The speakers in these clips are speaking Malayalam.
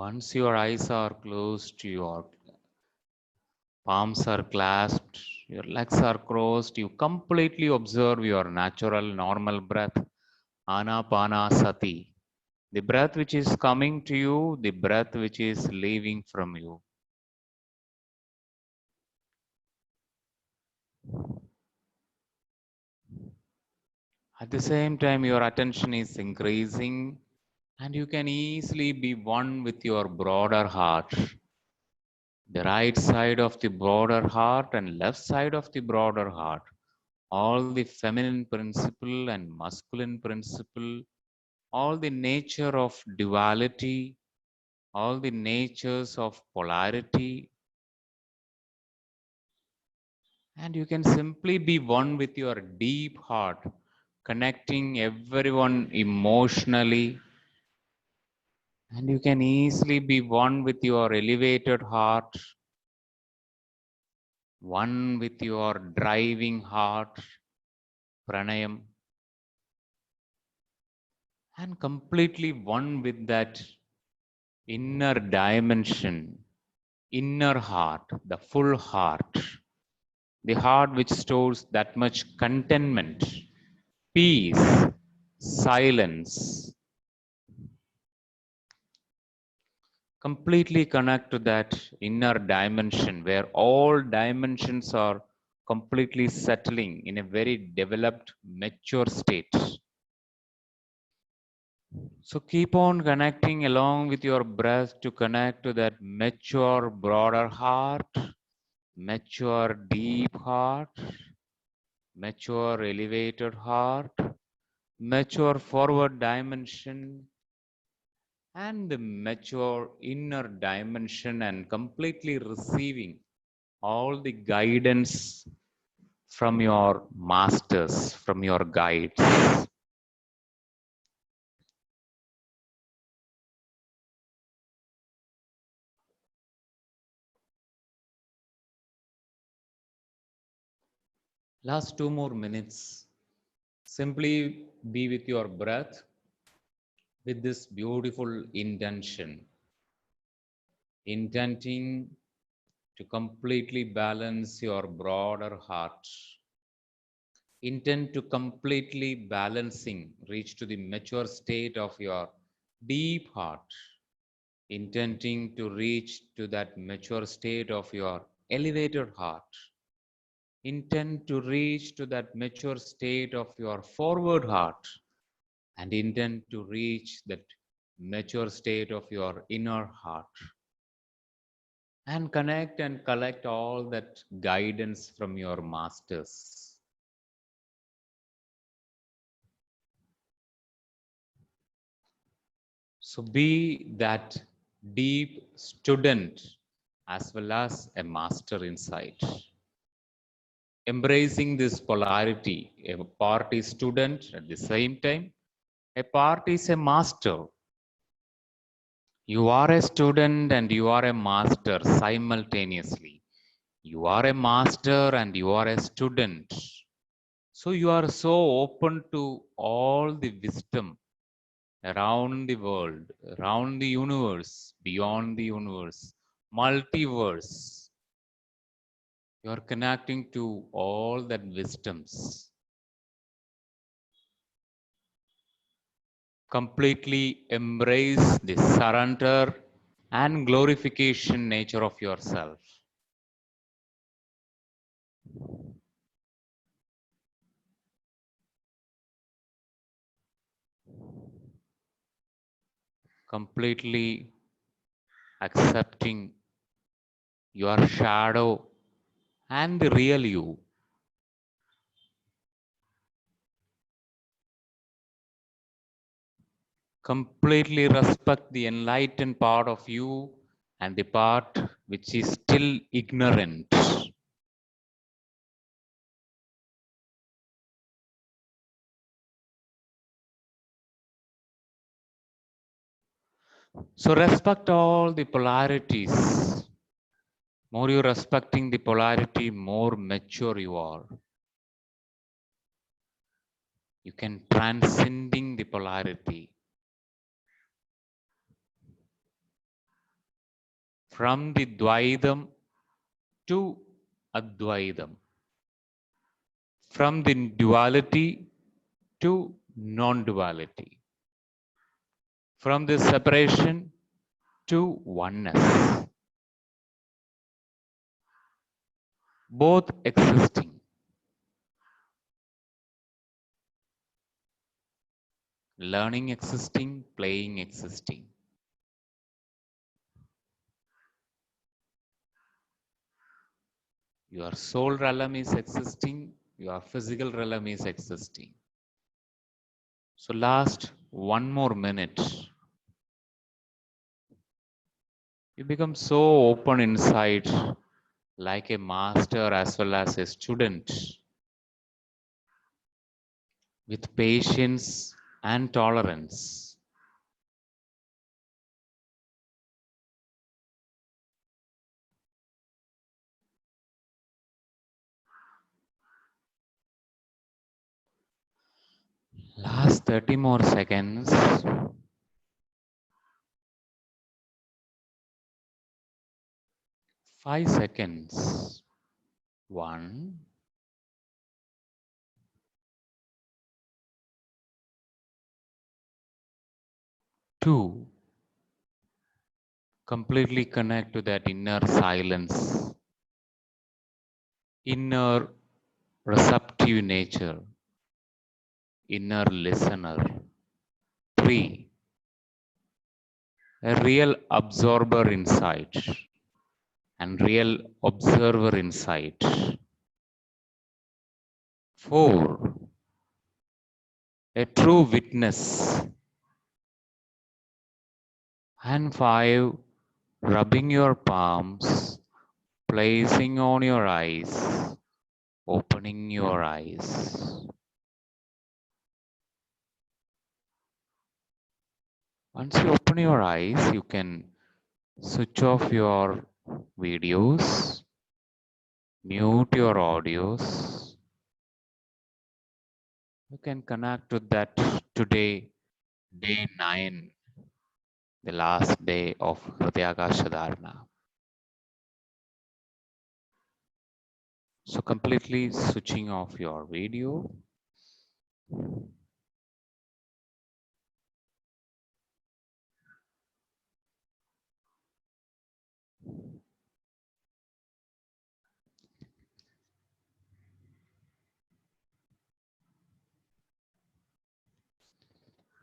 Once your eyes are closed, your palms are clasped, your legs are crossed, you completely observe your natural, normal breath, Anapanasati. The breath which is coming to you, the breath which is leaving from you. At the same time, your attention is increasing and you can easily be one with your broader heart. The right side of the broader heart and left side of the broader heart. All the feminine principle and masculine principle, all the nature of duality, all the natures of polarity, and you can simply be one with your deep heart, connecting everyone emotionally, and you can easily be one with your elevated heart, one with your driving heart, pranayam, and completely one with that inner dimension, inner heart, the full heart, the heart which stores that much contentment, peace, silence. Completely connect to that inner dimension where all dimensions are completely settling in a very developed, mature state. So keep on connecting along with your breath to connect to that mature, broader heart, mature, deep heart, mature, elevated heart, mature, forward dimension, and the mature inner dimension, and completely receiving all the guidance from your masters, from your guides. Last 2 more minutes. Simply be with your breath with this beautiful intention, intending to completely balance your broader heart. Intend to completely balancing, reach to the mature state of your deep heart, intending to reach to that mature state of your elevated heart. Intend to reach to that mature state of your forward heart and intend to reach that mature state of your inner heart and connect and collect all that guidance from your masters. So be that deep student as well as a master inside. Embracing this polarity, a part is student at the same time, a part is a master. You are a student and you are a master simultaneously. You are a master and you are a student. So you are so open to all the wisdom around the world, around the universe, beyond the universe, multiverse. You are connecting to all that wisdoms. Completely embrace the surrender and glorification nature of yourself. Completely accepting your shadow and the real you. Completely respect the enlightened part of you and the part which is still ignorant. So respect all the polarities. More you respecting the polarity, more mature you are. You can transcending the polarity. from the Dvaidam to Advaidam, from the duality to non-duality, from the separation to oneness, both existing. Learning existing, playing existing. Your soul realm is existing, your physical realm is existing. So last one more minute. You become so open inside, like a master as well as a student, with patience and tolerance. Last 30 more seconds. 5 seconds. 1, 2. Completely connect to that inner silence, inner receptive nature, inner listener. 3. A real absorber inside and real observer inside. 4. A true witness. And 5. Rubbing your palms, placing on your eyes, opening your eyes. Once you open your eyes, you can switch off your videos, mute your audios. You can connect to that today, day 9, the last day of Hridayakasha Dharana. So completely switching off your video.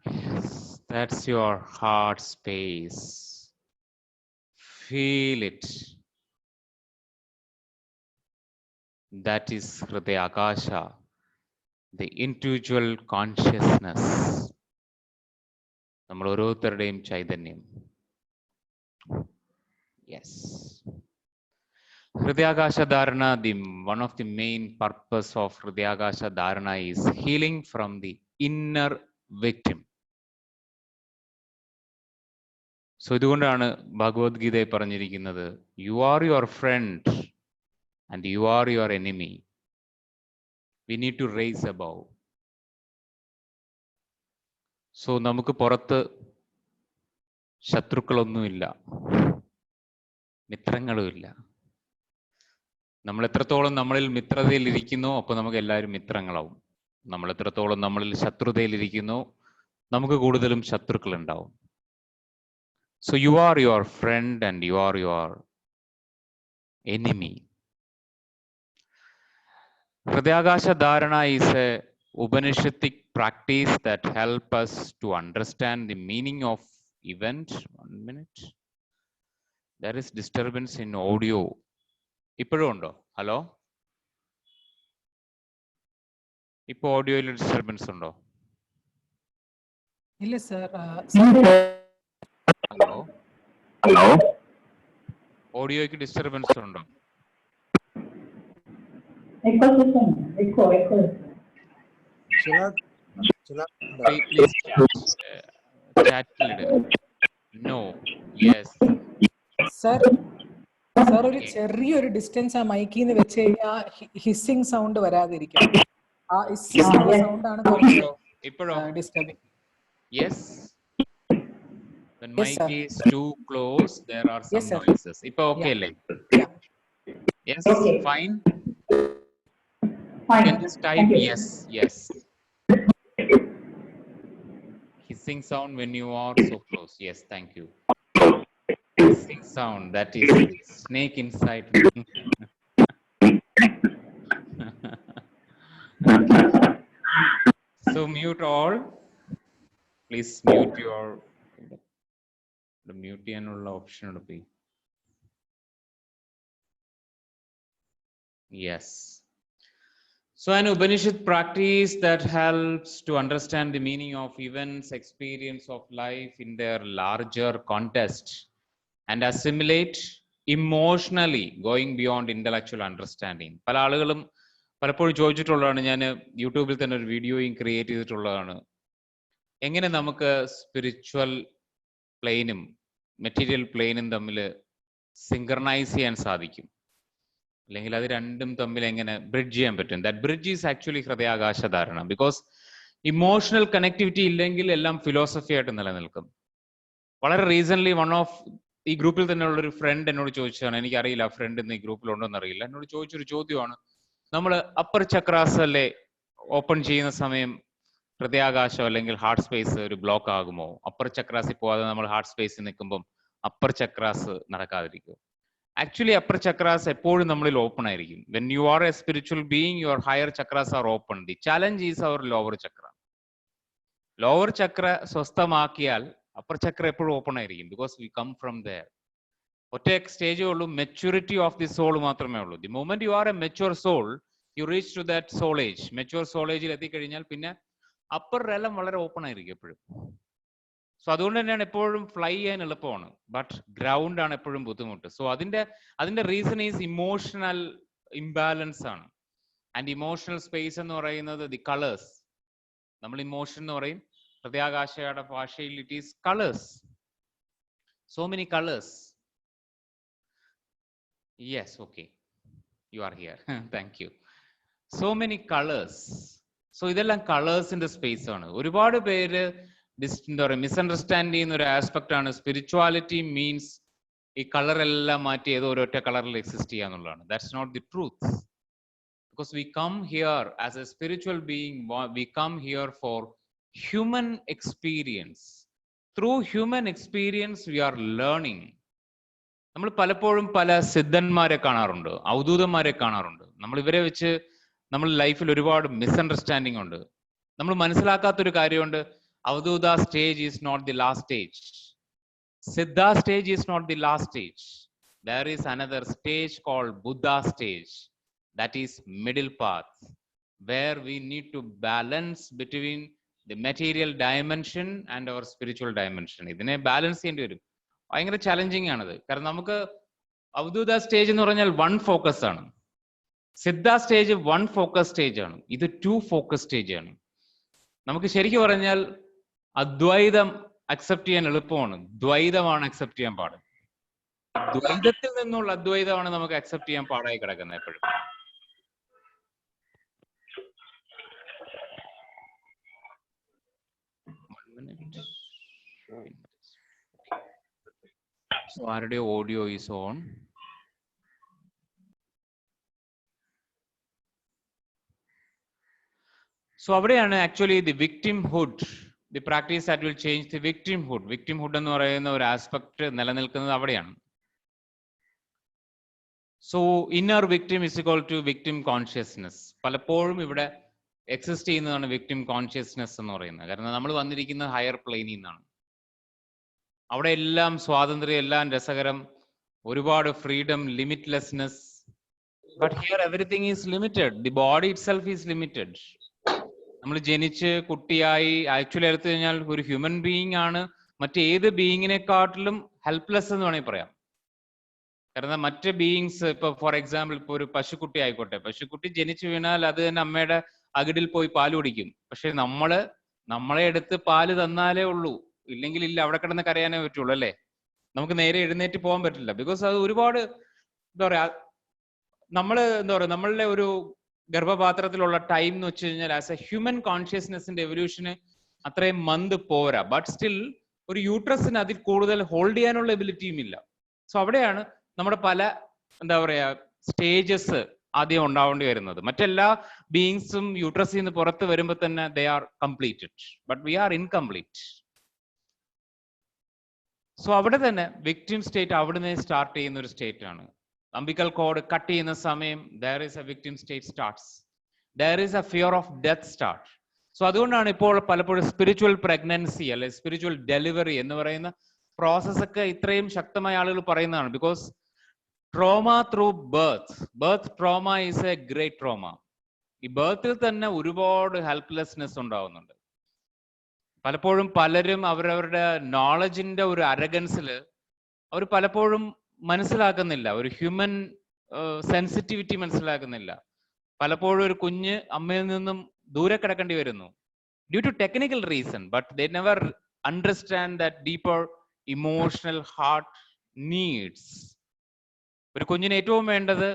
Yes, that's your heart space. Feel it. That is Hridayakasha, the individual consciousness. നമ്മൾ ഓരോരുത്തരുടെയും ചൈതന്യം. Yes. Hridayakasha Dharana, one of the main purpose of Hridayakasha Dharana is healing from the inner victim. So ഇതുകൊണ്ടാണ് ഭഗവത്ഗീതയിൽ പറഞ്ഞിരിക്കുന്നത്, you are your friend and you are your enemy. We need to raise above. So നമുക്ക് പുറത്ത് ശത്രുക്കളൊന്നുമില്ല, മിത്രങ്ങളുമില്ല. നമ്മൾ എത്രത്തോളം നമ്മളിൽ മിത്രതയിൽ ഇരിക്കുന്നോ അപ്പോൾ നമുക്ക് എല്ലാവരും മിത്രങ്ങളാവും. നമ്മൾ എത്രത്തോളം നമ്മളിൽ ശത്രുതയിൽ ഇരിക്കുന്നോ നമുക്ക് കൂടുതലും ശത്രുക്കൾ ഉണ്ടാവും. So you are your friend and you are your enemy. Hridayakasha Dharana is a Upanishadic practice that help us to understand the meaning of event. 1 minute. There is disturbance in audio. ഇപ്പോഴും ഉണ്ടോ? ഹലോ, ഇപ്പൊ ഓഡിയോയിൽ ഡിസ്റ്റർബൻസ് ഉണ്ടോ? ഇല്ല സർ. ഹലോ, ഓഡിയോയ്ക്ക് ഡിസ്റ്റർബൻസ് ഉണ്ടോ? Please chat. No. Yes. Sir ഒരു ചെറിയൊരു ഡിസ്റ്റൻസ് ആ മൈക്കിൽ നിന്ന് വെച്ച് കഴിഞ്ഞാൽ ഹിസ്സിംഗ് സൗണ്ട് വരാതിരിക്കും. ആ സൗണ്ട് ആണ് കുറച്ച് ഇപ്പോഴോ? Disturbing. Yes. When Yes, mic sir. is too close, there are some Yes, sir. noises. Ipa okay, Yeah. like. Yeah. Yes, Okay. fine. You Fine. can just type Thank you. yes, yes. Hissing sound when you are so close. Yes, thank you. Hissing sound, that is the snake inside me. Okay. So mute all. Please mute your the mute ചെയ്യാനുള്ള option ഉണ്ട് പോയി. Yes. So an Upanishad practice that helps to understand the meaning of events, experience of life in their larger context and assimilate emotionally going beyond intellectual understanding. പല ആളുകളും പലപ്പോഴും ചോദിച്ചിട്ടുള്ളതാണ്, ഞാൻ യൂട്യൂബിൽ തന്നെ ഒരു വീഡിയോയും ക്രിയേറ്റ് ചെയ്തിട്ടുള്ളതാണ്, എങ്ങനെ നമുക്ക് സ്പിരിച്വൽ പ്ലെയിനും മെറ്റീരിയൽ പ്ലെയിനും തമ്മിൽ സിങ്ക്രണൈസ് ചെയ്യാൻ സാധിക്കും, അല്ലെങ്കിൽ അത് രണ്ടും തമ്മിൽ എങ്ങനെ ബ്രിഡ്ജ് ചെയ്യാൻ പറ്റും. ദാറ്റ് ബ്രിഡ്ജ് ഈസ് ആക്ച്വലി ഹൃദയാകാശ ധാരണ. ബിക്കോസ് ഇമോഷണൽ കണക്ടിവിറ്റി ഇല്ലെങ്കിൽ എല്ലാം ഫിലോസഫി ആയിട്ട് നിലനിൽക്കും. വളരെ റീസെന്റ് വൺ ഓഫ് ഈ ഗ്രൂപ്പിൽ തന്നെ ഉള്ളൊരു ഫ്രണ്ട് എന്നോട് ചോദിച്ചതാണ്, എനിക്കറിയില്ല ഫ്രണ്ട് ഇന്ന് ഈ ഗ്രൂപ്പിലുണ്ടോന്ന് അറിയില്ല, എന്നോട് ചോദിച്ചൊരു ചോദ്യമാണ്, നമ്മൾ അപ്പർ ചക്രാസ് അല്ലേ ഓപ്പൺ ചെയ്യുന്ന സമയം ഹൃദയാകാശം അല്ലെങ്കിൽ ഹാർട്ട് സ്പേസ് ഒരു ബ്ലോക്ക് ആകുമോ? അപ്പർ ചക്രാസിൽ പോവാതെ നമ്മൾ ഹാർട്ട് സ്പേസിൽ നിൽക്കുമ്പം അപ്പർ ചക്രാസ് നടക്കാതിരിക്കും. Actually, upper chakras എപ്പോഴും നമ്മളിൽ ഓപ്പൺ ആയിരിക്കും. When you are a spiritual being, your higher chakras are open. The challenge is our lower chakra. Lower chakra സ്വസ്ഥമാക്കിയാൽ upper chakra എപ്പോഴും ഓപ്പൺ ആയിരിക്കും, because we come from there. ഒറ്റ സ്റ്റേജേ ഉള്ളൂ, മെച്യൂരിറ്റി ഓഫ് ദി സോൾ മാത്രമേ ഉള്ളൂ. The moment you are a mature soul, you reach to that soul age. Mature soul ഏജിൽ എത്തിക്കഴിഞ്ഞാൽ പിന്നെ അപ്പർ റെലം വളരെ ഓപ്പൺ ആയിരിക്കും എപ്പോഴും. സോ അതുകൊണ്ട് തന്നെയാണ് എപ്പോഴും ഫ്ലൈ ചെയ്യാൻ എളുപ്പമാണ്, ബട്ട് ഗ്രൗണ്ട് ആണ് എപ്പോഴും ബുദ്ധിമുട്ട്. സോ അതിന്റെ റീസൺ ഈസ് ഇമോഷണൽ ഇംബാലൻസ് ആണ്. ആൻഡ് ഇമോഷണൽ സ്പേസ് എന്ന് പറയുന്നത് ദി കളേഴ്സ്. നമ്മൾ ഇമോഷൻ എന്ന് പറയും, ഹൃദയാകാശയുടെ ഭാഷയിൽ it is colours. So many colours. Yes, okay, you are here, thank you. So many colours. So ഇതെല്ലാം കളേഴ്സിന്റെ സ്പേസ് ആണ്. ഒരുപാട് പേര് എന്താ പറയുക, മിസ്അണ്ടർസ്റ്റാൻഡ് ചെയ്യുന്ന ഒരു ആസ്പെക്ട് ആണ് സ്പിരിച്വാലിറ്റി മീൻസ് ഈ കളർ എല്ലാം മാറ്റി ഏതോ ഒരൊറ്റ കളറിൽ എക്സിസ്റ്റ് ചെയ്യാന്നുള്ളതാണ്. That's not the truth. Because we come here as a spiritual being, we come here for human experience. Through human experience we are learning. നമ്മൾ പലപ്പോഴും പല സിദ്ധന്മാരെ കാണാറുണ്ട്, ഔദൂതന്മാരെ കാണാറുണ്ട്. നമ്മൾ ഇവരെ വെച്ച് നമ്മൾ ലൈഫിൽ ഒരുപാട് മിസ്അണ്ടർസ്റ്റാൻഡിങ് ഉണ്ട്. നമ്മൾ മനസ്സിലാക്കാത്തൊരു കാര്യമുണ്ട്, Avadhuta stage is not the last stage. Siddha stage is not the last stage. There is another stage called Buddha stage. That is middle path, where we need to balance between the material dimension and our spiritual dimension. ഇതിനെ ബാലൻസ് ചെയ്യേണ്ടി വരും. ഭയങ്കര ചാലഞ്ചിങ് ആണത്. കാരണം നമുക്ക് അവധൂത സ്റ്റേജ് എന്ന് പറഞ്ഞാൽ വൺ ഫോക്കസ് ആണ്, Siddha stage one focus stage ആണ്, ഇത് ടു ഫോക്കസ് സ്റ്റേജ് ആണ്. നമുക്ക് ശരിക്കും പറഞ്ഞാൽ അദ്വൈതം അക്സെപ്റ്റ് ചെയ്യാൻ എളുപ്പമാണ്, ദ്വൈതമാണ് അക്സെപ്റ്റ് ചെയ്യാൻ പാട്. ദ്വൈതത്തിൽ നിന്നുള്ള അദ്വൈതമാണ് നമുക്ക് അക്സെപ്റ്റ് ചെയ്യാൻ പാടായി കിടക്കുന്നത് എപ്പോഴും. So ആരുടെ ഓഡിയോ ഈസ് ഓൺ? സോ അവിടെയാണ് actually the victimhood, the practice that will change the victimhood. Victimhood എന്ന് പറയുന്ന ഒരു ആസ്പെക്ട് നിലനിൽക്കുന്നത് അവിടെയാണ്. So inner victim is equal to victim consciousness. പലപ്പോഴും ഇവിടെ എക്സിസ്റ്റ് ചെയ്യുന്നതാണ് വിക്ടിം കോൺഷ്യസ്നെസ് എന്ന് പറയുന്നത്. കാരണം നമ്മൾ വന്നിരിക്കുന്നത് ഹയർ പ്ലെയിനിൽ നിന്നാണ്. അവിടെ എല്ലാം സ്വാതന്ത്ര്യം, എല്ലാം രസകരം, ഒരുപാട് freedom, limitlessness. But here everything is limited. The body itself is limited. നമ്മൾ ജനിച്ച് കുട്ടിയായി ആക്ച്വലി എടുത്തു കഴിഞ്ഞാൽ ഒരു ഹ്യൂമൻ ബീയിങ് ആണ് മറ്റേത് ബീയിങ്ങിനെക്കാട്ടിലും ഹെൽപ്ലെസ് എന്ന് വേണമെങ്കിൽ പറയാം. കാരണം മറ്റ് ബീയിങ്സ്, ഇപ്പൊ ഫോർ എക്സാമ്പിൾ ഇപ്പൊ ഒരു പശുക്കുട്ടി ആയിക്കോട്ടെ, പശുക്കുട്ടി ജനിച്ചു വീണാൽ അത് തന്നെ അമ്മയുടെ അകിടിൽ പോയി പാല് കുടിക്കും. പക്ഷെ നമ്മളെ എടുത്ത് പാല് തന്നാലേ ഉള്ളൂ, ഇല്ലെങ്കിൽ ഇല്ല, അവിടെ കിടന്ന് കരയാനേ പറ്റുള്ളൂ അല്ലേ. നമുക്ക് നേരെ എഴുന്നേറ്റ് പോകാൻ പറ്റില്ല. ബിക്കോസ് അത് ഒരുപാട് എന്താ പറയാ, നമ്മളുടെ ഒരു ഗർഭപാത്രത്തിലുള്ള ടൈം എന്ന് വെച്ച് കഴിഞ്ഞാൽ ആസ് എ ഹ്യൂമൻ കോൺഷ്യസ്നെസിന്റെ എവല്യൂഷന് അത്രയും മന്ത് പോരാ. ബട്ട് സ്റ്റിൽ ഒരു യൂട്രസിന് അതിൽ കൂടുതൽ ഹോൾഡ് ചെയ്യാനുള്ള എബിലിറ്റിയും ഇല്ല. സോ അവിടെയാണ് നമ്മുടെ പല എന്താ പറയാ സ്റ്റേജസ് ആദ്യം ഉണ്ടാവേണ്ടി വരുന്നത്. മറ്റെല്ലാ ബീയിങ്സും യൂട്രസിൽ നിന്ന് പുറത്ത് വരുമ്പോൾ തന്നെ they are completed, but we are incomplete. So അവിടെ തന്നെ വിക്ടിം സ്റ്റേറ്റ് അവിടുന്ന് സ്റ്റാർട്ട് ചെയ്യുന്ന ഒരു സ്റ്റേറ്റ് ആണ്. അംബിക്കൽ കോഡ് കട്ട് ചെയ്യുന്ന സമയം there is A victim state starts, there is A fear of death start. So അതുകൊണ്ടാണ് ഇപ്പോൾ പലപ്പോഴും സ്പിരിച്വൽ പ്രഗ്നൻസി അല്ലെ സ്പിരിച്വൽ ഡെലിവറി എന്ന് പറയുന്ന പ്രോസസ് ഒക്കെ ഇത്രയും ശക്തമായ ആളുകൾ പറയുന്നതാണ്. Because trauma through birth trauma is A great trauma. ഈ ബർത്തിൽ തന്നെ ഒരുപാട് ഹെൽപ്ലെസ്നെസ് ഉണ്ടാവുന്നുണ്ട്. പലപ്പോഴും പലരും അവരവരുടെ നോളജിന്റെ ഒരു അരഗൻസിൽ അവർ പലപ്പോഴും മനസ്സിലാക്കുന്നില്ല, ഒരു ഹ്യൂമൻ സെൻസിറ്റിവിറ്റി മനസ്സിലാക്കുന്നില്ല. പലപ്പോഴും ഒരു കുഞ്ഞ് അമ്മയിൽ നിന്നും ദൂരെ കിടക്കേണ്ടി വരുന്നു due to technical reason, but they never understand that deeper emotional heart needs. ഒരു കുഞ്ഞിന് ഏറ്റവും വേണ്ടത്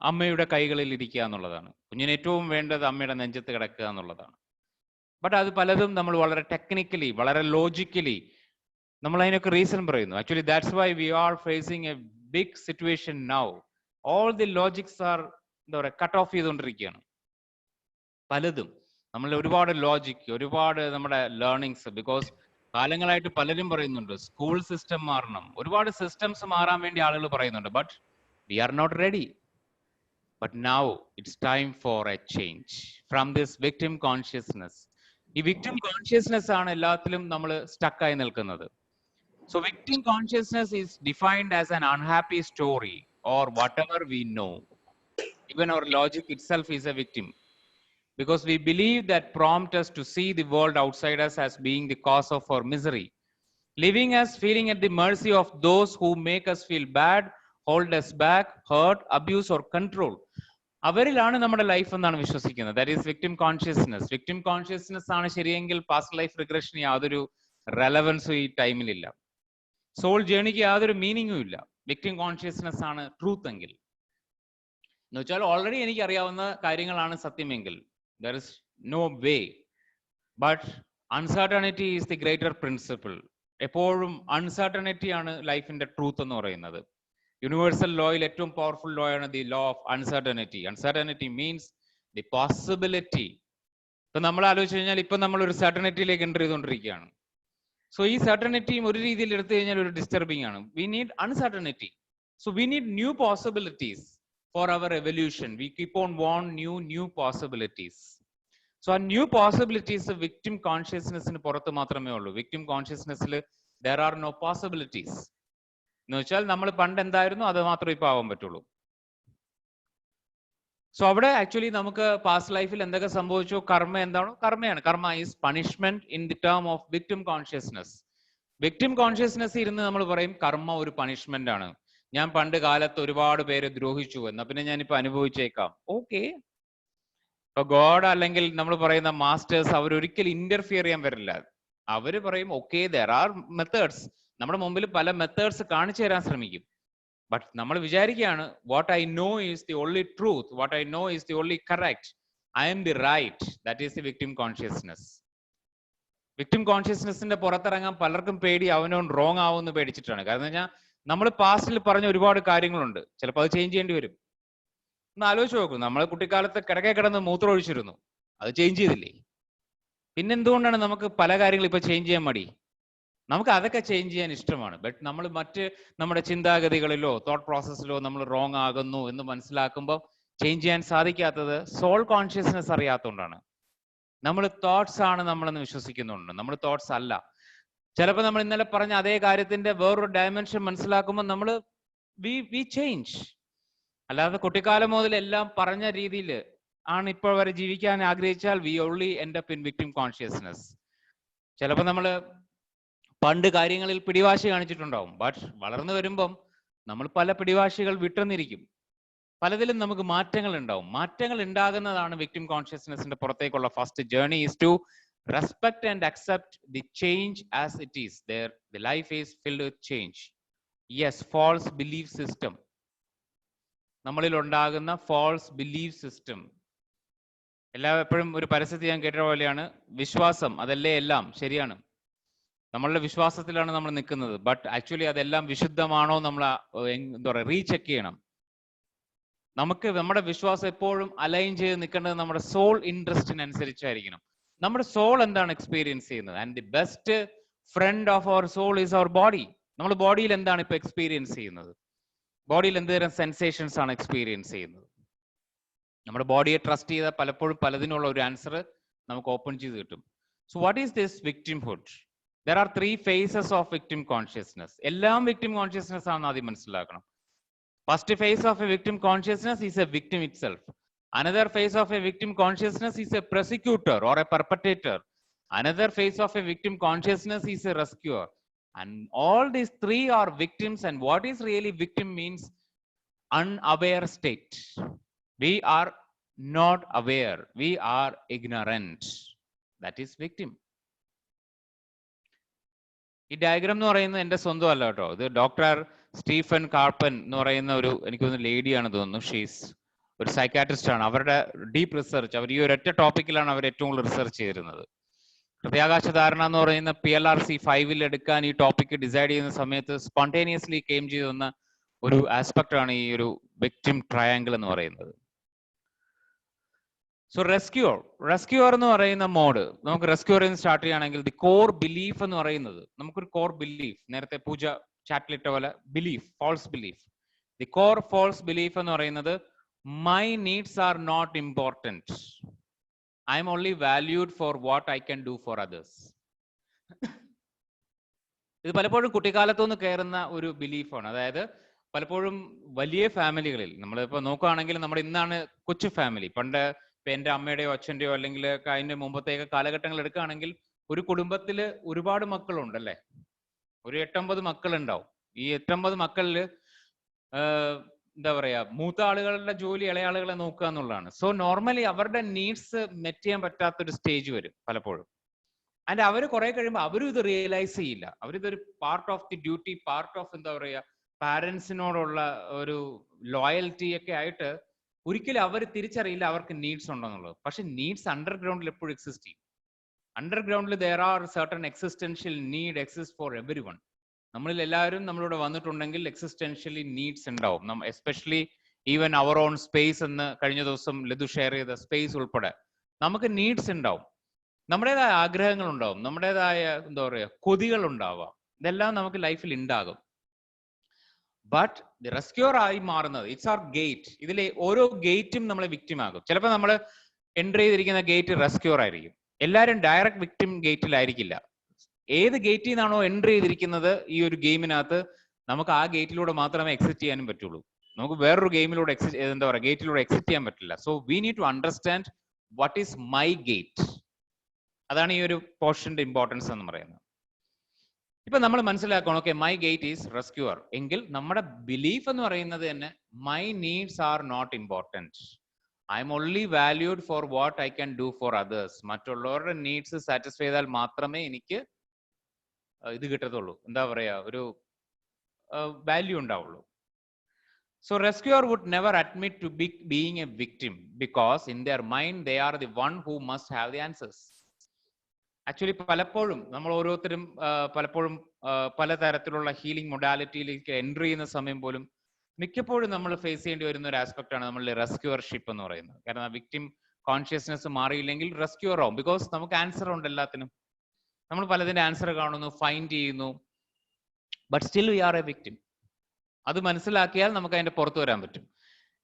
അമ്മയുടെ കൈകളിൽ ഇരിക്കുക എന്നുള്ളതാണ്. കുഞ്ഞിന് ഏറ്റവും വേണ്ടത് അമ്മയുടെ നെഞ്ചത്ത് കിടക്കുക എന്നുള്ളതാണ്. ബട്ട് അത് പലതും നമ്മൾ വളരെ ടെക്നിക്കലി വളരെ ലോജിക്കലി നമ്മൾ അതിനൊക്കെ റീസൺ പറയുന്നു. Actually that's why we are facing a big situation now. All the logics are എന്താ പറയുക കട്ട് ഓഫ് ചെയ്തുകൊണ്ടിരിക്കുകയാണ്. പലതും നമ്മൾ ഒരുപാട് ലോജിക്, ഒരുപാട് നമ്മുടെ ലേണിങ്സ്, ബിക്കോസ് കാലങ്ങളായിട്ട് പലരും പറയുന്നുണ്ട് സ്കൂൾ സിസ്റ്റം മാറണം, ഒരുപാട് സിസ്റ്റംസ് മാറാൻ വേണ്ടി ആളുകൾ പറയുന്നുണ്ട്. But we are not ready. But now it's time for a change from this victim consciousness. ഈ വിക്ടിം കോൺഷ്യസ്നെസ് ആണ് എല്ലാത്തിലും നമ്മൾ സ്റ്റക്കായി നിൽക്കുന്നത്. So victim consciousness is defined as an unhappy story or whatever we know. Even our logic itself is a victim, because we believe that prompt us to see the world outside us as being the cause of our misery, leaving us feeling at the mercy of those who make us feel bad, hold us back, hurt, abuse or control. അവരിലാണ് നമ്മുടെ ലൈഫ് എന്നാണ് വിശ്വസിക്കുന്നത്. That is victim consciousness. Victim consciousness ആണ് ശരിയെങ്കിൽ പാസ്റ്റ് ലൈഫ് റിഗ്രഷന് യാതൊരു റെലവൻസും ഈ ടൈമിലില്ല. സോൾ ജേണിക്ക് യാതൊരു മീനിങ്ങും ഇല്ല. വിക്ടിം കോൺഷ്യസ്നെസ് ആണ് ട്രൂത്ത് എങ്കിൽ എന്ന് വെച്ചാൽ ഓൾറെഡി എനിക്ക് അറിയാവുന്ന കാര്യങ്ങളാണ് സത്യമെങ്കിൽ there is no way. But uncertainty is the greater principle. എപ്പോഴും അൺസർട്ടണിറ്റി ആണ് ലൈഫിന്റെ ട്രൂത്ത് എന്ന് പറയുന്നത്. യൂണിവേഴ്സൽ ലോയിൽ ഏറ്റവും പവർഫുൾ ലോ ആണ് the law of uncertainty. Uncertainty means the possibility. ഇപ്പൊ നമ്മൾ ആലോചിച്ച് കഴിഞ്ഞാൽ ഇപ്പൊ നമ്മൾ ഒരു സർട്ടണിറ്റിയിലേക്ക് എൻ്റർ ചെയ്തുകൊണ്ടിരിക്കുകയാണ്. സോ ഈ സർട്ടണിറ്റിയും ഒരു രീതിയിൽ എടുത്തു കഴിഞ്ഞാൽ ഒരു ഡിസ്റ്റർബിംഗ് ആണ്. We need uncertainty. So we need new possibilities for our evolution. We keep on want new possibilities. So a new possibilities victim consciousness in പുറത്ത് മാത്രമേ ഉള്ളൂ. victim consciousness there are no possibilities. എന്ന് വെച്ചാൽ നമ്മൾ പണ്ട് എന്തായിരുന്നു അത് മാത്രമേ ഇപ്പൊ ആവാൻ പറ്റുള്ളൂ. സോ അവിടെ ആക്ച്വലി നമുക്ക് പാസ്റ്റ് ലൈഫിൽ എന്തൊക്കെ സംഭവിച്ചോ കർമ്മ എന്താണോ കർമ്മയാണ്. കർമ്മ is punishment in the term of victim consciousness. victim consciousness ഇരുന്ന് നമ്മൾ പറയും കർമ്മ ഒരു പണിഷ്മെന്റ് ആണ്. ഞാൻ പണ്ട് കാലത്ത് ഒരുപാട് പേര് ദ്രോഹിച്ചു എന്നാ പിന്നെ ഞാനിപ്പോ അനുഭവിച്ചേക്കാം. ഓക്കെ, ഇപ്പൊ ഗോഡ് അല്ലെങ്കിൽ നമ്മൾ പറയുന്ന മാസ്റ്റേഴ്സ് അവർ ഒരിക്കലും ഇന്റർഫിയർ ചെയ്യാൻ വരില്ല. അവര് പറയും ഓക്കെ ദർ ആർ മെത്തേഡ്സ്. നമ്മുടെ മുമ്പിൽ പല മെത്തേഡ്സ് കാണിച്ചു തരാൻ ശ്രമിക്കും. ബട്ട് നമ്മൾ വിചാരിക്കുകയാണ് what I know is the only truth, what I know is the only correct, I am the right. That is the victim consciousness. Victim കോൺഷ്യസ്നെസിന്റെ പുറത്തിറങ്ങാൻ പലർക്കും പേടി അവനോൻ റോങ് ആവുമെന്ന് പേടിച്ചിട്ടാണ്. കാരണം വെച്ചാൽ നമ്മൾ പാസ്റ്റിൽ പറഞ്ഞ ഒരുപാട് കാര്യങ്ങളുണ്ട്, ചിലപ്പോൾ അത് ചേഞ്ച് ചെയ്യേണ്ടി വരും. ഒന്ന് ആലോചിച്ച് നോക്കൂ, നമ്മൾ കുട്ടിക്കാലത്ത് കിടക്കെ കിടന്ന് മൂത്രം ഒഴിച്ചിരുന്നു, അത് ചേഞ്ച് ചെയ്തില്ലേ? പിന്നെന്തുകൊണ്ടാണ് നമുക്ക് പല കാര്യങ്ങളും ഇപ്പൊ ചേഞ്ച് ചെയ്യാൻ മടി? നമുക്ക് അതൊക്കെ ചേഞ്ച് ചെയ്യാൻ ഇഷ്ടമാണ്. ബട്ട് നമ്മൾ മറ്റ് നമ്മുടെ ചിന്താഗതികളിലോ തോട്ട് പ്രോസസ്സിലോ നമ്മൾ റോങ് ആകുന്നു എന്ന് മനസ്സിലാക്കുമ്പോൾ ചേഞ്ച് ചെയ്യാൻ സാധിക്കാത്തത് സോൾ കോൺഷ്യസ്നെസ് അറിയാത്തതുകൊണ്ടാണ്. നമ്മൾ തോട്ട്സ് ആണ് നമ്മളെന്ന് വിശ്വസിക്കുന്നുണ്ട്, നമ്മൾ തോട്ട്സ് അല്ല. ചിലപ്പോൾ നമ്മൾ ഇന്നലെ പറഞ്ഞ അതേ കാര്യത്തിന്റെ വേറൊരു ഡയമെൻഷൻ മനസ്സിലാക്കുമ്പോൾ നമ്മൾ വി ചേഞ്ച്. അല്ലാതെ കുട്ടിക്കാലം മുതൽ എല്ലാം പറഞ്ഞ രീതിയിൽ ആണ് ഇപ്പോൾ വരെ ജീവിക്കാൻ ആഗ്രഹിച്ചാൽ we only end up in victim consciousness. ചിലപ്പോൾ നമ്മൾ പണ്ട് കാര്യങ്ങളിൽ പിടിവാശി കാണിച്ചിട്ടുണ്ടാവും. ബട്ട് വളർന്നു വരുമ്പം നമ്മൾ പല പിടിവാശികൾ വിട്ടുന്നിരിക്കും. പലതിലും നമുക്ക് മാറ്റങ്ങൾ ഉണ്ടാവും. മാറ്റങ്ങൾ ഉണ്ടാകുന്നതാണ് വിക്ടിം കോൺഷ്യസ്നെസിന്റെ പുറത്തേക്കുള്ള first journey is to respect and accept the change as it is. There the life is filled with change. Yes, false belief system, നമ്മളിൽ ഉണ്ടാകുന്ന false belief system. എപ്പോഴും ഒരു പരസ്യത്തിൽ ഞാൻ കേട്ട പോലെയാണ് വിശ്വാസം അതല്ലേ എല്ലാം. ശരിയാണ്. നമ്മളുടെ വിശ്വാസത്തിലാണ് നമ്മൾ നിൽക്കുന്നത്. ബട്ട് ആക്ച്വലി അതെല്ലാം വിശുദ്ധമാണോ നമ്മൾ എന്താ പറയുക റീചെക്ക് ചെയ്യണം. നമുക്ക് നമ്മുടെ വിശ്വാസം എപ്പോഴും അലൈൻ ചെയ്ത് നിൽക്കേണ്ടത് നമ്മുടെ സോൾ ഇൻട്രസ്റ്റിനനുസരിച്ചായിരിക്കണം. നമ്മുടെ സോൾ എന്താണ് എക്സ്പീരിയൻസ് ചെയ്യുന്നത്? And the best friend of our soul is our body. നമ്മൾ ബോഡിയിൽ എന്താണ് ഇപ്പൊ എക്സ്പീരിയൻസ് ചെയ്യുന്നത്? ബോഡിയിൽ എന്തുതരം സെൻസേഷൻസ് ആണ് എക്സ്പീരിയൻസ് ചെയ്യുന്നത്? നമ്മുടെ ബോഡിയെ ട്രസ്റ്റ് ചെയ്താൽ പലപ്പോഴും പലതിനുള്ള ഒരു ആൻസർ നമുക്ക് ഓപ്പൺ ചെയ്ത് കിട്ടും. So what is this victimhood? There are 3 phases of victim consciousness. എല്ലാം വിക്ടിം കോൺഷ്യസ്നസ് ആണെന്ന് ആദ്യം മനസ്സിലാക്കണം. First phase of a victim consciousness is a victim itself. Another phase of a victim consciousness is a prosecutor or a perpetrator. Another phase of a victim consciousness is a rescuer. And all these 3 are victims. And what is really victim means unaware state. We are not aware. We are ignorant. That is victim. ഈ ഡയഗ്രാം എന്ന് പറയുന്നത് എൻ്റെ സ്വന്തം അല്ല കേട്ടോ. ഇത് ഡോക്ടർ സ്റ്റീഫൻ കാർപ്പൻ എന്ന് പറയുന്ന ഒരു എനിക്ക് തോന്നുന്നു ലേഡിയാണ് തോന്നുന്നു. ഷീസ് ഒരു സൈക്കാട്രിസ്റ്റ് ആണ്. അവരുടെ ഡീപ്പ് റിസർച്ച്, അവർ ഈ ഒരൊറ്റ ടോപ്പിക്കിലാണ് അവർ ഏറ്റവും കൂടുതൽ റിസർച്ച് ചെയ്തിരുന്നത്. ഹൃദയാകാശ ധാരണ എന്ന് പറയുന്ന PLRC 5 എടുക്കാൻ ഈ ടോപ്പിക്ക് ഡിസൈഡ് ചെയ്യുന്ന സമയത്ത് സ്പോണ്ടേനിയസ്ലി കെയിം ചെയ്തു വന്ന ഒരു ആസ്പെക്ട് ആണ് ഈ ഒരു വിക്ടിം ട്രയാങ്കിൾ എന്ന് പറയുന്നത്. സോ റെസ്ക്യൂർ എന്ന് പറയുന്ന മോഡ് നമുക്ക് റെസ്ക്യൂർ സ്റ്റാർട്ട് ചെയ്യുകയാണെങ്കിൽ ദി കോർ ബിലീഫ് എന്ന് പറയുന്നത്, നമുക്കൊരു കോർ ബിലീഫ്, നേരത്തെ പൂജ ചാറ്റിലിട്ട പോലെ belief, false belief. The core false belief എന്ന് പറയുന്നത് my needs are not important, I am only valued for what I can do for others. ഇത് പലപ്പോഴും കുട്ടിക്കാലത്തുനിന്ന് കയറുന്ന ഒരു ബിലീഫാണ്. അതായത് പലപ്പോഴും വലിയ ഫാമിലികളിൽ നമ്മളിപ്പോൾ നോക്കുകയാണെങ്കിൽ നമ്മുടെ ഇന്നാണ് കൊച്ചു ഫാമിലി, പണ്ട് ഇപ്പൊ എൻ്റെ അമ്മയുടെയോ അച്ഛൻ്റെയോ അല്ലെങ്കിൽ അതിന്റെ മുമ്പത്തേക്ക് കാലഘട്ടങ്ങൾ എടുക്കുകയാണെങ്കിൽ ഒരു കുടുംബത്തിൽ ഒരുപാട് മക്കളുണ്ടല്ലേ, ഒരു 8-9 മക്കളുണ്ടാവും. ഈ 8-9 മക്കളിൽ എന്താ പറയാ മൂത്ത ആളുകളുടെ ജോലി ഇളയ ആളുകളെ നോക്കുക എന്നുള്ളതാണ്. സോ നോർമലി അവരുടെ നീഡ്സ് മെറ്റ് ചെയ്യാൻ പറ്റാത്തൊരു സ്റ്റേജ് വരും പലപ്പോഴും. ആൻഡ് അവർ കുറെ കഴിയുമ്പോൾ അവരും ഇത് റിയലൈസ് ചെയ്യില്ല. അവരിതൊരു part of the duty, part of എന്താ പറയുക പാരൻസിനോടുള്ള ഒരു ലോയൽറ്റി ഒക്കെ ആയിട്ട് ഒരിക്കലും അവർ തിരിച്ചറിയില്ല അവർക്ക് നീഡ്സ് ഉണ്ടെന്നുള്ളത്. പക്ഷെ നീഡ്സ് അണ്ടർഗ്രൗണ്ടിൽ എപ്പോഴും എക്സിസ്റ്റ് ചെയ്യും. അണ്ടർഗ്രൗണ്ടിൽ there are certain existential need exist for everyone. നമ്മളിൽ എല്ലാവരും നമ്മളിവിടെ വന്നിട്ടുണ്ടെങ്കിൽ എക്സിസ്റ്റൻഷ്യലി നീഡ്സ് ഉണ്ടാവും. Especially even our own space എന്ന് കഴിഞ്ഞ ദിവസം ലതു ഷെയർ ചെയ്ത സ്പേസ് ഉൾപ്പെടെ നമുക്ക് നീഡ്സ് ഉണ്ടാവും. നമ്മുടേതായ ആഗ്രഹങ്ങൾ ഉണ്ടാവും, നമ്മുടേതായ എന്താ പറയുക കൊതികൾ ഉണ്ടാവാം. ഇതെല്ലാം നമുക്ക് ലൈഫിൽ ഉണ്ടാകും. ബട്ട് ദി റെസ്ക്യൂർ ആയി മാറുന്നത് ഇറ്റ്സ് ആർ ഗേറ്റ്. ഇതിലെ ഓരോ ഗേറ്റും നമ്മളെ വിക്ടിം ആകും. ചിലപ്പോൾ നമ്മൾ എൻട്രി ചെയ്തിരിക്കുന്ന ഗേറ്റ് റെസ്ക്യൂർ ആയിരിക്കും. എല്ലാവരും ഡയറക്റ്റ് വിക്ടിം ഗേറ്റിലായിരിക്കില്ല. ഏത് ഗേറ്റിൽ നിന്നാണോ എൻട്രി ചെയ്തിരിക്കുന്നത് ഈ ഒരു ഗെയിമിനകത്ത് നമുക്ക് ആ ഗേറ്റിലൂടെ മാത്രമേ എക്സിറ്റ് ചെയ്യാനും പറ്റുള്ളൂ. നമുക്ക് വേറൊരു ഗെയിമിലൂടെ എന്താ പറയുക ഗേറ്റിലൂടെ എക്സിറ്റ് ചെയ്യാൻ പറ്റില്ല. So we need to understand what is my gate. അതാണ് ഈ ഒരു പോർഷന്റെ ഇമ്പോർട്ടൻസ് എന്ന് പറയുന്നത്. ഇപ്പൊ നമ്മൾ മനസ്സിലാക്കണം, okay my gate is rescuer എങ്കിൽ നമ്മുടെ ബിലീഫ് എന്ന് പറയുന്നത് തന്നെ my needs are not important, I am only valued for what I can do for others. മറ്റുള്ളവരുടെ നീഡ്സ് സാറ്റിസ്ഫൈ ചെയ്താൽ മാത്രമേ എനിക്ക് ഇത് കിട്ടത്തുള്ളൂ, എന്താ പറയാ ഒരു വാല്യൂ ഉണ്ടാവുള്ളൂ. So rescuer would never admit to being a victim because in their mind they are the one who must have the answers. Actually പലപ്പോഴും നമ്മൾ ഓരോരുത്തരും പലപ്പോഴും പലതരത്തിലുള്ള ഹീലിംഗ് മൊഡാലിറ്റിയിലേക്ക് എൻട്രി ചെയ്യുന്ന സമയം പോലും മിക്കപ്പോഴും നമ്മൾ ഫേസ് ചെയ്യേണ്ടി വരുന്ന ഒരു ആസ്പെക്ട് ആണ് നമ്മളുടെ റെസ്ക്യൂവർഷിപ്പ് എന്ന് പറയുന്നത്. കാരണം വിക്ടിം കോൺഷ്യസ്നെസ് മാറിയില്ലെങ്കിൽ റെസ്ക്യൂർ ആവും. ബിക്കോസ് നമുക്ക് ആൻസർ ഉണ്ട് എല്ലാത്തിനും. നമ്മൾ പലതിന്റെ ആൻസർ കാണുന്നു, ഫൈൻഡ് ചെയ്യുന്നു, but still we are a victim. അത് മനസ്സിലാക്കിയാൽ നമുക്ക് അതിന്റെ പുറത്തു വരാൻ പറ്റും.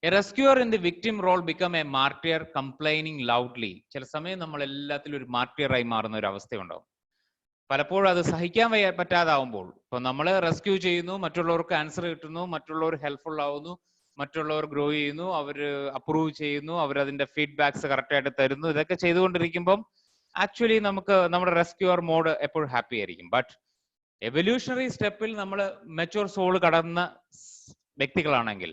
A rescuer in the victim role become a martyr complaining loudly. ചില സമയം നമ്മൾ എല്ലാത്തിലും ഒരു മാർട്ടിയറായി മാറുന്ന ഒരു അവസ്ഥയുണ്ടാവും. പലപ്പോഴും അത് സഹിക്കാൻ പറ്റാതാവുമ്പോൾ ഇപ്പൊ നമ്മൾ റെസ്ക്യൂ ചെയ്യുന്നു, മറ്റുള്ളവർക്ക് ആൻസർ കിട്ടുന്നു, മറ്റുള്ളവർ ഹെൽപ്ഫുൾ ആവുന്നു, മറ്റുള്ളവർ ഗ്രോ ചെയ്യുന്നു, അവർ അപ്രൂവ് ചെയ്യുന്നു, അവർ അതിന്റെ ഫീഡ്ബാക്സ് കറക്റ്റ് ആയിട്ട് തരുന്നു. ഇതൊക്കെ ചെയ്തുകൊണ്ടിരിക്കുമ്പം ആക്ച്വലി നമുക്ക് നമ്മുടെ റെസ്ക്യൂർ മോഡ് എപ്പോഴും ഹാപ്പി ആയിരിക്കും. ബട്ട് എവല്യൂഷണറി സ്റ്റെപ്പിൽ നമ്മൾ മെച്ചൂർ സോൾ കടന്ന വ്യക്തികളാണെങ്കിൽ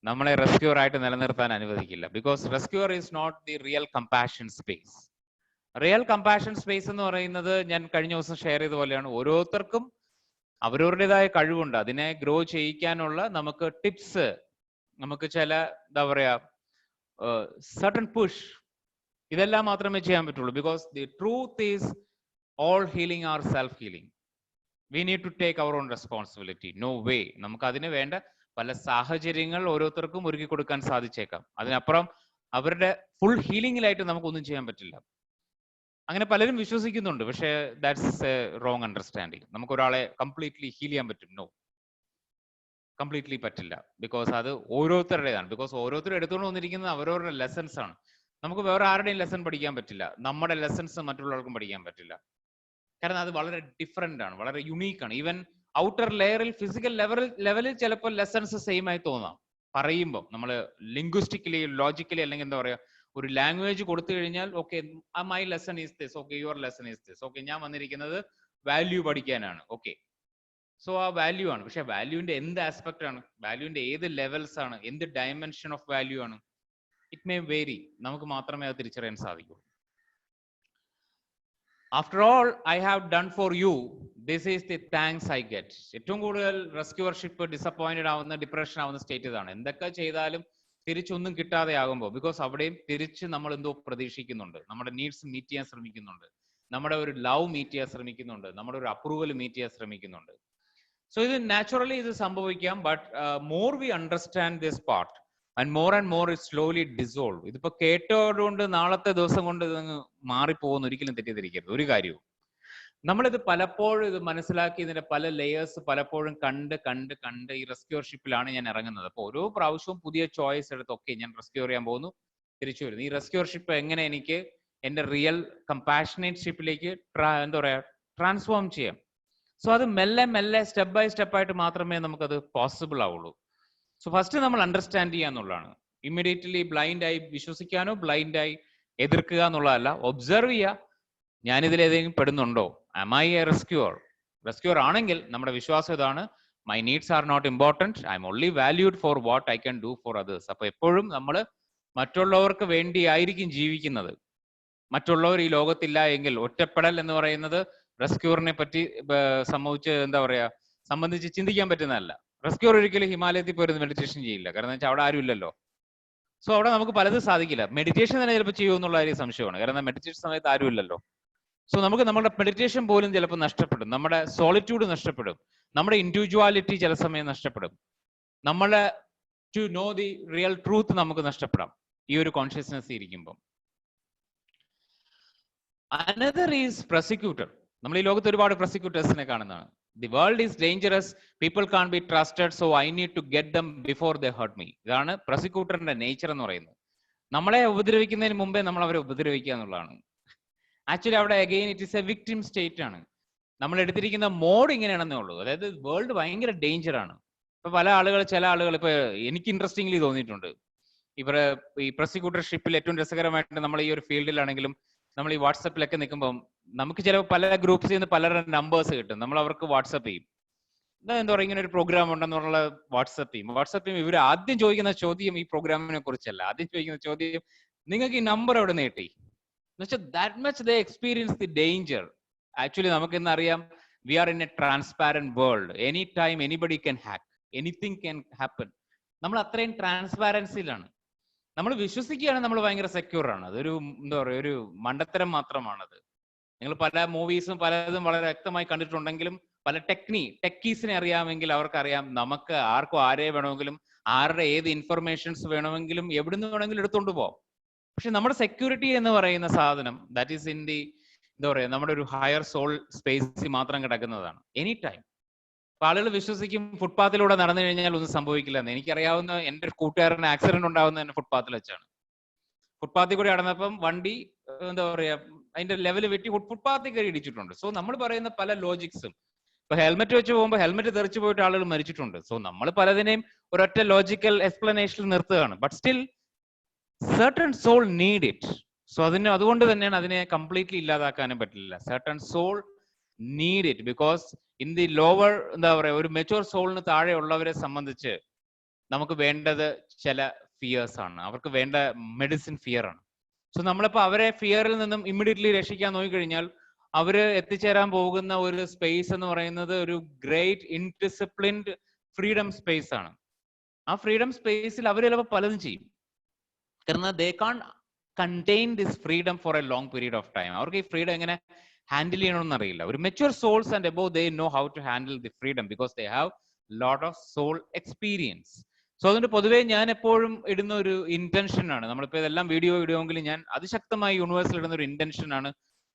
നമ്മളെ റെസ്ക്യൂർ ആയിട്ട് നിലനിർത്താൻ അനുവദിക്കില്ല. Because rescuer is not the real compassion space. Real compassion space എന്ന് പറയുന്നത് ഞാൻ കഴിഞ്ഞ ദിവസം ഷെയർ ചെയ്ത പോലെയാണ്. ഓരോരുത്തർക്കും അവരവരുടേതായ കഴിവുണ്ട്. അതിനെ ഗ്രോ ചെയ്യിക്കാനുള്ള നമുക്ക് ടിപ്സ്, നമുക്ക് ചില എന്താ പറയാ സർട്ടൺ പുഷ്, ഇതെല്ലാം മാത്രമേ ചെയ്യാൻ പറ്റുള്ളൂ. Because the truth is all healing are self-healing. We need to take our own responsibility. No way. നമുക്ക് അതിന് വേണ്ട പല സാഹചര്യങ്ങൾ ഓരോരുത്തർക്കും ഒരുക്കി കൊടുക്കാൻ സാധിച്ചേക്കാം. അതിനപ്പുറം അവരുടെ ഫുൾ ഹീലിംഗിലായിട്ട് നമുക്കൊന്നും ചെയ്യാൻ പറ്റില്ല. അങ്ങനെ പലരും വിശ്വസിക്കുന്നുണ്ട്. പക്ഷേ ദാറ്റ്സ് എ റോങ് അണ്ടർസ്റ്റാൻഡിങ്. നമുക്ക് ഒരാളെ കംപ്ലീറ്റ്ലി ഹീൽ ചെയ്യാൻ പറ്റും? നോ, കംപ്ലീറ്റ്ലി പറ്റില്ല. ബിക്കോസ് അത് ഓരോരുത്തരുടേതാണ്. ബിക്കോസ് ഓരോരുത്തരും എടുത്തുകൊണ്ട് വന്നിരിക്കുന്നത് അവരവരുടെ ലെസൺസ് ആണ്. നമുക്ക് വേറെ ആരുടെയും ലെസൺ പഠിക്കാൻ പറ്റില്ല. നമ്മുടെ ലെസൺസ് മറ്റുള്ളവർക്കും പഠിക്കാൻ പറ്റില്ല. കാരണം അത് വളരെ ഡിഫറെന്റ് ആണ്, വളരെ യുണീക്ക് ആണ്. ഈവൻ ഔട്ടർ ലെയറിൽ ഫിസിക്കൽ ലെവലിൽ ചിലപ്പോൾ ലെസൺസ് സെയിം ആയി തോന്നാം. പറയുമ്പോൾ നമ്മൾ ലിംഗ്വിസ്റ്റിക്കലി, ലോജിക്കലി, അല്ലെങ്കിൽ എന്താ പറയുക, ഒരു ലാംഗ്വേജ് കൊടുത്തു കഴിഞ്ഞാൽ okay my lesson is this, okay your lesson is this, okay ഞാൻ വന്നിരിക്കുന്നത് വാല്യൂ പഠിക്കാനാണ്, ഓക്കെ സോ ആ വാല്യൂ ആണ്. പക്ഷെ വാല്യൂവിന്റെ എന്ത് ആസ്പെക്ട് ആണ്, വാല്യൂവിന്റെ ഏത് ലെവൽസ് ആണ്, എന്ത് ഡയമെൻഷൻ ഓഫ് വാല്യൂ ആണ്, ഇറ്റ് മേ വേരി. നമുക്ക് മാത്രമേ അത് തിരിച്ചറിയാൻ സാധിക്കൂ. After all I have done for you, this is the thanks I get. ഏറ്റവും കൂടുതൽ റെസ്ക്യൂവർഷിപ്പ് ഡിസപ്പോയിന്റഡ് ആവുന്ന, ഡിപ്രഷൻ ആവുന്ന സ്റ്റേറ്റ് ഇതാണ്. എന്തൊക്കെ ചെയ്താലും തിരിച്ചൊന്നും കിട്ടാതെ ആകുമ്പോൾ. ബിക്കോസ് അവിടെയും തിരിച്ച് നമ്മൾ എന്തോ പ്രതീക്ഷിക്കുന്നുണ്ട്, നമ്മുടെ നീഡ്സ് മീറ്റ് ചെയ്യാൻ ശ്രമിക്കുന്നുണ്ട്, നമ്മുടെ ഒരു ലവ് മീറ്റ് ചെയ്യാൻ ശ്രമിക്കുന്നുണ്ട്, നമ്മുടെ ഒരു അപ്രൂവൽ മീറ്റ് ചെയ്യാൻ ശ്രമിക്കുന്നുണ്ട്. സോ ഇത് നാച്ചുറലി ഇത് സംഭവിക്കാം. But more we understand this part and more it slowly dissolve. ഇതിപ്പോ കേട്ടോടുകൊണ്ട് നാളത്തെ ദിവസം കൊണ്ട് ഇത് മാറിപ്പോകുന്ന ഒരിക്കലും തെറ്റിദ്ധരിക്കരുത് ഒരു കാര്യവും. നമ്മളിത് പലപ്പോഴും ഇത് മനസ്സിലാക്കി ഇതിന്റെ പല ലെയേഴ്സ് പലപ്പോഴും കണ്ട് ഈ റെസ്ക്യൂർഷിപ്പിലാണ് ഞാൻ ഇറങ്ങുന്നത്. അപ്പൊ ഓരോ പ്രാവശ്യവും പുതിയ ചോയ്സ് എടുത്ത് ഓക്കെ ഞാൻ റെസ്ക്യൂർ ചെയ്യാൻ പോകുന്നു, തിരിച്ചു വരുന്നു. ഈ റെസ്ക്യൂർഷിപ്പ് എങ്ങനെ എനിക്ക് എന്റെ റിയൽ കമ്പാഷനേറ്റ് ഷിപ്പിലേക്ക് എന്താ പറയാ ട്രാൻസ്ഫോം ചെയ്യാം. സോ അത് മെല്ലെ സ്റ്റെപ്പ് ബൈ സ്റ്റെപ്പ് ആയിട്ട് മാത്രമേ നമുക്കത് പോസിബിൾ ആവുള്ളൂ. സോ ഫസ്റ്റ് നമ്മൾ അണ്ടർസ്റ്റാൻഡ് ചെയ്യാന്നുള്ളതാണ്. ഇമ്മീഡിയറ്റ്ലി ബ്ലൈൻഡായി വിശ്വസിക്കാനോ ബ്ലൈൻഡായി എതിർക്കുക എന്നുള്ളതല്ല. ഒബ്സർവ് ചെയ്യുക, ഞാനിതിൽ ഏതെങ്കിലും പെടുന്നുണ്ടോ, am I a rescuer ആണെങ്കിൽ നമ്മുടെ വിശ്വാസം ഇതാണ്, my needs are not important, I am only valued for what I can do for others. അപ്പൊ എപ്പോഴും നമ്മൾ മറ്റുള്ളവർക്ക് വേണ്ടിയായിരിക്കും ജീവിക്കുന്നത്. മറ്റുള്ളവർ ഈ ലോകത്തില്ല എങ്കിൽ ഒറ്റപ്പെടൽ എന്ന് പറയുന്നത് റെസ്ക്യൂറിനെ പറ്റി സംബന്ധിച്ച് ചിന്തിക്കാൻ പറ്റുന്നതല്ല. റെസ്ക്യൂർ ഒരിക്കലും ഹിമാലയത്തിൽ പോയിരുന്ന് മെഡിറ്റേഷൻ ചെയ്യില്ല. കാരണം വെച്ചാൽ അവിടെ ആരും ഇല്ലല്ലോ. സോ അവിടെ നമുക്ക് പലതും സാധിക്കില്ല. മെഡിറ്റേഷൻ തന്നെ ചിലപ്പോൾ ചെയ്യുമെന്നുള്ള കാര്യം സംശയമാണ്. കാരണം മെഡിറ്റേഷൻ സമയത്ത് ആരും ഇല്ലല്ലോ. സോ നമുക്ക് നമ്മുടെ മെഡിറ്റേഷൻ പോലും ചിലപ്പോൾ നഷ്ടപ്പെടും, നമ്മുടെ സോളിറ്റ്യൂഡ് നഷ്ടപ്പെടും, നമ്മുടെ ഇൻഡിവിജ്വാലിറ്റി ചില സമയം നഷ്ടപ്പെടും, നമ്മളെ to know the real truth നമുക്ക് നഷ്ടപ്പെടാം ഈ ഒരു കോൺഷ്യസ്നെസ് ഇരിക്കുമ്പോൾ. Another is prosecutor. നമ്മൾ ഈ ലോകത്ത് ഒരുപാട് പ്രോസിക്യൂട്ടേഴ്സിനെ കാണുന്നതാണ്. The world is dangerous, people can be trusted, so I need to get them before they hurt me. ഇതാണ് പ്രോസിക്യൂട്ടറിന്റെ നേച്ചർ എന്ന് പറയുന്നത്. നമ്മളെ ഉപദ്രവിക്കുന്നതിന് മുമ്പേ നമ്മൾ അവരെ ഉപദ്രവിക്കുക എന്നുള്ളതാണ്. ആക്ച്വലി അവിടെ again it is A victim state ആണ്. നമ്മൾ എടുത്തിരിക്കുന്ന മോഡ് ഇങ്ങനെയാണെന്നേ ഉള്ളൂ. അതായത് വേൾഡ് ഭയങ്കര ഡേഞ്ചർ ആണ്. ഇപ്പൊ ചില ആളുകൾ ഇപ്പൊ എനിക്ക് ഇൻട്രസ്റ്റിംഗ്ലി തോന്നിയിട്ടുണ്ട്, ഇവരെ ഈ പ്രോസിക്യൂട്ടർഷിപ്പിൽ ഏറ്റവും രസകരമായിട്ട് നമ്മൾ ഈ ഒരു ഫീൽഡിലാണെങ്കിലും നമ്മൾ ഈ വാട്സപ്പിലൊക്കെ നിൽക്കുമ്പോൾ നമുക്ക് ചില പല ഗ്രൂപ്പ്സിൽ നിന്ന് പലരുടെ നമ്പേഴ്സ് കിട്ടും. നമ്മൾ അവർക്ക് വാട്സപ്പ് ചെയ്യും, എന്താ പറയുക ഇങ്ങനെ ഒരു പ്രോഗ്രാം ഉണ്ടെന്നുള്ള വാട്സപ്പ് ചെയ്യും. ഇവർ ആദ്യം ചോദിക്കുന്ന ചോദ്യം ഈ പ്രോഗ്രാമിനെ കുറിച്ചല്ല. ആദ്യം ചോദിക്കുന്ന ചോദ്യം നിങ്ങൾക്ക് ഈ നമ്പർ എവിടെ നേട്ടി എന്ന് വെച്ചാൽ that much they experience the danger. Actually നമുക്ക് ഇന്ന് അറിയാം, we are in a transparent world. Any time anybody can hack, anything can happen. നമ്മൾ അത്രയും ട്രാൻസ്പാരൻസിയിലാണ്. നമ്മൾ വിശ്വസിക്കുകയാണ് നമ്മൾ ഭയങ്കര സെക്യൂർ ആണ്. അതൊരു എന്താ പറയുക, ഒരു മണ്ടത്തരം മാത്രമാണത്. നിങ്ങൾ പല മൂവീസും പലതും വളരെ വ്യക്തമായി കണ്ടിട്ടുണ്ടെങ്കിലും പല ടെക്കീസിനെ അറിയാമെങ്കിൽ അവർക്കറിയാം നമുക്ക് ആർക്കും ആരെ വേണമെങ്കിലും ആരുടെ ഏത് ഇൻഫർമേഷൻസ് വേണമെങ്കിലും എവിടുന്ന് വേണമെങ്കിലും എടുത്തുകൊണ്ട് പോകാം. പക്ഷെ നമ്മുടെ സെക്യൂരിറ്റി എന്ന് പറയുന്ന സാധനം ദാറ്റ് ഈസ് ഇൻ ദി എന്താ പറയുക നമ്മുടെ ഒരു ഹയർ സോൾ സ്പേസിൽ മാത്രം കിടക്കുന്നതാണ്. എനി ടൈം അപ്പൊ ആളുകൾ വിശ്വസിക്കും ഫുട്പാത്തിലൂടെ നടന്നു കഴിഞ്ഞാൽ ഒന്നും സംഭവിക്കില്ല എന്ന്. എനിക്കറിയാവുന്ന എൻ്റെ ഒരു കൂട്ടുകാരന് ആക്സിഡന്റ് ഉണ്ടാവുന്നത് തന്നെ ഫുട്പാത്തിൽ വെച്ചാണ്. ഫുട്പാത്തിൽ കൂടി നടന്നപ്പം വണ്ടി എന്താ പറയാ അതിന്റെ ലെവൽ വെട്ടി ഫുട്പാത്തിൽ കയറി ഇടിച്ചിട്ടുണ്ട്. സോ നമ്മൾ പറയുന്ന പല ലോജിക്സും, ഇപ്പൊ ഹെൽമെറ്റ് വെച്ച് പോകുമ്പോൾ ഹെൽമെറ്റ് തെറിച്ചു പോയിട്ട് ആളുകൾ മരിച്ചിട്ടുണ്ട്. സോ നമ്മൾ പലതിനെയും ഒരൊറ്റ ലോജിക്കൽ എക്സ്പ്ലനേഷനിൽ നിർത്തുകയാണ്. But still certain soul need it. So അതുകൊണ്ട് തന്നെയാണ് അതിനെ കംപ്ലീറ്റ്ലി ഇല്ലാതാക്കാനും പറ്റില്ല. certain soul need it because in the lower എന്താ പറയാ ഒരു മെച്യൂർ സോളിന് താഴെ ഉള്ളവരെ സംബന്ധിച്ച് നമുക്ക് വേണ്ടത് ചില ഫിയേഴ്സ് ആണ്. അവർക്ക് വേണ്ട മെഡിസിൻ ഫിയർ ആണ്. സോ നമ്മളിപ്പോ അവരെ ഫിയറിൽ നിന്നും ഇമ്മീഡിയറ്റ്ലി രക്ഷിക്കാൻ നോക്കിക്കഴിഞ്ഞാൽ അവര് എത്തിച്ചേരാൻ പോകുന്ന ഒരു സ്പേസ് എന്ന് പറയുന്നത് ഒരു ഗ്രേറ്റ് ഇൻഡിസിപ്ലിൻഡ് ഫ്രീഡം സ്പേസ് ആണ്. ആ ഫ്രീഡം സ്പേസിൽ അവർ ചിലപ്പോൾ പലതും ചെയ്യും. കാരണം ദേ കാൺ contain this freedom for a long period of time. അവർക്ക് ഈ ഫ്രീഡം എങ്ങനെ ഹാൻഡിൽ ചെയ്യണമെന്ന് അറിയില്ല. ഒരു mature souls and above they know how to handle the freedom because they have lot of soul experience. So അതുകൊണ്ട് പൊതുവേ ഞാൻ എപ്പോഴും ഇടുന്ന ഒരു ഇന്റൻഷൻ ആണ്, നമ്മളിപ്പോൾ ഇതെല്ലാം വീഡിയോ ഇടുമെങ്കിൽ ഞാൻ അതിശക്തമായി യൂണിവേഴ്സിൽ ഇടുന്ന ഒരു ഇന്റൻഷൻ ആണ്,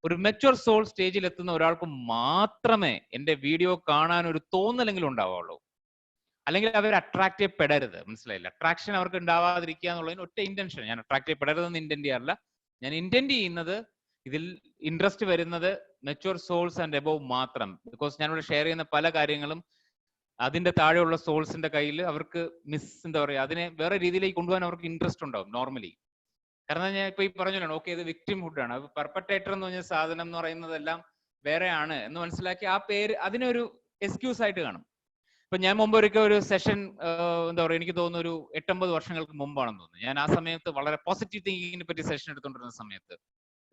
ഒരു മെച്യൂർ സോൾ സ്റ്റേജിൽ എത്തുന്ന ഒരാൾക്ക് മാത്രമേ എൻ്റെ വീഡിയോ കാണാൻ ഒരു തോന്നലെങ്കിലും ഉണ്ടാവുള്ളൂ. അല്ലെങ്കിൽ അവർ അട്രാക്ട് ചെയ്യപ്പെടരുത്. മനസ്സിലായില്ല? അട്രാക്ഷൻ അവർക്ക് ഉണ്ടാവാതിരിക്കുക എന്നുള്ളതിന് ഒറ്റ ഇന്റൻഷൻ. ഞാൻ അട്രാക്ട് ചെയ്യപ്പെടരുതെന്ന് ഇന്റന്റ് ചെയ്യാറില്ല. ഞാൻ ഇന്റന്റ് ചെയ്യുന്നത് ഇതിൽ ഇൻട്രസ്റ്റ് വരുന്നത് മെച്യൂർ സോൾസ് ആൻഡ് എബോവ് മാത്രം. ബിക്കോസ് ഞാനിവിടെ ഷെയർ ചെയ്യുന്ന പല കാര്യങ്ങളും അതിന്റെ താഴെയുള്ള സോൾസിന്റെ കയ്യിൽ അവർക്ക് എന്താ പറയുക, അതിനെ വേറെ രീതിയിലേക്ക് കൊണ്ടുപോകാൻ അവർക്ക് ഇൻട്രസ്റ്റ് ഉണ്ടാവും നോർമലി. കാരണം ഞാൻ ഇപ്പൊ ഈ പറഞ്ഞല്ലോ, ഓക്കെ ഇത് വിക്ടിംഹുഡ് ആണ്, പെർപെട്രേറ്റർ എന്ന് പറഞ്ഞ സാധനം എന്ന് പറയുന്നതെല്ലാം വേറെയാണ് എന്ന് മനസ്സിലാക്കി ആ പേര് അതിനൊരു എക്സ്ക്യൂസ് ആയിട്ട് കാണും. ഇപ്പൊ ഞാൻ മുമ്പ് ഒരിക്കൽ ഒരു സെഷൻ എന്താ പറയുക, എനിക്ക് തോന്നുന്നു ഒരു 8-9 വർഷങ്ങൾക്ക് മുമ്പാണെന്ന് തോന്നുന്നു. ഞാൻ ആ സമയത്ത് വളരെ പോസിറ്റീവ് തിങ്കിങ്ങിനെ പറ്റി സെഷൻ എടുത്തുകൊണ്ടിരുന്ന സമയത്ത്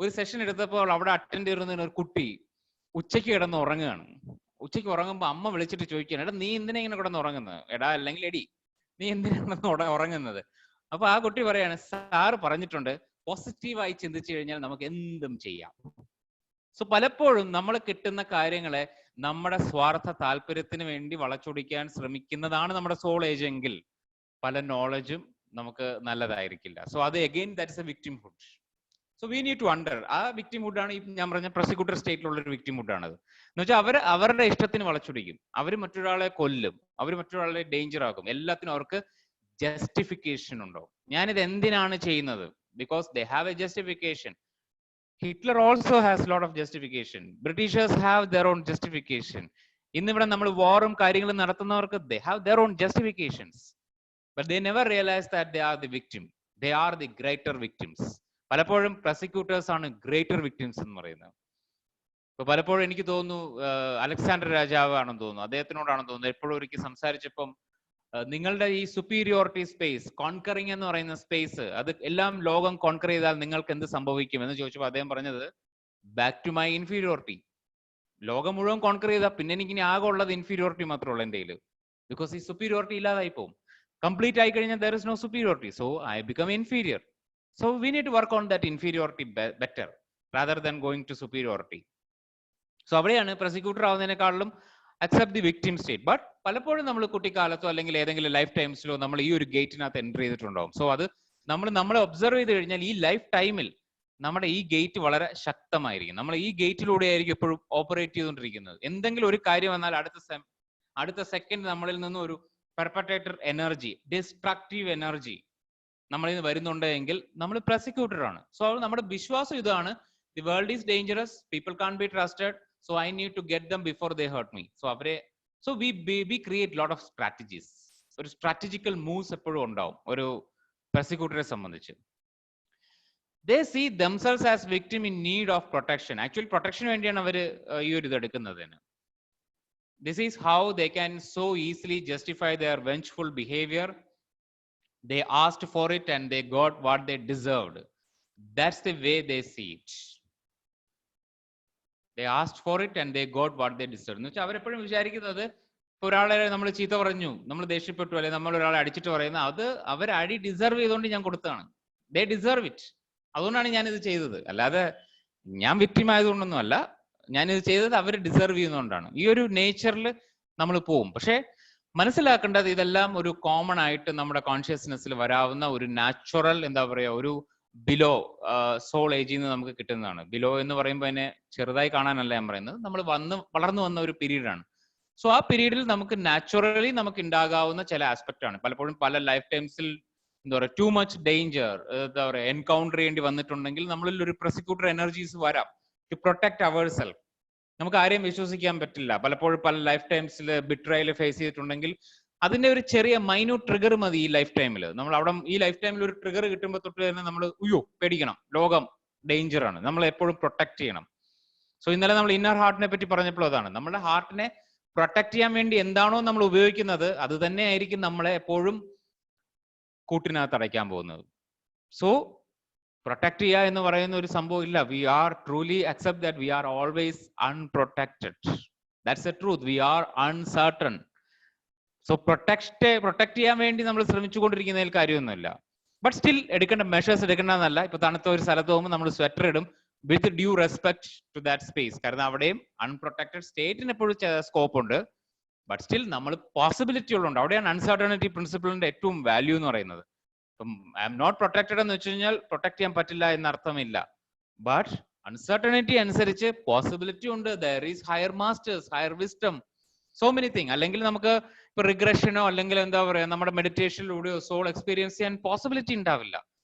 ഒരു സെഷൻ എടുത്തപ്പോൾ അവിടെ അറ്റൻഡ് ചെയ്തിരുന്ന ഒരു കുട്ടി ഉച്ചയ്ക്ക് കിടന്ന് ഉറങ്ങുകയാണ്. ഉച്ചയ്ക്ക് ഉറങ്ങുമ്പോൾ അമ്മ വിളിച്ചിട്ട് ചോദിക്കുകയാണ്, എടാ നീ എന്തിനാ ഇങ്ങനെ കിടന്ന് ഉറങ്ങുന്നത്, എടാ അല്ലെങ്കിൽ എടി നീ എന്തിനാണ് ഉറങ്ങുന്നത്? അപ്പൊ ആ കുട്ടി പറയാണ്, സാറ് പറഞ്ഞിട്ടുണ്ട് പോസിറ്റീവായി ചിന്തിച്ചു കഴിഞ്ഞാൽ നമുക്ക് എന്തും ചെയ്യാം. സോ പലപ്പോഴും നമ്മൾ കിട്ടുന്ന കാര്യങ്ങളെ നമ്മുടെ സ്വാർത്ഥ താല്പര്യത്തിന് വേണ്ടി വളച്ചൊടിക്കാൻ ശ്രമിക്കുന്നതാണ് നമ്മുടെ സോൾ ഏജ് എങ്കിൽ പല നോളജും നമുക്ക് നല്ലതായിരിക്കില്ല. സോ അത് again that is a victimhood. So we need to under ആ വിക്ടിംഹുഡ് ആണ് ഈ ഞാൻ പറഞ്ഞ പ്രോസിക്യൂട്ടർ സ്റ്റേറ്റിലുള്ള ഒരു വിക്ടിംഹുഡ് ആണത്. എന്ന് വെച്ചാൽ അവരുടെ ഇഷ്ടത്തിന് വളച്ചൊടിക്കും, അവർ മറ്റൊരാളെ കൊല്ലും, അവർ മറ്റൊരാളെ ഡേഞ്ചർ ആക്കും, എല്ലാത്തിനും അവർക്ക് ജസ്റ്റിഫിക്കേഷൻ ഉണ്ടാവും. ഞാനിത് എന്തിനാണ് ചെയ്യുന്നത്? Because they have A justification. Hitler also has a lot of justification. Britishers have their own justification. ഇന്നിവിടെ നമ്മൾ വാറും കാര്യങ്ങളും നടത്തുന്നവർക്ക് they have their own justifications. But they never realize that they are the victim. They are the greater victims. പലപ്പോഴും prosecutors ആണ് greater victims എന്ന് പറയുന്നത്. ഇപ്പൊ പലപ്പോഴും എനിക്ക് തോന്നുന്നു അലക്സാണ്ടർ രാജാവ് ആണെന്ന് തോന്നുന്നു, അദ്ദേഹത്തിനോടാണെന്ന് തോന്നുന്നു എപ്പോഴും ഒരിക്കൽ സംസാരിച്ചപ്പം നിങ്ങളുടെ ഈ സുപ്പീരിയോറിറ്റി സ്പേസ്, കോൺകറിങ് എന്ന് പറയുന്ന സ്പേസ്, അത് എല്ലാം ലോകം കോൺകർ ചെയ്താൽ നിങ്ങൾക്ക് എന്ത് സംഭവിക്കും എന്ന് ചോദിച്ചപ്പോൾ അദ്ദേഹം പറഞ്ഞത് ബാക്ക് ടു മൈ ഇൻഫീരിയോറിറ്റി. ലോകം മുഴുവൻ കോൺകർ ചെയ്താൽ പിന്നെ എനിക്ക് ഇനി ആകെ ഉള്ളത് ഇൻഫീരിയോറിറ്റി മാത്രമേ ഉള്ളൂ എൻ്റെ കയ്യിൽ. ബിക്കോസ് ഈ സുപ്പീരിയോറിറ്റി ഇല്ലാതായി പോകും. കംപ്ലീറ്റ് ആയി കഴിഞ്ഞാൽ there is no superiority. So I become inferior. So we need to work on that inferiority better rather than going to superiority. So അവിടെയാണ് പ്രോസിക്യൂട്ടർ ആവുന്നതിനേക്കാളും accept the victim state. But പലപ്പോഴും നമ്മൾ കുട്ടിക്കാലത്തോ അല്ലെങ്കിൽ ഏതെങ്കിലും ലൈഫ് ടൈംസിലോ നമ്മൾ ഈ ഒരു ഗേറ്റിനകത്ത് എൻ്റർ ചെയ്തിട്ടുണ്ടാവും. സോ അത് നമ്മളെ ഒബ്സർവ് ചെയ്ത് കഴിഞ്ഞാൽ ഈ ലൈഫ് ടൈമിൽ നമ്മുടെ ഈ ഗേറ്റ് വളരെ ശക്തമായിരിക്കും. നമ്മൾ ഈ ഗേറ്റിലൂടെ ആയിരിക്കും എപ്പോഴും ഓപ്പറേറ്റ് ചെയ്തുകൊണ്ടിരിക്കുന്നത്. എന്തെങ്കിലും ഒരു കാര്യം വന്നാൽ അടുത്ത സെക്കൻഡ് നമ്മളിൽ നിന്ന് ഒരു പെർപെട്രേറ്റർ എനർജി, ഡിസ്ട്രക്റ്റീവ് എനർജി നമ്മളിൽ നിന്ന് വരുന്നുണ്ട് എങ്കിൽ നമ്മൾ പ്രോസിക്യൂട്ടർ ആണ്. സോ നമ്മുടെ വിശ്വാസം ഇതാണ്, the world is dangerous, people can be trusted, so I need to get them before they hurt me. So we create lot of strategies. ഒരു strategical moves എപ്പോഴും ഉണ്ടാവും ഒരു പ്രോസിക്യൂട്ടറെ സംബന്ധിച്ച്. They see themselves as victim in need of protection. Actually protection വേണ്ടിയാണ് അവർ ഈ ഒരു ഇത് എടുക്കുന്നതിന്. This is how they can so easily justify their vengeful behavior. They asked for it and they got what they deserved. That's the way they see it. They asked for it and they got what they deserved. എന്ന് വെച്ചാൽ അവരെപ്പോഴും വിചാരിക്കുന്നത് ഒരാളെ നമ്മൾ ചീത്ത പറഞ്ഞു, നമ്മൾ ദേഷ്യപ്പെട്ടു, അല്ലെങ്കിൽ നമ്മൾ ഒരാളെ അടിച്ചിട്ട് പറയുന്നത് അത് അവർ അടി ഡിസർവ് ചെയ്തുകൊണ്ട് ഞാൻ കൊടുത്തതാണ്. ദേ ഡിസർവ് ഇറ്റ്, അതുകൊണ്ടാണ് ഞാനിത് ചെയ്തത്. അല്ലാതെ ഞാൻ വിക്ടിം ആയതുകൊണ്ടൊന്നും അല്ല, ഞാനിത് ചെയ്തത് അവർ ഡിസർവ് ചെയ്യുന്നതുകൊണ്ടാണ്. ഈ ഒരു നേച്ചറിൽ നമ്മൾ പോവും. പക്ഷെ മനസ്സിലാക്കേണ്ടത് ഇതെല്ലാം ഒരു കോമൺ ആയിട്ട് നമ്മുടെ കോൺഷ്യസ്നെസ്സിൽ വരാവുന്ന ഒരു നാച്ചുറൽ എന്താ പറയുക, ഒരു ബിലോ സോൾ ഏജിൽ നിന്ന് നമുക്ക് കിട്ടുന്നതാണ്. ബിലോ എന്ന് പറയുമ്പോൾ അതിനെ ചെറുതായി കാണാനല്ല ഞാൻ പറയുന്നത്, നമ്മൾ വളർന്നു വന്ന ഒരു പീരീഡാണ്. സോ ആ പീരീഡിൽ നമുക്ക് നാച്ചുറലി നമുക്ക് ഉണ്ടാകാവുന്ന ചില ആസ്പെക്ട് ആണ്. പലപ്പോഴും പല ലൈഫ് ടൈംസിൽ എന്താ പറയുക, ടു മച്ച് ഡേഞ്ചർ എന്താ പറയുക എൻകൗണ്ടർ ചെയ്യേണ്ടി വന്നിട്ടുണ്ടെങ്കിൽ നമ്മളിൽ ഒരു പ്രോസിക്യൂട്ടർ എനർജീസ് വരാം ടു പ്രൊട്ടക്ട് അവർ സെൽഫ്. നമുക്ക് ആരെയും വിശ്വസിക്കാൻ പറ്റില്ല. പലപ്പോഴും പല ലൈഫ് ടൈംസിൽ ബിട്രയൽ ഫേസ് ചെയ്തിട്ടുണ്ടെങ്കിൽ അതിന്റെ ഒരു ചെറിയ മൈന്യൂട്ട് ട്രിഗർ മതി ഈ ലൈഫ് ടൈമിൽ. നമ്മൾ അവിടെ ഈ ലൈഫ് ടൈമിൽ ഒരു ട്രിഗർ കിട്ടുമ്പോൾ തൊട്ട് തന്നെ നമ്മൾ പേടിക്കണം, ലോകം ഡേഞ്ചർ ആണ്, നമ്മൾ എപ്പോഴും പ്രൊട്ടക്ട് ചെയ്യണം. സോ ഇന്നലെ നമ്മൾ ഇന്നർ ഹാർട്ടിനെ പറ്റി പറഞ്ഞപ്പോൾ അതാണ്, നമ്മുടെ ഹാർട്ടിനെ പ്രൊട്ടക്ട് ചെയ്യാൻ വേണ്ടി എന്താണോ നമ്മൾ ഉപയോഗിക്കുന്നത് അത് തന്നെ ആയിരിക്കും നമ്മളെ എപ്പോഴും കൂട്ടിനകത്ത് അടയ്ക്കാൻ പോകുന്നത്. സോ പ്രൊട്ടക്ട് ചെയ്യുക എന്ന് പറയുന്ന ഒരു സംഭവം ഇല്ല. We are truly accept that we are always unprotected. That's a truth. We are uncertain. So protect ചെയ്യാൻ വേണ്ടി നമ്മൾ ശ്രമിച്ചുകൊണ്ടിരിക്കുന്നതിൽ കാര്യമൊന്നുമില്ല. ബട്ട് സ്റ്റിൽ എടുക്കേണ്ട മെഷേഴ്സ് എടുക്കേണ്ടതെന്നല്ല. ഇപ്പൊ തണുത്ത ഒരു സ്ഥലത്ത് പോകുമ്പോൾ നമ്മൾ സ്വെറ്റർ ഇടും with due respect to that space. കാരണം അവിടെയും അൺപ്രൊട്ടക്റ്റഡ് സ്റ്റേറ്റിന് എപ്പോഴും സ്കോപ്പ് ഉണ്ട്. ബട്ട് സ്റ്റിൽ നമ്മൾ പോസിബിലിറ്റി ഉള്ളുണ്ട്. അവിടെയാണ് അൺസർട്ടനിറ്റി പ്രിൻസിപ്പിളിന്റെ ഏറ്റവും വാല്യൂ എന്ന് പറയുന്നത്. ഇപ്പം ഐ എം നോട്ട് പ്രൊട്ടക്റ്റഡ് എന്ന് വെച്ച് കഴിഞ്ഞാൽ പ്രൊട്ടക്ട് ചെയ്യാൻ പറ്റില്ല എന്നർത്ഥമില്ല. ബട്ട് അൺസർട്ടനിറ്റി അനുസരിച്ച് പോസിബിലിറ്റി ഉണ്ട്. There is higher masters, higher wisdom, so many thing. അല്ലെങ്കിൽ നമുക്ക് ഇപ്പൊ റിഗ്രഷനോ അല്ലെങ്കിൽ എന്താ പറയാ നമ്മുടെ മെഡിറ്റേഷനിലൂടെയോ സോൾ എക്സ്പീരിയൻസ് ചെയ്യാൻ പോസിബിലിറ്റി ഉണ്ടാവില്ല.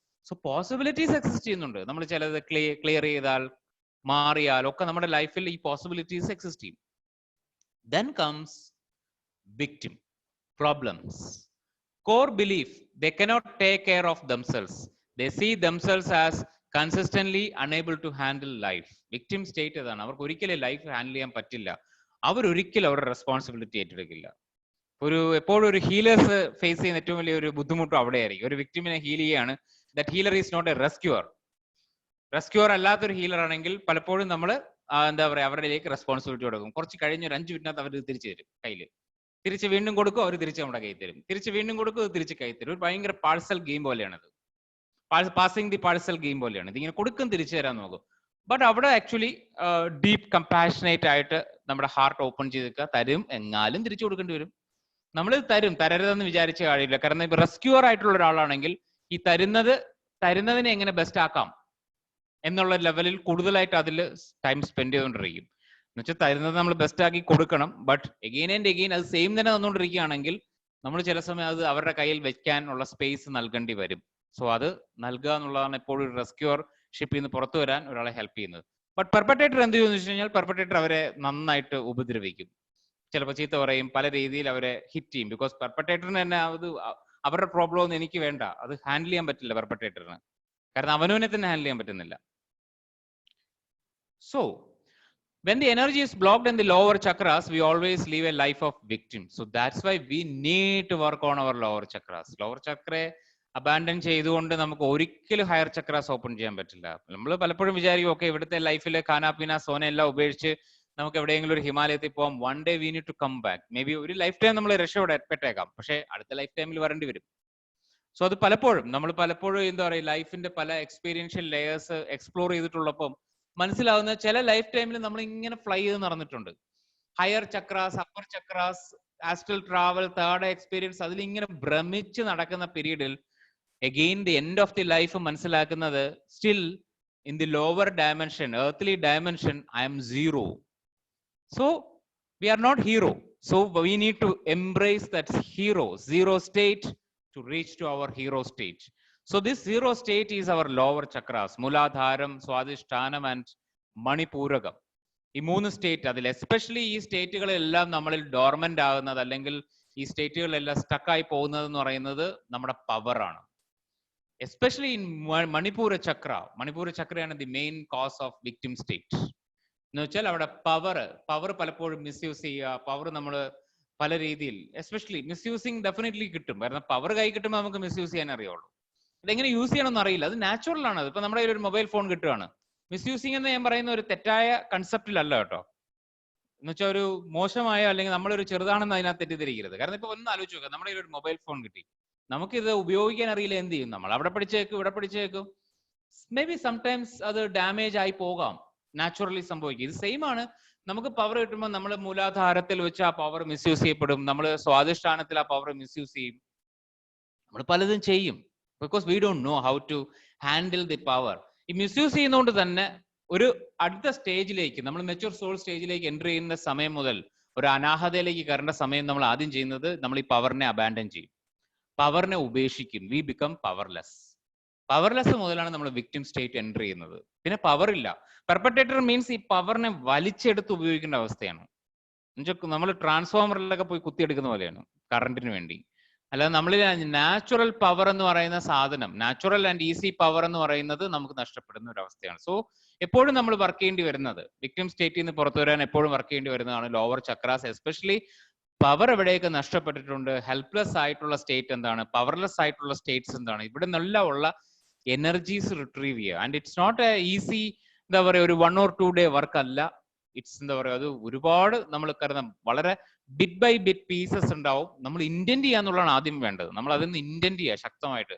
സോ പോസിബിലിറ്റീസ് എക്സിസ്റ്റ് ചെയ്യുന്നുണ്ട്. നമ്മൾ ചിലത് ക്ലിയർ ചെയ്താൽ, മാറിയാൽ ഒക്കെ നമ്മുടെ ലൈഫിൽ ഈ പോസിബിലിറ്റീസ് എക്സിസ്റ്റ് ചെയ്യും. Then comes victim problems. Core belief, they cannot take care of themselves. They see themselves as consistently unable to handle life. Victim state ഏതാണ്? അവർക്ക് ഒരിക്കലും ലൈഫ് ഹാൻഡിൽ ചെയ്യാൻ പറ്റില്ല. അവരൊരിക്കലും അവരുടെ റെസ്പോൺസിബിലിറ്റി ഏറ്റെടുക്കില്ല. എപ്പോഴും ഒരു ഹീലേഴ്സ് ഫേസ് ചെയ്യുന്ന ഏറ്റവും വലിയ ഒരു ബുദ്ധിമുട്ടും അവിടെയായിരിക്കും. ഒരു വിക്ടിമിനെ ഹീൽ ചെയ്യാണ്. That healer is not a rescuer. Rescuer അല്ലാത്തൊരു ഹീലർ ആണെങ്കിൽ പലപ്പോഴും നമ്മൾ എന്താ പറയുക അവരുടെയിലേക്ക് റെസ്പോൺസിബിലിറ്റി കൊടുക്കും. കുറച്ച് കഴിഞ്ഞ് ഒരു 5 മിനിറ്റിനകത്ത് അവർ തിരിച്ചു തരും കയ്യിൽ. തിരിച്ച് വീണ്ടും കൊടുക്കും, അവർ തിരിച്ച് നമ്മുടെ കയ്യിൽ തരും. തിരിച്ച് വീണ്ടും കൊടുക്കും, തിരിച്ച് കൈ തരും. ഒരു ഭയങ്കര പാഴ്സൽ ഗെയിം പോലെയാണത്. പാസിംഗ് ദി പാഴ്സൽ ഗെയിം പോലെയാണ്. ഇതിങ്ങനെ കൊടുക്കും, തിരിച്ചു തരാൻ നോക്കും. ബട്ട് അവിടെ ആക്ച്വലി ഡീപ്പ് കമ്പാഷനേറ്റ് ആയിട്ട് നമ്മുടെ ഹാർട്ട് ഓപ്പൺ ചെയ്തിരിക്കുക. തരും, എങ്ങാലും തിരിച്ചു കൊടുക്കേണ്ടി വരും. നമ്മൾ തരരുതെന്ന് വിചാരിച്ച കാര്യമില്ല. കാരണം ഇപ്പൊ റെസ്ക്യൂർ ആയിട്ടുള്ള ഒരാളാണെങ്കിൽ ഈ തരുന്നതിനെ എങ്ങനെ ബെസ്റ്റ് ആക്കാം എന്നുള്ള ലെവലിൽ കൂടുതലായിട്ട് അതിൽ ടൈം സ്പെൻഡ് ചെയ്തുകൊണ്ടിരിക്കും. എന്നുവെച്ചാൽ തരുന്നത് നമ്മൾ ബെസ്റ്റ് ആക്കി കൊടുക്കണം. ബട്ട് എഗെയിൻ ആൻഡ് എഗെയിൻ അത് സെയിം തന്നെ തന്നുകൊണ്ടിരിക്കുകയാണെങ്കിൽ നമ്മൾ ചില സമയം അത് അവരുടെ കയ്യിൽ വെക്കാനുള്ള സ്പേസ് നൽകേണ്ടി വരും. സോ അത് നൽകുക എന്നുള്ളതാണ് എപ്പോഴും ഒരു റെസ്ക്യൂർഷിപ്പിൽ നിന്ന് പുറത്തു വരാൻ ഒരാളെ ഹെൽപ്പ് ചെയ്യുന്നത്. ബട്ട് പെർപെട്രേറ്റർ എന്ത് ചെയ്യുമെന്ന് വെച്ച് കഴിഞ്ഞാൽ പെർപെട്രേറ്റർ അവരെ നന്നായിട്ട് ഉപദ്രവിക്കും. ചിലപ്പോൾ ചീത്ത പറയും, പല രീതിയിൽ അവരെ ഹിറ്റ് ചെയ്യും. ബിക്കോസ് പെർപെട്രേറ്ററിന് തന്നെ അത് അവരുടെ പ്രോബ്ലം ഒന്നും എനിക്ക് വേണ്ട, അത് ഹാൻഡിൽ ചെയ്യാൻ പറ്റില്ല പെർപെട്രേറ്ററിന്. കാരണം അവനവനെ തന്നെ ഹാൻഡിൽ ചെയ്യാൻ പറ്റുന്നില്ല. So, when the energy is blocked in the lower chakras, we always live a life of victim. So that's why we need to work on our lower chakras. Lower chakra abandon ചെയ്തുകൊണ്ട് നമുക്ക് ഒരിക്കലും ഹയർ ചക്രാസ് ഓപ്പൺ ചെയ്യാൻ പറ്റില്ല. നമ്മൾ പലപ്പോഴും വിചാരിക്കും ഓക്കെ ഇവിടുത്തെ ലൈഫിൽ ഖാനാപീന സോന എല്ലാം ഉപേക്ഷിച്ച് നമുക്ക് എവിടെയെങ്കിലും ഒരു ഹിമാലയത്തിൽ പോകാം. One day we need to come back. May be ഒരു ലൈഫ് ടൈം നമ്മൾ രക്ഷപ്പെട്ടേക്കാം, പക്ഷെ അടുത്ത ലൈഫ് ടൈമിൽ വരേണ്ടി വരും. സോ അത് പലപ്പോഴും എന്താ പറയുക ലൈഫിന്റെ പല എക്സ്പീരിയൻഷ്യൽ ലെയേഴ്സ് എക്സ്പ്ലോർ ചെയ്തിട്ടുള്ളപ്പം മനസ്സിലാവുന്ന ചില ലൈഫ് ടൈമിൽ നമ്മൾ ഇങ്ങനെ ഫ്ലൈ ചെയ്ത് നടന്നിട്ടുണ്ട്. Higher chakras, upper chakras, astral travel, third experience, അതിലിങ്ങനെ ഭ്രമിച്ച് നടക്കുന്ന പീരീഡിൽ again the end of the life മനസ്സിലാക്കുന്നത് still in the lower dimension, earthly dimension, I am zero. So we are not hero. So we need to embrace that zero state to reach to our hero state. So this zero state is our lower chakras, Muladharam, Swadhisthhanam and Manipuragam. ഈ 3 സ്റ്റേറ്റ്, അതിൽ എസ്പെഷ്യലി ഈ സ്റ്റേറ്റുകളെല്ലാം നമ്മളിൽ ഡോർമെന്റ് ആകുന്നത് അല്ലെങ്കിൽ ഈ സ്റ്റേറ്റുകളെല്ലാം സ്റ്റക്കായി പോകുന്നത് എന്ന് പറയുന്നത് നമ്മുടെ പവറാണ്. എസ്പെഷ്യലി ഇൻ മണിപ്പൂര ചക്രയാണ് the main cause of victim state. എന്ന് വെച്ചാൽ അവിടെ പവർ പലപ്പോഴും മിസ്യൂസ് ചെയ്യുക. പവർ നമ്മൾ പല രീതിയിൽ എസ്പെഷ്യലി മിസ്യൂസിങ് ഡെഫിനറ്റ്ലി കിട്ടും. കാരണം പവർ കൈ കിട്ടുമ്പോൾ നമുക്ക് മിസ്യൂസ് ചെയ്യാൻ അറിയുള്ളൂ. ഇതെങ്ങനെ യൂസ് ചെയ്യണമെന്ന് അറിയില്ല. അത് നാച്ചുറൽ ആണ്. ഇപ്പൊ നമ്മുടെ കയ്യിൽ ഒരു മൊബൈൽ ഫോൺ കിട്ടുകയാണ്. മിസ്യൂസിങ് എന്ന് ഞാൻ പറയുന്ന ഒരു തെറ്റായ കൺസെപ്റ്റിലല്ല കേട്ടോ. എന്ന് വെച്ചാൽ ഒരു മോശമായ അല്ലെങ്കിൽ നമ്മളൊരു ചെറുതാണെന്ന് അതിനകത്ത് തെറ്റിദ്ധരിക്കരുത്. കാരണം ഇപ്പൊ ഒന്ന് ആലോചിച്ച് നോക്കുക, നമ്മുടെ കയ്യിൽ ഒരു മൊബൈൽ ഫോൺ കിട്ടി, നമുക്കിത് ഉപയോഗിക്കാൻ അറിയില്ല, എന്ത് ചെയ്യും നമ്മൾ? അവിടെ പിടിച്ചേക്കും, ഇവിടെ പിടിച്ചേക്കും. മേ ബി സംടൈംസ് അത് ഡാമേജ് ആയി പോകാം, നാച്ചുറലി സംഭവിക്കും. ഇത് സെയിം ആണ്. നമുക്ക് പവർ കിട്ടുമ്പോൾ നമ്മൾ മൂലാധാരത്തിൽ വെച്ച് ആ പവർ മിസ്യൂസ് ചെയ്യപ്പെടും. നമ്മൾ സ്വാധിഷ്ഠാനത്തിൽ ആ പവർ മിസ്യൂസ് ചെയ്യും. നമ്മൾ പലതും ചെയ്യും. Because we don't know how to handle the power. ഈ മിസ്യൂസ് ചെയ്യുന്നതുകൊണ്ട് തന്നെ ഒരു അടുത്ത സ്റ്റേജിലേക്ക്, നമ്മൾ മെച്യൂർ സോൾ സ്റ്റേജിലേക്ക് എൻ്റർ ചെയ്യുന്ന സമയം മുതൽ ഒരു അനാഹതയിലേക്ക് കയറേണ്ട സമയം നമ്മൾ ആദ്യം ചെയ്യുന്നത് നമ്മൾ ഈ പവറിനെ അബാൻഡൻ ചെയ്യും, പവറിനെ ഉപേക്ഷിക്കും. വി ബിക്കം പവർലെസ് മുതലാണ് നമ്മൾ വിക്ടിം സ്റ്റേറ്റ് എൻ്റർ ചെയ്യുന്നത്. പിന്നെ പവർ ഇല്ല. പെർപെട്രേറ്റർ മീൻസ് ഈ പവറിനെ വലിച്ചെടുത്ത് ഉപയോഗിക്കേണ്ട അവസ്ഥയാണ്. എന്നുവെച്ചാൽ നമ്മൾ ട്രാൻസ്ഫോമറിലൊക്കെ പോയി കുത്തിയെടുക്കുന്ന പോലെയാണ് കറണ്ടിന് വേണ്ടി. അല്ലാതെ നമ്മളിൽ നാച്ചുറൽ പവർ എന്ന് പറയുന്ന സാധനം, നാച്ചുറൽ ആൻഡ് ഈസി പവർ എന്ന് പറയുന്നത് നമുക്ക് നഷ്ടപ്പെടുന്ന ഒരു അവസ്ഥയാണ്. സോ എപ്പോഴും നമ്മൾ വർക്ക് ചെയ്യേണ്ടി വരുന്നത്, വിക്ടിം സ്റ്റേറ്റിൽ നിന്ന് പുറത്തു വരാൻ എപ്പോഴും വർക്ക് ചെയ്യേണ്ടി വരുന്നതാണ് ലോവർ ചക്രാസ്. എസ്പെഷ്യലി പവർ എവിടെയൊക്കെ നഷ്ടപ്പെട്ടിട്ടുണ്ട്, ഹെൽപ്ലെസ് ആയിട്ടുള്ള സ്റ്റേറ്റ് എന്താണ്, പവർലെസ് ആയിട്ടുള്ള സ്റ്റേറ്റ്സ് എന്താണ്, ഇവിടെ നിന്നെല്ലാം ഉള്ള എനർജീസ് റിട്രീവ് ചെയ്യുക. And it's not a easy, എന്താ പറയുക, ഒരു 1 or 2 day വർക്ക് അല്ല. ഇറ്റ്സ് എന്താ പറയുക, അത് ഒരുപാട് നമ്മൾ കരുതാം, വളരെ ബിറ്റ് ബൈ ബിറ്റ് പീസസ് ഉണ്ടാവും. നമ്മൾ ഇന്റന്റ് ചെയ്യാന്നുള്ളതാണ് ആദ്യം വേണ്ടത്. നമ്മൾ അതിൽ നിന്ന് ഇന്റന്റ് ചെയ്യുക ശക്തമായിട്ട്.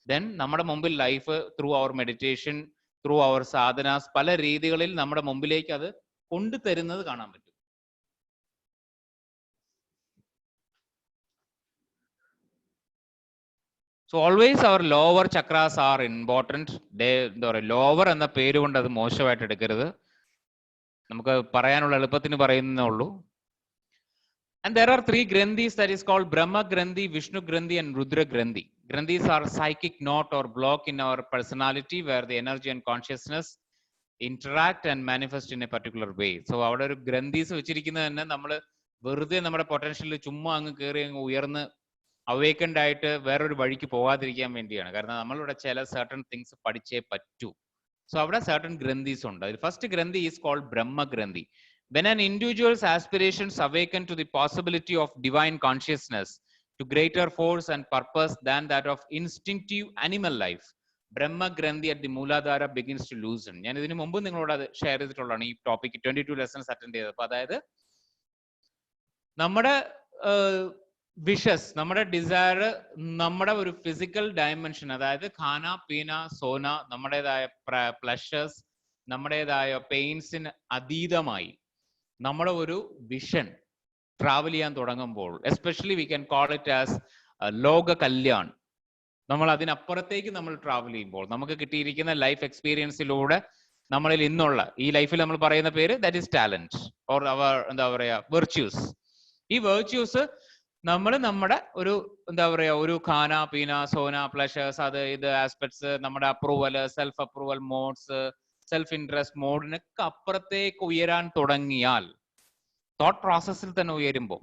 then നമ്മുടെ മുമ്പിൽ life through our meditation, through our sadhanas, പല രീതികളിൽ നമ്മുടെ മുമ്പിലേക്ക് അത് കൊണ്ടുതരുന്നത് കാണാൻ പറ്റും. So always our lower chakras are important. എന്താ പറയുക, ലോവർ എന്ന പേര് കൊണ്ട് അത് മോശമായിട്ട് എടുക്കരുത്. നമുക്ക് പറയാനുള്ള എളുപ്പത്തിന് പറയുന്നേ ഉള്ളൂ. And there are 3 granthis that is called Brahma Granthi, Vishnu Granthi and Rudra Granthi. Granthis are psychic knot or block in our personality where the energy and consciousness interact and manifest in a particular way. So അവിടെ ഒരു ഗ്രന്ഥീസ് വെച്ചിരിക്കുന്നത് തന്നെ നമ്മൾ വെറുതെ നമ്മുടെ പൊട്ടൻഷ്യലിൽ ചുമ്മാ അങ്ങ് കയറി അങ്ങ് ഉയർന്ന് അവേക്കൻഡ് ആയിട്ട് വേറൊരു വഴിക്ക് പോകാതിരിക്കാൻ വേണ്ടിയാണ്. കാരണം നമ്മളിവിടെ ചില certain തിങ്സ് പഠിച്ചേ പറ്റൂ. സോ അവിടെ certain ഗ്രന്ഥീസ് ഉണ്ട്. അതിൽ ഫസ്റ്റ് ഗ്രന്ഥി ഈസ് കോൾഡ് ബ്രഹ്മ ഗ്രന്ഥി. When an individual's aspirations awaken to the possibility of divine consciousness, to greater force and purpose than that of instinctive animal life, Brahma Granthi at the Mooladhara begins to loosen. ഞാൻ ഇതിനു മുമ്പ് നിങ്ങളോട് അത് ഷെയർ ചെയ്തിട്ടുള്ളതാണ് ഈ ടോപ്പിക്. 22 ലെസൺസ് അറ്റൻഡ് ചെയ്തപ്പോൾ, അതായത് നമ്മുടെ വിഷസ്, നമ്മുടെ ഡിസയർ, നമ്മുടെ ഒരു ഫിസിക്കൽ ഡയമെൻഷൻ, അതായത് ഖാന പീന സോന, നമ്മുടേതായ പ്ലഷേഴ്സ്, നമ്മുടേതായ പെയിൻസിന് അതീതമായി നമ്മുടെ ഒരു വിഷൻ ട്രാവൽ ചെയ്യാൻ തുടങ്ങുമ്പോൾ, especially we can call it as ലോക കല്യാൺ, നമ്മൾ അതിനപ്പുറത്തേക്ക് നമ്മൾ ട്രാവൽ ചെയ്യുമ്പോൾ നമുക്ക് കിട്ടിയിരിക്കുന്ന ലൈഫ് എക്സ്പീരിയൻസിലൂടെ നമ്മളിൽ ഇന്നുള്ള ഈ ലൈഫിൽ നമ്മൾ പറയുന്ന പേര് ദാറ്റ് ഈസ് ടാലന്റ് ഓർ അവർ എന്താ പറയാ വെർച്യൂസ്. ഈ വെർച്യൂസ് നമ്മൾ നമ്മുടെ ഒരു എന്താ പറയാ ഒരു ഖാന പീന സോന പ്ലഷേഴ്സ്, അത് ഇത് ആസ്പെക്ട്സ്, നമ്മുടെ approval, self approval modes, self interest മോഡിനൊക്കെ അപ്പുറത്തേക്ക് ഉയരാൻ തുടങ്ങിയാൽ, തോട്ട് പ്രോസസ്സിൽ തന്നെ ഉയരുമ്പോൾ,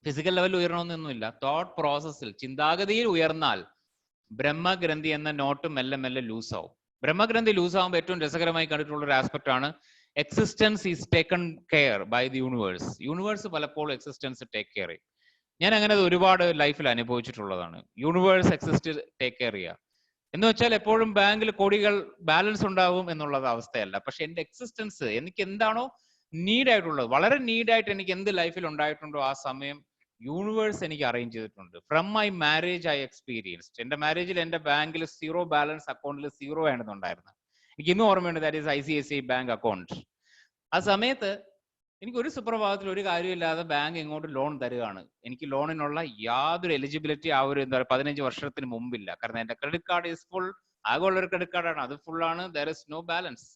ഫിസിക്കൽ ലെവലിൽ ഉയരണമെന്നൊന്നുമില്ല, തോട്ട് പ്രോസസ്സിൽ ചിന്താഗതിയിൽ ഉയർന്നാൽ ബ്രഹ്മഗ്രന്ഥി എന്ന നോട്ട് മെല്ലെ മെല്ലെ ലൂസ് ആവും. ബ്രഹ്മഗ്രന്ഥി ലൂസ് ആകുമ്പോൾ ഏറ്റവും രസകരമായി കണ്ടിട്ടുള്ള ഒരു ആസ്പെക്ട് ആണ് existence is taken care bye the universe. Universe പലപ്പോഴും എക്സിസ്റ്റൻസ് ടേക്ക് കെയർ ചെയ്യും. ഞാൻ അങ്ങനെ ഒരുപാട് ലൈഫിൽ അനുഭവിച്ചിട്ടുള്ളതാണ്. യൂണിവേഴ്സ് എക്സിസ്റ്റ് ടേക്ക് കെയർ ചെയ്യുക എന്ന് വെച്ചാൽ എപ്പോഴും ബാങ്കിൽ കോടികൾ ബാലൻസ് ഉണ്ടാവും എന്നുള്ളത് അവസ്ഥയല്ല. പക്ഷെ എന്റെ എക്സിസ്റ്റൻസ്, എനിക്ക് എന്താണോ നീഡായിട്ടുള്ളത്, വളരെ നീഡായിട്ട് എനിക്ക് എന്ത് ലൈഫിൽ ഉണ്ടായിട്ടുണ്ടോ ആ സമയം യൂണിവേഴ്സ് എനിക്ക് അറേഞ്ച് ചെയ്തിട്ടുണ്ട്. From my marriage I experienced. എന്റെ മാരേജിൽ എന്റെ ബാങ്കിൽ 0 ബാലൻസ്, അക്കൗണ്ടിൽ 0 ആണെന്നുണ്ടായിരുന്നത്. എനിക്ക് ഇന്നും ഓർമ്മയുണ്ട്. That is ICICI bank account. ആ സമയത്ത് എനിക്ക് ഒരു സുപ്രഭാതത്തിൽ ഒരു കാര്യമില്ലാതെ ബാങ്ക് ഇങ്ങോട്ട് ലോൺ തരികയാണ്. എനിക്ക് ലോണിനുള്ള യാതൊരു എലിജിബിലിറ്റി ആ ഒരു എന്താ 15 വർഷത്തിന് മുമ്പില്ല. കാരണം എന്റെ ക്രെഡിറ്റ് കാർഡ് ഈസ് ഫുൾ. ആകെയുള്ള ഒരു ക്രെഡിറ്റ് കാർഡാണ്, അത് ഫുള്ളാണ്. There is no balance.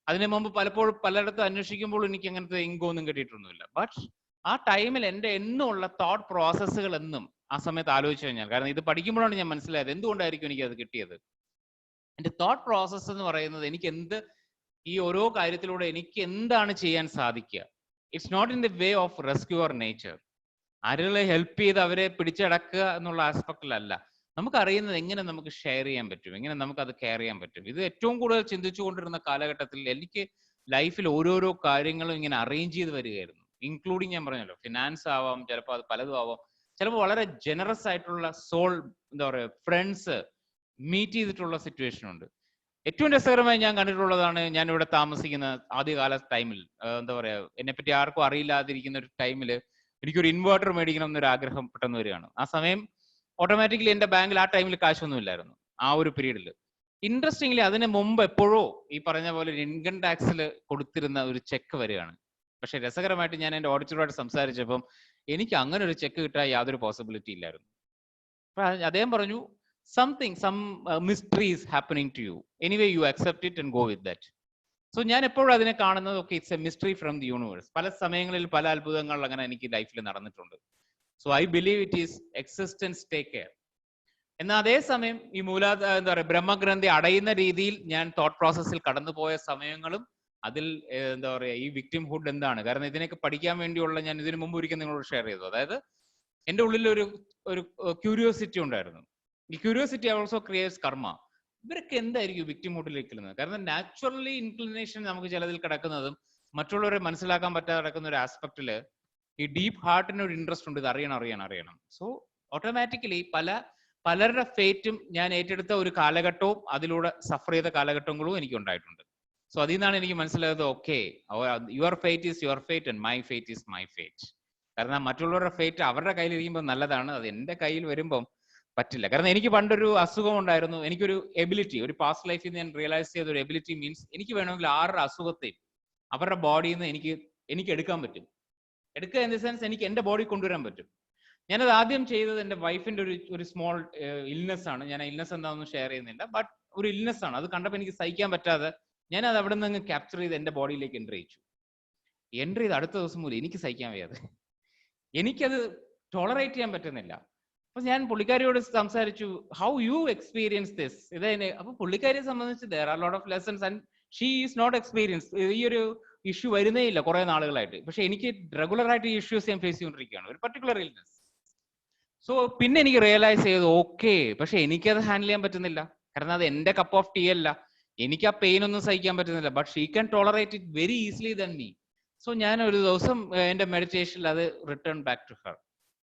അതിന് മുമ്പ് പലപ്പോഴും പലയിടത്തും അന്വേഷിക്കുമ്പോൾ എനിക്ക് അങ്ങനത്തെ ഇൻകം ഒന്നും കിട്ടിയിട്ടൊന്നുമില്ല. ബട്ട് ആ ടൈമിൽ എന്റെ എന്നുള്ള തോട്ട് പ്രോസസ്സുകൾ എന്നും ആ സമയത്ത് ആലോചിച്ചു കഴിഞ്ഞാൽ, കാരണം ഇത് പഠിക്കുമ്പോഴാണ് ഞാൻ മനസ്സിലായത് എന്തുകൊണ്ടായിരിക്കും എനിക്ക് അത് കിട്ടിയത്. എന്റെ തോട്ട് പ്രോസസ്സ് എന്ന് പറയുന്നത് എനിക്ക് എന്ത്, ഈ ഓരോ കാര്യത്തിലൂടെ എനിക്ക് എന്താണ് ചെയ്യാൻ സാധിക്കുക. It's not in the way of rescue or nature. ആരുകളെ ഹെൽപ്പ് ചെയ്ത് അവരെ പിടിച്ചടക്കുക എന്നുള്ള ആസ്പെക്റ്റിലല്ല. നമുക്കറിയുന്നത് എങ്ങനെ നമുക്ക് ഷെയർ ചെയ്യാൻ പറ്റും, എങ്ങനെ നമുക്ക് അത് കെയർ ചെയ്യാൻ പറ്റും. ഇത് ഏറ്റവും കൂടുതൽ ചിന്തിച്ചുകൊണ്ടിരുന്ന കാലഘട്ടത്തിൽ എനിക്ക് ലൈഫിൽ ഓരോരോ കാര്യങ്ങളും ഇങ്ങനെ അറേഞ്ച് ചെയ്ത് വരികയായിരുന്നു. ഇൻക്ലൂഡിങ് ഞാൻ പറഞ്ഞല്ലോ, ഫിനാൻസ് ആവാം, ചിലപ്പോൾ അത് പലതും ആവാം, ചിലപ്പോൾ വളരെ ജനറസ് ആയിട്ടുള്ള സോൾ എന്താ പറയുക ഫ്രണ്ട്സ് മീറ്റ് ചെയ്തിട്ടുള്ള സിറ്റുവേഷൻ ഉണ്ട്. ഏറ്റവും രസകരമായി ഞാൻ കണ്ടിട്ടുള്ളതാണ്, ഞാൻ ഇവിടെ താമസിക്കുന്ന ആദ്യകാല ടൈമിൽ എന്താ പറയാ, എന്നെപ്പറ്റി ആർക്കും അറിയില്ലാതിരിക്കുന്ന ഒരു ടൈമിൽ എനിക്കൊരു ഇൻവേർട്ടർ മേടിക്കണം എന്നൊരു ആഗ്രഹം പെട്ടെന്ന് വരികയാണ്. ആ സമയം ഓട്ടോമാറ്റിക്കലി എന്റെ ബാങ്കിൽ ആ ടൈമിൽ കാശൊന്നും ഇല്ലായിരുന്നു ആ ഒരു പീരീഡിൽ. ഇൻട്രസ്റ്റിംഗ്ലി അതിന് മുമ്പ് എപ്പോഴോ ഈ പറഞ്ഞ പോലെ ഇൻകം ടാക്സിൽ കൊടുത്തിരുന്ന ഒരു ചെക്ക് വരികയാണ്. പക്ഷെ രസകരമായിട്ട് ഞാൻ എന്റെ ഓഡിറ്ററുമായിട്ട് സംസാരിച്ചപ്പം എനിക്ക് അങ്ങനെ ഒരു ചെക്ക് കിട്ടാൻ യാതൊരു പോസിബിലിറ്റി ഇല്ലായിരുന്നു. അപ്പൊ അദ്ദേഹം പറഞ്ഞു, some mystery is happening to you. Anyway, you accept it and go with that. So ഞാൻ എപ്പോഴും അതിനെ കാണുന്നത് ഒക്കെ it's A mystery from the universe. പല സമയങ്ങളിൽ പല അത്ഭുതങ്ങൾ അങ്ങനെ എനിക്ക് ലൈഫിൽ നടന്നിട്ടുണ്ട്. So I believe it is existence take care. എന്നാൽ അതേസമയം ഈ എന്താ പറയുക ബ്രഹ്മഗ്രന്ഥി അടയുന്ന രീതിയിൽ ഞാൻ തോട്ട് പ്രോസസ്സിൽ കടന്നുപോയ സമയങ്ങളും അതിൽ എന്താ പറയുക ഈ വിക്ടിംഹുഡ് എന്താണ്, കാരണം ഇതിനൊക്കെ പഠിക്കാൻ വേണ്ടിയുള്ള ഞാൻ ഇതിനു മുമ്പ് ഒരിക്കൽ നിങ്ങളോട് ഷെയർ ചെയ്തു. അതായത് എൻ്റെ ഉള്ളിൽ ഒരു ക്യൂരിയോസിറ്റി ഉണ്ടായിരുന്നു. ഈ ക്യൂരിയോസിറ്റി ഓൾസോ ക്രിയേറ്റ്സ് കർമ്മ. ഇവരൊക്കെ എന്തായിരിക്കും വിക്ടിംഹുഡിൽ നിൽക്കുന്നത്? കാരണം നാച്ചുറലി ഇൻക്ലിനേഷൻ നമുക്ക് ചിലതിൽ കിടക്കുന്നതും മറ്റുള്ളവരെ മനസ്സിലാക്കാൻ പറ്റാതെ കിടക്കുന്ന ഒരു ആസ്പെക്റ്റില് ഈ ഡീപ്പ് ഹാർട്ടിന് ഒരു ഇൻട്രസ്റ്റ് ഉണ്ട്, ഇത് അറിയണം. സോ ഓട്ടോമാറ്റിക്കലി പലരുടെ ഫേറ്റും ഞാൻ ഏറ്റെടുത്ത ഒരു കാലഘട്ടവും അതിലൂടെ സഫർ ചെയ്ത കാലഘട്ടങ്ങളും എനിക്ക് ഉണ്ടായിട്ടുണ്ട്. സോ അതിൽ നിന്നാണ് എനിക്ക് മനസ്സിലായത്, okay, your fate is your fate and my fate is my fate. കാരണം മറ്റുള്ളവരുടെ ഫേറ്റ് അവരുടെ കയ്യിൽ ഇരിക്കുമ്പോൾ നല്ലതാണ്, അത് എൻ്റെ കയ്യിൽ വരുമ്പം പറ്റില്ല. കാരണം എനിക്ക് പണ്ടൊരു അസുഖം ഉണ്ടായിരുന്നു. എനിക്കൊരു എബിലിറ്റി, ഒരു പാസ്റ്റ് ലൈഫിൽ ഞാൻ റിയലൈസ് ചെയ്ത ഒരു എബിലിറ്റി മീൻസ് എനിക്ക് വേണമെങ്കിൽ ആരുടെ അസുഖത്തെയും അവരുടെ ബോഡിയിൽ നിന്ന് എനിക്ക് എടുക്കാൻ പറ്റും. എടുക്കുക ഇൻ ദ സെൻസ് എനിക്ക് എൻ്റെ ബോഡി കൊണ്ടുവരാൻ പറ്റും. ഞാനത് ആദ്യം ചെയ്തത് എൻ്റെ വൈഫിൻ്റെ ഒരു സ്മോൾ ഇൽനെസ് ആണ്. ഞാൻ ആ ഇൽനെസ് എന്താണെന്ന് ഷെയർ ചെയ്യുന്നില്ല, ബട്ട് ഒരു ഇൽനെസ് ആണ്. അത് കണ്ടപ്പോൾ എനിക്ക് സഹിക്കാൻ പറ്റാതെ ഞാനത് അവിടെ നിന്ന് ക്യാപ്ചർ ചെയ്ത് എൻ്റെ ബോഡിയിലേക്ക് എൻ്റർ ചെയ്ത് അടുത്ത ദിവസം മുതൽ എനിക്ക് സഹിക്കാൻ വയ്യാതെ, എനിക്കത് ടോളറേറ്റ് ചെയ്യാൻ പറ്റുന്നില്ല. അപ്പൊ ഞാൻ പുള്ളിക്കാരിയോട് സംസാരിച്ചു, ഹൗ യു എക്സ്പീരിയൻസ് ദിസ്. അപ്പൊ പുള്ളിക്കാരിയെ സംബന്ധിച്ച് there are a lot of lessons and she is not experienced. ഈ ഒരു ഇഷ്യൂ വരുന്നേ ഇല്ല കുറെ നാളുകളായിട്ട്. പക്ഷെ എനിക്ക് റെഗുലർ ആയിട്ട് ഈ ഇഷ്യൂസ് ഞാൻ ഫേസ് ചെയ്തുകൊണ്ടിരിക്കുകയാണ്, ഒരു പർട്ടിക്കുലർ ഇൽനെസ്. സോ പിന്നെ എനിക്ക് റിയലൈസ് ചെയ്തു, ഓക്കെ, പക്ഷെ എനിക്കത് ഹാൻഡിൽ ചെയ്യാൻ പറ്റുന്നില്ല. കാരണം അത് എന്റെ കപ്പ് ഓഫ് ടീ അല്ല. എനിക്ക് ആ പെയിൻ ഒന്നും സഹിക്കാൻ പറ്റുന്നില്ല. But she can tolerate it very easily than me. So ഞാൻ ഒരു ദിവസം എന്റെ മെഡിറ്റേഷനിൽ അത് റിട്ടേൺ ബാക്ക് ടു ഹർ.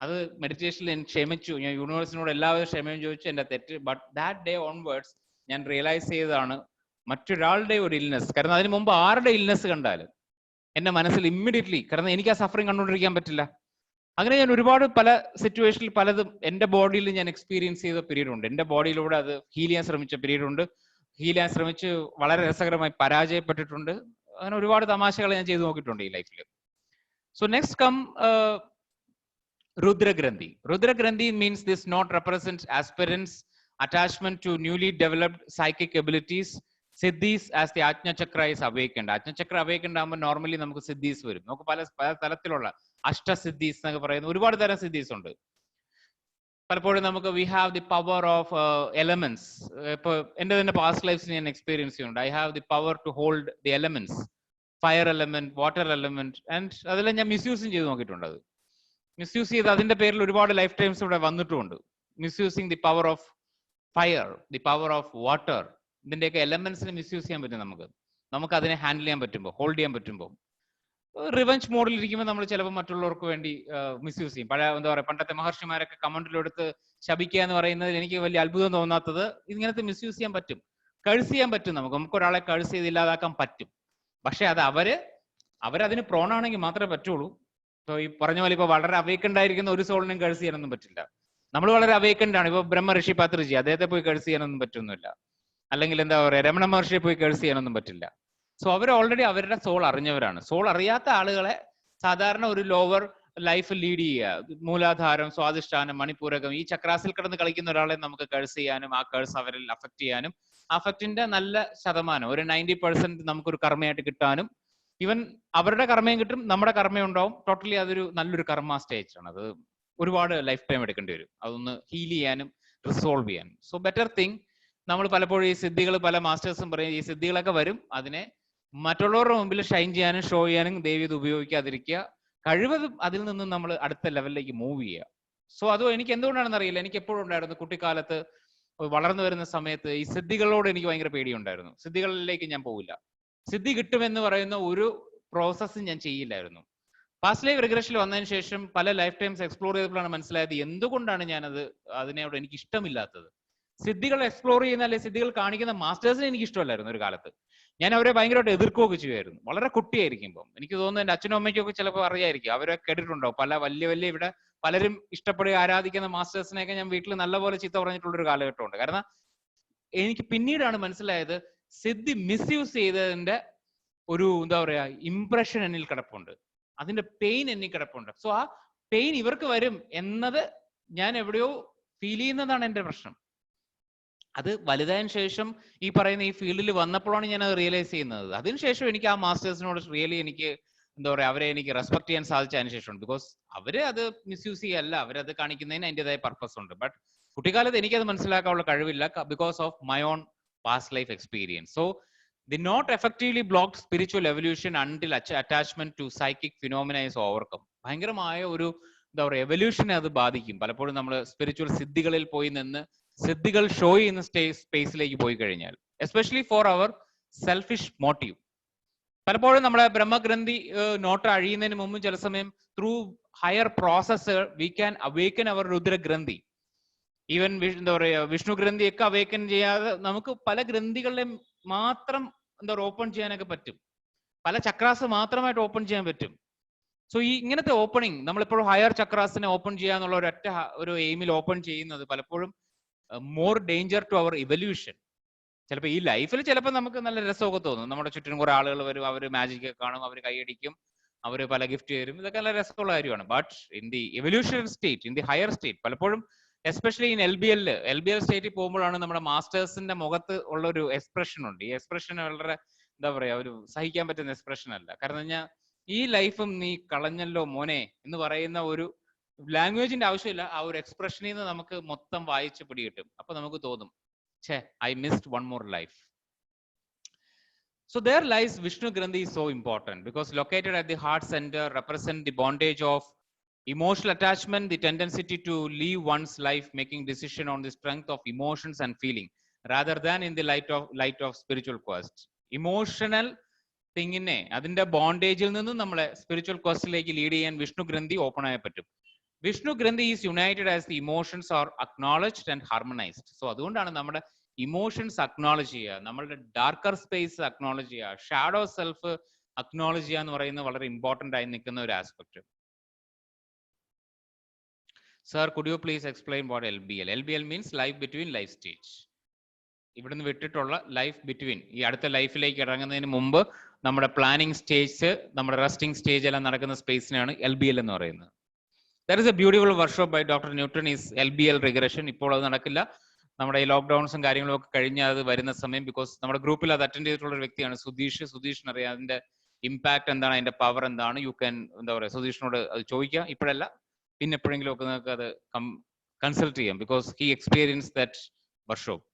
അത് മെഡിറ്റേഷനിൽ ഞാൻ ക്ഷമിച്ചു. ഞാൻ യൂണിവേഴ്സിനോട് എല്ലാവരും ക്ഷമയും ചോദിച്ചു, എന്റെ തെറ്റ്. ബട്ട് ദാറ്റ് ഡേ ഓൺവേർഡ്സ് ഞാൻ റിയലൈസ് ചെയ്തതാണ് മറ്റൊരാളുടെ ഒരു ഇൽനെസ്. കാരണം അതിന് മുമ്പ് ആരുടെ ഇൽനെസ് കണ്ടാലും എന്റെ മനസ്സിൽ ഇമ്മീഡിയറ്റ്ലി, കാരണം എനിക്ക് ആ സഫറിങ് കണ്ടുകൊണ്ടിരിക്കാൻ പറ്റില്ല. അങ്ങനെ ഞാൻ ഒരുപാട് പല സിറ്റുവേഷനിൽ പലതും എൻ്റെ ബോഡിയിൽ ഞാൻ എക്സ്പീരിയൻസ് ചെയ്ത പീരീഡ് ഉണ്ട്. എൻ്റെ ബോഡിയിലൂടെ അത് ഹീൽ ചെയ്യാൻ ശ്രമിച്ച പീരീഡ് ഉണ്ട്. ഹീൽ ചെയ്യാൻ ശ്രമിച്ച് വളരെ രസകരമായി പരാജയപ്പെട്ടിട്ടുണ്ട്. അങ്ങനെ ഒരുപാട് തമാശകൾ ഞാൻ ചെയ്തു നോക്കിയിട്ടുണ്ട് ഈ ലൈഫിൽ. So next come Rudragrandhi. Rudragrandhi means this note represents aspirants' attachment to newly developed psychic abilities. Siddhis as the Ajna Chakra is awakened. Ajna Chakra awakened ആകുമ്പോൾ നോർമലി നമുക്ക് സിദ്ധീസ് വരും. നമുക്ക് പല തലത്തിലുള്ള അഷ്ടസിദ്ധീസ് എന്നൊക്കെ പറയുന്ന ഒരുപാട് തരം സിദ്ധീസ് ഉണ്ട്. പലപ്പോഴും നമുക്ക് we have the power of elements. ഇപ്പൊ എന്റെ തന്നെ പാസ്റ്റ് ലൈഫ്സ് ഞാൻ എക്സ്പീരിയൻസ് ചെയ്യുന്നുണ്ട്. I have the power to hold the elements, fire element, water element, and അതെല്ലാം ഞാൻ മിസ്യൂസും ചെയ്ത് നോക്കിയിട്ടുണ്ട്. അത് മിസ്യൂസ് ചെയ്ത് അതിന്റെ പേരിൽ ഒരുപാട് ലൈഫ് ടൈംസ് ഇവിടെ വന്നിട്ടുമുണ്ട്. Misusing the power of fire, the power of water, ഇതിന്റെയൊക്കെ എലമെന്റ്സിനെ മിസ്യൂസ് ചെയ്യാൻ പറ്റും. നമുക്ക് അതിനെ ഹാൻഡിൽ ചെയ്യാൻ പറ്റുമ്പോൾ, ഹോൾഡ് ചെയ്യാൻ പറ്റുമ്പോൾ. റിവഞ്ച് മോഡിൽ ഇരിക്കുമ്പോൾ നമ്മൾ ചിലപ്പോൾ മറ്റുള്ളവർക്ക് വേണ്ടി മിസ്യൂസ് ചെയ്യും. എന്താ പറയുക, പണ്ടത്തെ മഹർഷിമാരൊക്കെ കമന്റിലെടുത്ത് ശപിക്കുക എന്ന് പറയുന്നതിൽ എനിക്ക് വലിയ അത്ഭുതം തോന്നാത്തത് ഇങ്ങനത്തെ മിസ്യൂസ് ചെയ്യാൻ പറ്റും, കഴ്സ് ചെയ്യാൻ പറ്റും. നമുക്കൊരാളെ കഴ്സ് ചെയ്ത് ഇല്ലാതാക്കാൻ പറ്റും. പക്ഷെ അത് അവരതിന് പ്രോണാണെങ്കിൽ മാത്രമേ പറ്റുള്ളൂ. ഈ പറഞ്ഞ പോലെ ഇപ്പൊ വളരെ അവേക്കൻഡ് ആയിരിക്കുന്ന ഒരു സോളിനും കഴ്സ് ചെയ്യാനൊന്നും പറ്റില്ല. നമ്മൾ വളരെ അവേക്കൻഡ് ആണ്. ഇപ്പൊ ബ്രഹ്മ ഋഷി പാത്രിജി, അദ്ദേഹത്തെ പോയി കഴ്സ് ചെയ്യാനൊന്നും പറ്റുന്നില്ല. അല്ലെങ്കിൽ എന്താ പറയുക, രമണ മഹർഷിയെ പോയി കഴ്സ് ചെയ്യാനൊന്നും പറ്റില്ല. സോ അവർ ഓൾറെഡി അവരുടെ സോൾ അറിഞ്ഞവരാണ്. സോൾ അറിയാത്ത ആളുകളെ സാധാരണ ഒരു ലോവർ ലൈഫ് ലീഡ് ചെയ്യുക, മൂലാധാരം, സ്വാധിഷ്ഠാനം, മണിപൂരകം, ഈ ചക്രാസിൽ കിടന്ന് കളിക്കുന്ന ഒരാളെ നമുക്ക് കഴ്സ് ചെയ്യാനും ആ കഴ്സ് അവരിൽ അഫക്ട് ചെയ്യാനും, അഫക്റ്റിന്റെ നല്ല ശതമാനം ഒരു 90% നമുക്കൊരു കർമ്മയായിട്ട് കിട്ടാനും, ഈവൻ അവരുടെ കർമ്മയും കിട്ടും, നമ്മുടെ കർമ്മയും ഉണ്ടാവും. ടോട്ടലി അതൊരു നല്ലൊരു കർമ്മ സ്റ്റേജ് ആണ്. അത് ഒരുപാട് ലൈഫ് ടൈം എടുക്കേണ്ടി വരും അതൊന്ന് ഹീൽ ചെയ്യാനും റിസോൾവ് ചെയ്യാനും. സോ ബെറ്റർ തിങ്, നമ്മൾ പലപ്പോഴും ഈ സിദ്ധികൾ, പല മാസ്റ്റേഴ്സും പറയും ഈ സിദ്ധികളൊക്കെ വരും, അതിനെ മറ്റുള്ളവരുടെ മുമ്പിൽ ഷൈൻ ചെയ്യാനും ഷോ ചെയ്യാനും ദയവ് ഇത് ഉപയോഗിക്കാതിരിക്കുക. കഴിവതും അതിൽ നിന്നും നമ്മൾ അടുത്ത ലെവലിലേക്ക് മൂവ് ചെയ്യുക. സോ അത് എനിക്ക് എന്തുകൊണ്ടാണെന്ന് അറിയില്ല, എനിക്ക് എപ്പോഴും ഉണ്ടായിരുന്നു. കുട്ടിക്കാലത്ത് വളർന്നു വരുന്ന സമയത്ത് ഈ സിദ്ധികളോട് എനിക്ക് ഭയങ്കര പേടിയുണ്ടായിരുന്നു. സിദ്ധികളിലേക്ക് ഞാൻ പോവില്ല. സിദ്ധി കിട്ടുമെന്ന് പറയുന്ന ഒരു പ്രോസസ്സും ഞാൻ ചെയ്യില്ലായിരുന്നു. പാസ്റ്റ് ലൈഫ് റിഗ്രഷനിൽ വന്നതിന് ശേഷം പല ലൈഫ് ടൈംസ് എക്സ്പ്ലോർ ചെയ്തപ്പോഴാണ് മനസ്സിലായത് എന്തുകൊണ്ടാണ് ഞാനത് അതിനോട് എനിക്ക് ഇഷ്ടമില്ലാത്തത്. സിദ്ധികൾ എക്സ്പ്ലോർ ചെയ്യുന്ന അല്ലെങ്കിൽ സിദ്ധികൾ കാണിക്കുന്ന മാസ്റ്റേഴ്സിനെ എനിക്ക് ഇഷ്ടമല്ലായിരുന്നു ഒരു കാലത്ത്. ഞാൻ അവരെ ഭയങ്കരമായിട്ട് എതിർക്കുകയൊക്കെ ചെയ്യുമായിരുന്നു. വളരെ കുട്ടിയായിരിക്കുമ്പോൾ എനിക്ക് തോന്നുന്നു എൻ്റെ അച്ഛനും അമ്മയ്ക്കൊക്കെ ചിലപ്പോൾ അറിയായിരിക്കും, അവരെ കേട്ടിട്ടുണ്ടോ, പല വലിയ ഇവിടെ പലരും ഇഷ്ടപ്പെടുക ആരാധിക്കുന്ന മാസ്റ്റേഴ്സിനെയൊക്കെ ഞാൻ വീട്ടിൽ നല്ലപോലെ ചീത്ത പറഞ്ഞിട്ടുള്ളൊരു കാലഘട്ടമുണ്ട്. കാരണം എനിക്ക് പിന്നീടാണ് മനസ്സിലായത് സിദ്ധി മിസ്യൂസ് ചെയ്തതിന്റെ ഒരു എന്താ പറയാ ഇംപ്രഷൻ എന്നിൽ കിടപ്പുണ്ട്, അതിന്റെ പെയിൻ എന്നിൽ കിടപ്പുണ്ട്. സോ ആ പെയിൻ ഇവർക്ക് വരും എന്നത് ഞാൻ എവിടെയോ ഫീൽ ചെയ്യുന്നതാണ് എൻ്റെ പ്രശ്നം. അത് വലുതായതിനു ശേഷം ഈ പറയുന്ന ഈ ഫീൽഡിൽ വന്നപ്പോഴാണ് ഞാൻ അത് റിയലൈസ് ചെയ്യുന്നത്. അതിനുശേഷം എനിക്ക് ആ മാസ്റ്റേഴ്സിനോട് റിയലി എനിക്ക് എന്താ പറയുക അവരെ എനിക്ക് റെസ്പെക്ട് ചെയ്യാൻ സാധിച്ചതിന് ശേഷമാണ്. ബിക്കോസ് അവര് അത് മിസ്യൂസ് ചെയ്യല്ല, അവരത് കാണിക്കുന്നതിന് അതിൻ്റെതായ പർപ്പസ് ഉണ്ട്. ബട്ട് കുട്ടിക്കാലത്ത് എനിക്കത് മനസ്സിലാക്കാനുള്ള കഴിവില്ല because of my own past life experience. So the not effectively blocked spiritual evolution until attachment to psychic phenomena is overcome. ഭയങ്കരമായ ഒരു എന്താ പറയുക എവല്യൂഷനെ അത് ബാധിക്കും. പലപ്പോഴും നമ്മൾ സ്പിരിച്വൽ സിദ്ധികളിൽ പോയി നിന്ന് സിദ്ധികൾ ഷോ ചെയ്യുന്ന സ്പേസിലേക്ക് പോയി കഴിഞ്ഞാൽ, especially for our selfish motive. പലപ്പോഴും നമ്മുടെ ബ്രഹ്മഗ്രന്ഥി നോട്ട് അഴിയുന്നതിന് മുമ്പ് ചില സമയം through higher process we can awaken our Rudragranthi. Even എന്താ പറയുക വിഷ്ണു ഗ്രന്ഥിയൊക്കെ അവേക്കൻ ചെയ്യാതെ നമുക്ക് പല ഗ്രന്ഥികളെ മാത്രം എന്താ പറയുക ഓപ്പൺ ചെയ്യാനൊക്കെ പറ്റും. പല ചക്രാസ് മാത്രമായിട്ട് ഓപ്പൺ ചെയ്യാൻ പറ്റും. സോ ഈ ഇങ്ങനത്തെ ഓപ്പണിംഗ് നമ്മളിപ്പോൾ ഹയർ ചക്രാസിനെ ഓപ്പൺ ചെയ്യാന്നുള്ള ഒരു എയിമിൽ ഓപ്പൺ ചെയ്യുന്നത് പലപ്പോഴും more danger to our evolution. ചിലപ്പോൾ ഈ ലൈഫിൽ ചിലപ്പോൾ നമുക്ക് നല്ല രസമൊക്കെ തോന്നും, നമ്മുടെ ചുറ്റിനും കുറെ ആളുകൾ വരും, അവർ മാജിക് ഒക്കെ കാണും, അവർ കൈയടിക്കും, അവർ പല ഗിഫ്റ്റ് തരും, ഇതൊക്കെ നല്ല രസമുള്ള കാര്യമാണ്. But in the evolutionary state, in the higher state, പലപ്പോഴും especially in L B L സ്റ്റേറ്റിൽ പോകുമ്പോഴാണ് നമ്മുടെ മാസ്റ്റേഴ്സിന്റെ മുഖത്ത് ഉള്ള ഒരു എക്സ്പ്രഷൻ ഉണ്ട്. ഈ എക്സ്പ്രഷൻ വളരെ എന്താ പറയാ, ഒരു സഹിക്കാൻ പറ്റുന്ന എക്സ്പ്രഷൻ അല്ല. കാരണം കഴിഞ്ഞാൽ ഈ ലൈഫും നീ കളഞ്ഞല്ലോ മോനെ എന്ന് പറയുന്ന ഒരു ലാംഗ്വേജിന്റെ ആവശ്യമില്ല, ആ ഒരു എക്സ്പ്രഷനിൽ നിന്ന് നമുക്ക് മൊത്തം വായിച്ച് പിടികിട്ടും. അപ്പൊ നമുക്ക് തോന്നും, ഛേ, I missed one more life. So there lies Vishnu Granthi is so important because located at the heart center represent the bondage of emotional attachment, the tendency to live one's life making decision on the strength of emotions and feeling rather than in the light of spiritual quest. Emotional തിങ്ങിനെ അതിന്റെ ബോണ്ടേജിൽ നിന്നും നമ്മളെ സ്പിരിച്വൽ ക്വസ്റ്റിലേക്ക് ലീഡ് ചെയ്യാൻ വിഷ്ണു ഗ്രന്ഥി ഓപ്പൺ ആയ പറ്റും. വിഷ്ണു ഗ്രന്ഥി is United as the emotions are acknowledged and harmonised. So അതുകൊണ്ടാണ് നമ്മുടെ ഇമോഷൻസ് അക്നോളജ് ചെയ്യുക, നമ്മളുടെ ഡാർക്കർ സ്പേസ് അക്നോളജ് ചെയ്യുക, ഷാഡോ സെൽഫ് അക്നോളജ് ചെയ്യുക എന്ന് പറയുന്നത് വളരെ ഇമ്പോർട്ടന്റ് ആയി നിൽക്കുന്ന ഒരു aspect. Sir, could you please explain what LBL? LBL means life between life stage. ഇവിടുന്ന് വിട്ടിട്ടുള്ള ലൈഫ് ബിറ്റ്വീൻ, ഈ അടുത്ത ലൈഫിലേക്ക് ഇറങ്ങുന്നതിന് മുമ്പ് നമ്മുടെ പ്ലാനിങ് സ്റ്റേജ്, നമ്മുടെ റെസ്റ്റിംഗ് സ്റ്റേജ് എല്ലാം നടക്കുന്ന സ്പേസിനാണ് LBL എന്ന് പറയുന്നത്. There is a beautiful workshop by doctor Newton is LBL regression. ഇപ്പോൾ അത് നടക്കില്ല, നമ്മുടെ ഈ ലോക്ക്ഡൌൺസും കാര്യങ്ങളും ഒക്കെ കഴിഞ്ഞ് അത് വരുന്ന സമയം, ബിക്കോസ് നമ്മുടെ ഗ്രൂപ്പിൽ അത് അറ്റൻഡ് ചെയ്തിട്ടുള്ള ഒരു വ്യക്തിയാണ് സുധീഷിന് അറിയാം അതിന്റെ ഇമ്പാക്ട് എന്താണ്, അതിന്റെ പവർ എന്താണ്. യു ക്യാൻ എന്താ പറയുക, സുധീഷിനോട് അത് ചോദിക്കാം, ഇപ്പോഴല്ല പിന്നെ എപ്പോഴെങ്കിലും ഒക്കെ നിങ്ങൾക്ക് അത് കൺസൾട്ട് ചെയ്യാം, because he experience that workshop.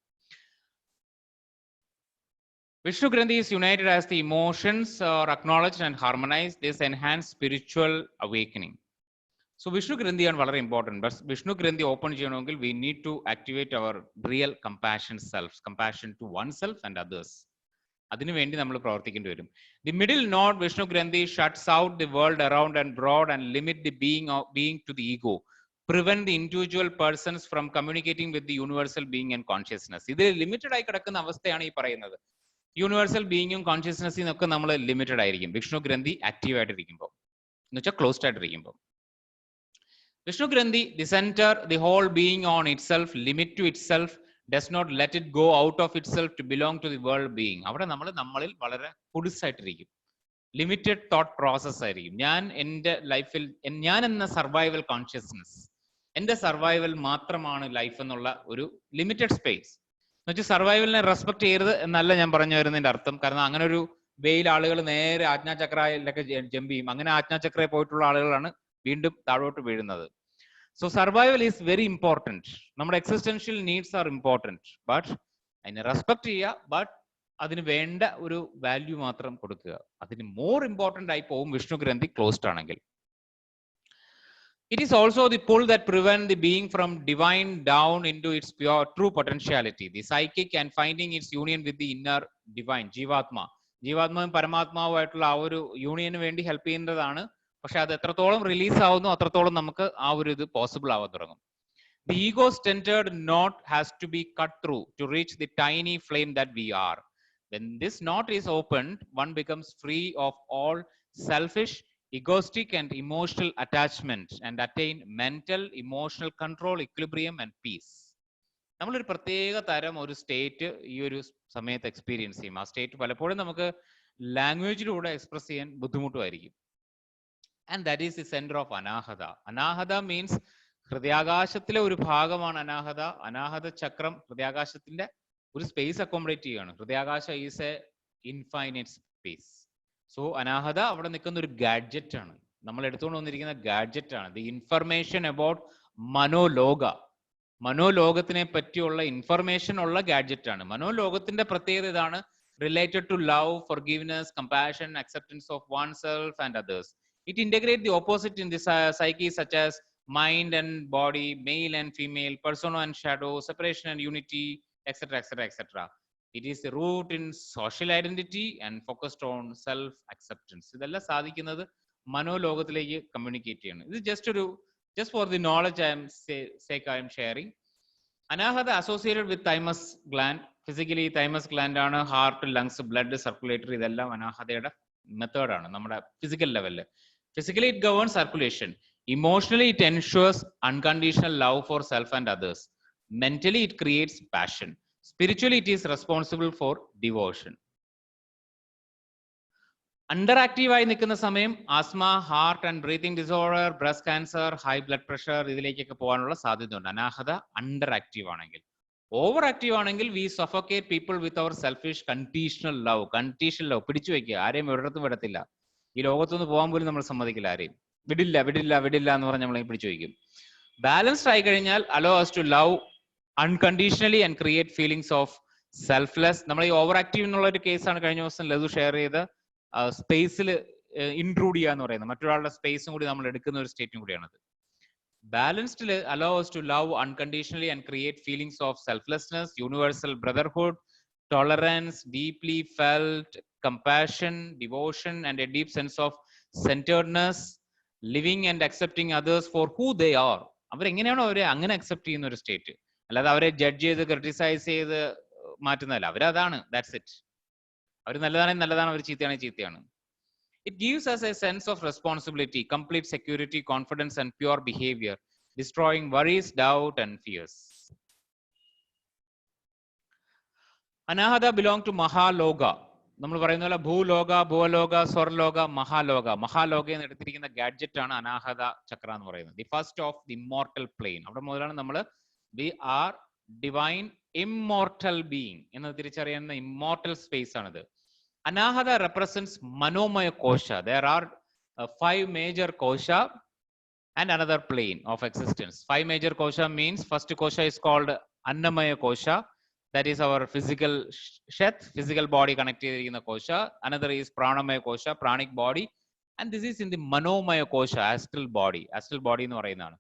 Vishnu Granthi is united as the emotions are acknowledged and harmonized. This enhance spiritual awakening. So Vishnu Granthi is very important. But Vishnu Granthi open cheyanengil we need to activate our real compassion self, compassion to oneself and others. Adinu vendi nammal pravarthikkendu varum. The middle node Vishnu Granthi shuts out the world around and broad and limit the being to the ego. Prevent the individual persons from communicating with the universal being and consciousness. Idu limited ആയി കിടക്കുന്ന അവസ്ഥയാണ് ഈ പറയുന്നത്. യൂണിവേഴ്സൽ ബീയിങ്ങും കോൺഷ്യസ്നെസ്സിനും ഒക്കെ നമ്മൾ ലിമിറ്റഡ് ആയിരിക്കും വിഷ്ണു ഗ്രന്ഥി ആക്റ്റീവ് ആയിട്ടിരിക്കുമ്പോൾ, എന്ന് വെച്ചാൽ ക്ലോസ്ഡ് ആയിട്ടിരിക്കുമ്പോൾ. Vishnu granthi the centre the whole being on itself, limit to itself, does not let it go out of itself to belong to the world being. അവിടെ നമ്മളിൽ വളരെ കുടുസായിട്ടിരിക്കും, ലിമിറ്റഡ് തോട്ട് പ്രോസസ് ആയിരിക്കും. ഞാൻ എൻ്റെ ലൈഫിൽ ഞാൻ എന്ന സർവൈവൽ കോൺഷ്യസ്നെസ്, എൻ്റെ സർവൈവൽ മാത്രമാണ് ലൈഫ് എന്നുള്ള ഒരു ലിമിറ്റഡ് സ്പേസ്. എന്നുവെച്ചാൽ സർവൈവലിനെ റെസ്പെക്ട് ചെയ്യരുത് എന്നല്ല ഞാൻ പറഞ്ഞു വരുന്നതിന്റെ അർത്ഥം. കാരണം അങ്ങനെ ഒരു വേയിൽ ആളുകൾ നേരെ ആജ്ഞാചക്രയിലൊക്കെ ജമ്പ് ചെയ്യും. അങ്ങനെ ആജ്ഞാചക്രയിൽ പോയിട്ടുള്ള ആളുകളാണ് വീണ്ടും താഴോട്ട് വീഴുന്നത്. So survival is very important. നമ്മുടെ existential needs are important. But അതിനെ റെസ്പെക്ട് ചെയ്യുക, ബട്ട് അതിന് വേണ്ട ഒരു വാല്യൂ മാത്രം കൊടുക്കുക. അതിന് മോർ ഇമ്പോർട്ടൻ്റ് ആയി പോകും വിഷ്ണു ഗ്രന്ഥി ക്ലോസ്ഡ് ആണെങ്കിൽ. It is also the pull that prevents the being from divine down into its pure true potentiality, the psychic, and finding its union with the inner divine, ജീവാത്മാ. ജീവാത്മാവും പരമാത്മാവുമായിട്ടുള്ള ആ ഒരു യൂണിയന് വേണ്ടി ഹെൽപ്പ് ചെയ്യുന്നതാണ്. പക്ഷെ അത് എത്രത്തോളം റിലീസ് ആവുന്നു അത്രത്തോളം നമുക്ക് ആ ഒരു ഇത് പോസിബിൾ ആവാൻ തുടങ്ങും. The ego-centered knot has to be cut through to reach the tiny flame that we are. When this knot is opened, one becomes free of all selfish, egoistic and emotional attachment and attain mental, emotional control, equilibrium and peace. നമ്മളൊരു പ്രത്യേക തരം ഒരു സ്റ്റേറ്റ് ഈ ഒരു സമയത്ത് എക്സ്പീരിയൻസ് ചെയ്യും. ആ സ്റ്റേറ്റ് പലപ്പോഴും നമുക്ക് ലാംഗ്വേജിലൂടെ എക്സ്പ്രസ് ചെയ്യാൻ ബുദ്ധിമുട്ടുമായിരിക്കും. And that is the centre of Anahata. Anahata means ഹൃദയാകാശത്തിലെ ഒരു ഭാഗമാണ് അനാഹത. അനാഹത ചക്രം ഹൃദയാകാശത്തിന്റെ ഒരു സ്പേസ് അക്കോമഡേറ്റ് ചെയ്യുകയാണ്. ഹൃദയാകാശ is a infinite space. So Anahata അവിടെ നിൽക്കുന്ന ഒരു ഗാഡ്ജറ്റ് ആണ്, നമ്മൾ എടുത്തുകൊണ്ട് വന്നിരിക്കുന്ന ഗാഡ്ജറ്റ് ആണ്. ദി ഇൻഫർമേഷൻ അബൌട്ട് മനോലോക, മനോലോകത്തിനെ പറ്റിയുള്ള ഇൻഫർമേഷൻ ഉള്ള ഗാഡ്ജറ്റ് ആണ്. മനോലോകത്തിന്റെ പ്രത്യേകത ഇതാണ്, related to love, forgiveness, compassion, acceptance of oneself and others. It integrate the opposite in the psyche such as mind and body, male and female, persona and shadow, separation and unity, etcetera etcetera etcetera. It is the root in social identity and focused on self-acceptance. ഇതെല്ലാം സാധിക്കുന്നത് മനോലോകത്തിലേക്ക് കമ്മ്യൂണിക്കേറ്റ് ചെയ്യണം. ഇത് just for the knowledge I am sharing. അനാഹത associated with thymus gland. Physically thymus gland ആണ് ഹാർട്ട്, ലങ്സ്, ബ്ലഡ്, സർക്കുലേറ്ററി, ഇതെല്ലാം അനാഹതയുടെ മെത്തേഡാണ് നമ്മുടെ physical ലെവലില്. Physically, it governs circulation. Emotionally, it ensures unconditional love for self and others. Mentally, it creates passion. Spiritually, it is responsible for devotion. Under ആക്റ്റീവായി നിൽക്കുന്ന സമയം asthma, heart and breathing disorder, breast cancer, high blood pressure, ഇതിലേക്കൊക്കെ പോകാനുള്ള സാധ്യതയുണ്ട് അനാഹത അണ്ടർ ആക്റ്റീവ് ആണെങ്കിൽ. ഓവർ ആക്റ്റീവ് ആണെങ്കിൽ we suffocate people with our selfish conditional love. Conditional love പിടിച്ചു വയ്ക്കുക, ആരെയും ഒരിടത്തും വിടത്തില്ല. ഈ ലോകത്തുനിന്ന് പോകാൻ പോലും നമ്മൾ സമ്മതിക്കില്ല ആരെയും. വിടില്ല വിടില്ല വിടില്ല എന്ന് പറഞ്ഞ് നമ്മളെ പിടിച്ചു വയ്ക്കും. ബാലൻസ്ഡ് ആയി കഴിഞ്ഞാൽ allow us to love unconditionally and create feelings of selfless. നമ്മൾ ഈ ഓവർ ആക്റ്റീവ് എന്നുള്ള ഒരു കേസാണ് കഴിഞ്ഞ ദിവസം ലതു ഷെയർ ചെയ്ത് സ്പേസിൽ ഇൻട്രൂഡ് ചെയ്യുക എന്ന് പറയുന്നത്. മറ്റൊരാളുടെ സ്പേസും കൂടി നമ്മൾ എടുക്കുന്ന ഒരു സ്റ്റേറ്റും കൂടിയാണത്. ബാലൻസ്ഡിൽ allow us to love unconditionally and create feelings of selflessness, universal brotherhood, tolerance, deeply felt compassion, devotion, and a deep sense of centeredness, living and accepting others for who they are. അവരെങ്ങനെയാണോ അവരെ അങ്ങനെ അക്സെപ്റ്റ് ചെയ്യുന്ന ഒരു സ്റ്റേറ്റ്, അല്ലാതെ അവരെ ജഡ്ജ് ചെയ്ത് ക്രിട്ടിസൈസ് ചെയ്ത് മാറ്റുന്നതല്ല. അവരതാണ്, ദാറ്റ്സ് ഇറ്റ്. അവർ നല്ലതാണെങ്കിൽ നല്ലതാണ്, അവർ ചീത്തയാണെങ്കിൽ ചീത്തയാണ്. It gives us a sense of responsibility, complete security, confidence, and pure behavior, destroying worries, doubt, and fears. Anahata belong to Mahaloka. നമ്മൾ പറയുന്ന പോലെ ഭൂലോക, ഭൂലോക, സ്വർലോക, മഹാലോക. മഹാലോക എന്ന് എടുത്തിരിക്കുന്ന ഗാഡ്ജറ്റ് ആണ് അനാഹത ചക്ര എന്ന് പറയുന്നത്. The first of the immortal plane. അവിടെ മുതലാണ് നമ്മൾ we are divine immortal being എന്ന് തിരിച്ചറിയുന്ന ഇമ്മോർട്ടൽ സ്പേസ് ആണിത്. Anahata represents Manomaya Kosha. There are 5 major kosha and another plane of existence. 5 major kosha means first kosha is called Annamaya Kosha. That is our physical shet, physical body connected in the kosha. Another is Pranamaya Kosha, pranic body. And this is in the Manomaya Kosha, astral body. Astral body എന്ന് പറയുന്നതാണ്.